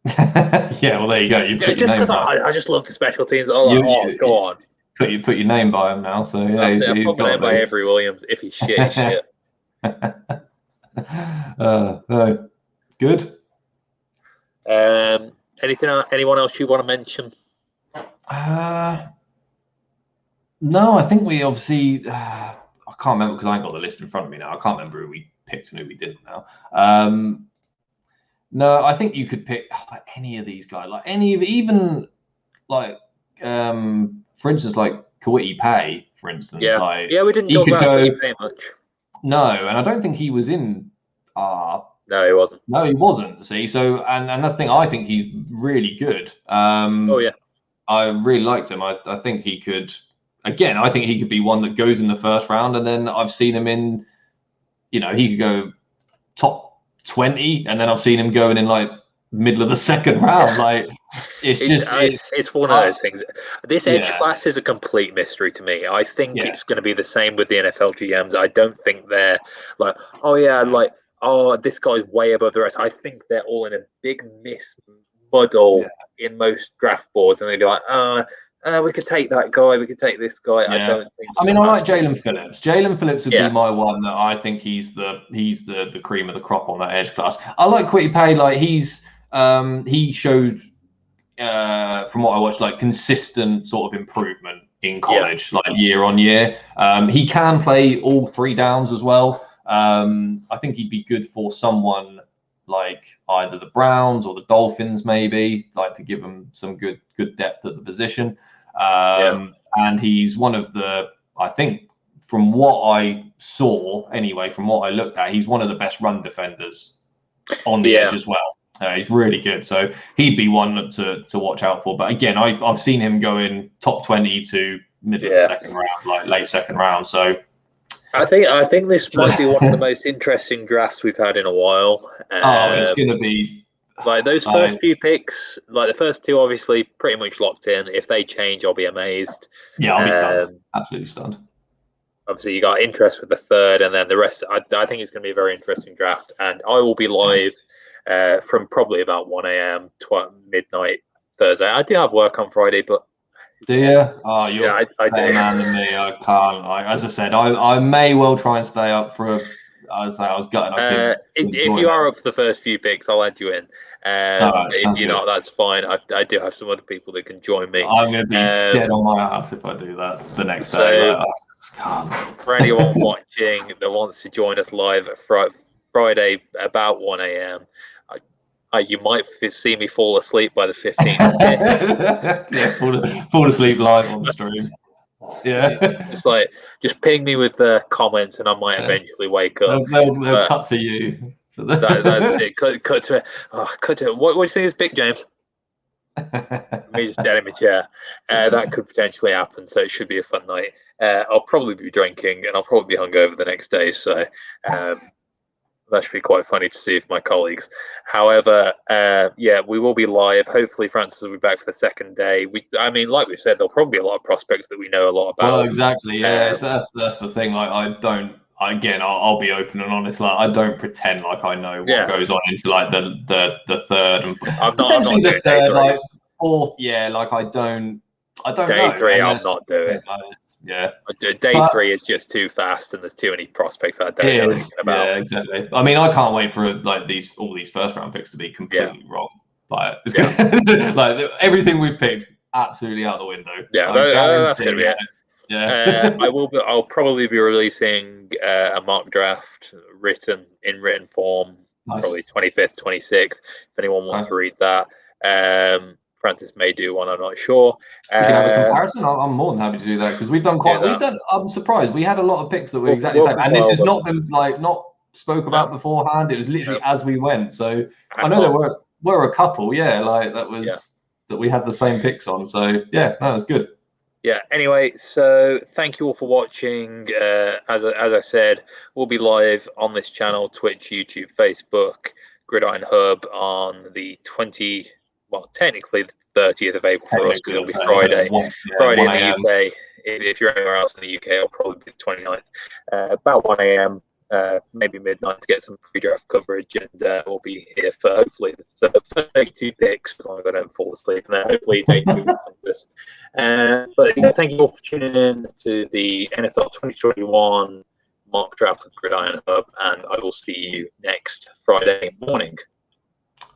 Yeah, well, there you go. Just because I just love the special teams. Go on. Put your name by him now. So yeah, he's put my name by Avery Williams. If he's shit, he's shit. No. Good. Anyone else you want to mention? No, I think we obviously. I can't remember because I ain't got the list in front of me now. I can't remember who we picked and who we didn't now. No, I think you could pick any of these guys, for instance, Kawiti Pay, for instance. Yeah, we didn't talk about Kawiti Pay much. No, and I don't think he was in our No, he wasn't. No, he wasn't. See, so and that's the thing. I think he's really good. Oh yeah, I really liked him. I think he could. Again, I think he could be one that goes in the first round, and then I've seen him in. He could go top 20, and then I've seen him going in like middle of the second round. Like it's one of those things. This edge class is a complete mystery to me. I think it's going to be the same with the NFL GMs. I don't think they're like, this guy's way above the rest. I think they're all in a big muddle in most draft boards, and they'd be like, we could take that guy, we could take this guy. Yeah. I don't think. I like Jalen Phillips. Jalen Phillips would be my one that I think he's the cream of the crop on that edge class. I like Kwity Paye. Like he showed from what I watched, like consistent sort of improvement in college, like year on year. He can play all three downs as well. I think he'd be good for someone like either the Browns or the Dolphins, maybe, like to give them some good depth at the position. And he's one of the, I think, from what I saw anyway, from what I looked at, he's one of the best run defenders on the edge as well. He's really good, so he'd be one to watch out for. But again, I've seen him go in top 20 to middle of the second round, like late second round. So I think this might be one of the most interesting drafts we've had in a while. It's going to be like those first few picks, like the first two, obviously pretty much locked in. If they change, I'll be amazed. Yeah, I'll be stunned. Absolutely stunned. Obviously, you got interest with the third, and then the rest. I think it's going to be a very interesting draft, and I will be live from probably about 1 a.m. midnight Thursday. I do have work on Friday, but do you? Oh, you're a better man than me. I can't. As I said, I may well try and stay up for. I was gutted. If you are up for the first few picks, I'll add you in. If you're not, that's fine. I do have some other people that can join me. I'm going to be dead on my ass if I do that the next day. For anyone watching that wants to join us live at Friday about 1 a.m., you might see me fall asleep by the 15th. Fall asleep live on the stream. Yeah, just ping me with comments, and I might eventually wake up. They'll cut to you. That's it. Cut to. What do you think is big, James? Me just dead in my chair. That could potentially happen, so it should be a fun night. I'll probably be drinking, and I'll probably be hungover the next day. So that should be quite funny to see with my colleagues. However, we will be live. Hopefully, Francis will be back for the second day. Like we've said, there'll probably be a lot of prospects that we know a lot about. Well, exactly. Yeah, that's the thing. Like, I'll be open and honest. Like, I don't pretend like I know what goes on into like the third and potentially the third, like fourth. Yeah, like I don't day know. Three, I'm not doing. Day 3 is just too fast, and there's too many prospects that I don't know anything about. Yeah, exactly. I can't wait for like all these first round picks to be completely wrong. Like, like everything we've picked, absolutely out the window. Yeah, that's gonna be it. Yeah, I'll probably be releasing a mock draft in written form, probably 25th, 26th. If anyone wants to read that. Francis may do one. I'm not sure. We can have a comparison. I'm more than happy to do that because we've done quite. I'm surprised we had a lot of picks that were exactly the same, and this has not been not spoke about beforehand. It was literally as we went. So I know there were a couple. Yeah, like that was that we had the same picks on. So yeah, that was good. Yeah. Anyway, so thank you all for watching. As I said, we'll be live on this channel: Twitch, YouTube, Facebook, Gridiron Hub on the 20. Well, technically the 30th of April for us because it'll be Friday. Friday in the UK. If you're anywhere else in the UK, it'll probably be the 29th. About 1 a.m., maybe midnight to get some pre-draft coverage, and we'll be here for hopefully the first 32 picks, as long as I don't fall asleep, and then hopefully take two this. But thank you all for tuning in to the NFL 2021 mock draft with Gridiron Hub, and I will see you next Friday morning.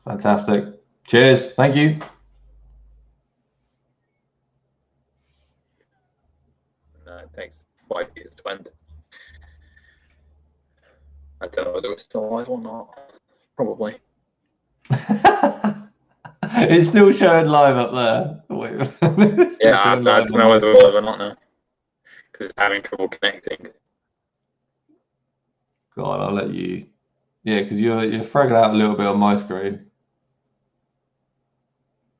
Fantastic. Cheers. Thank you. No, it takes 5 years to end. I don't know whether it's still live or not. Probably. It's still showing live up there. I don't know whether it's live or not now. Because it's having trouble connecting. God, I'll let you Yeah, because you're fragging out a little bit on my screen,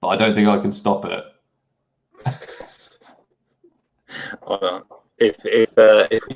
but I don't think I can stop it. Hold on. If we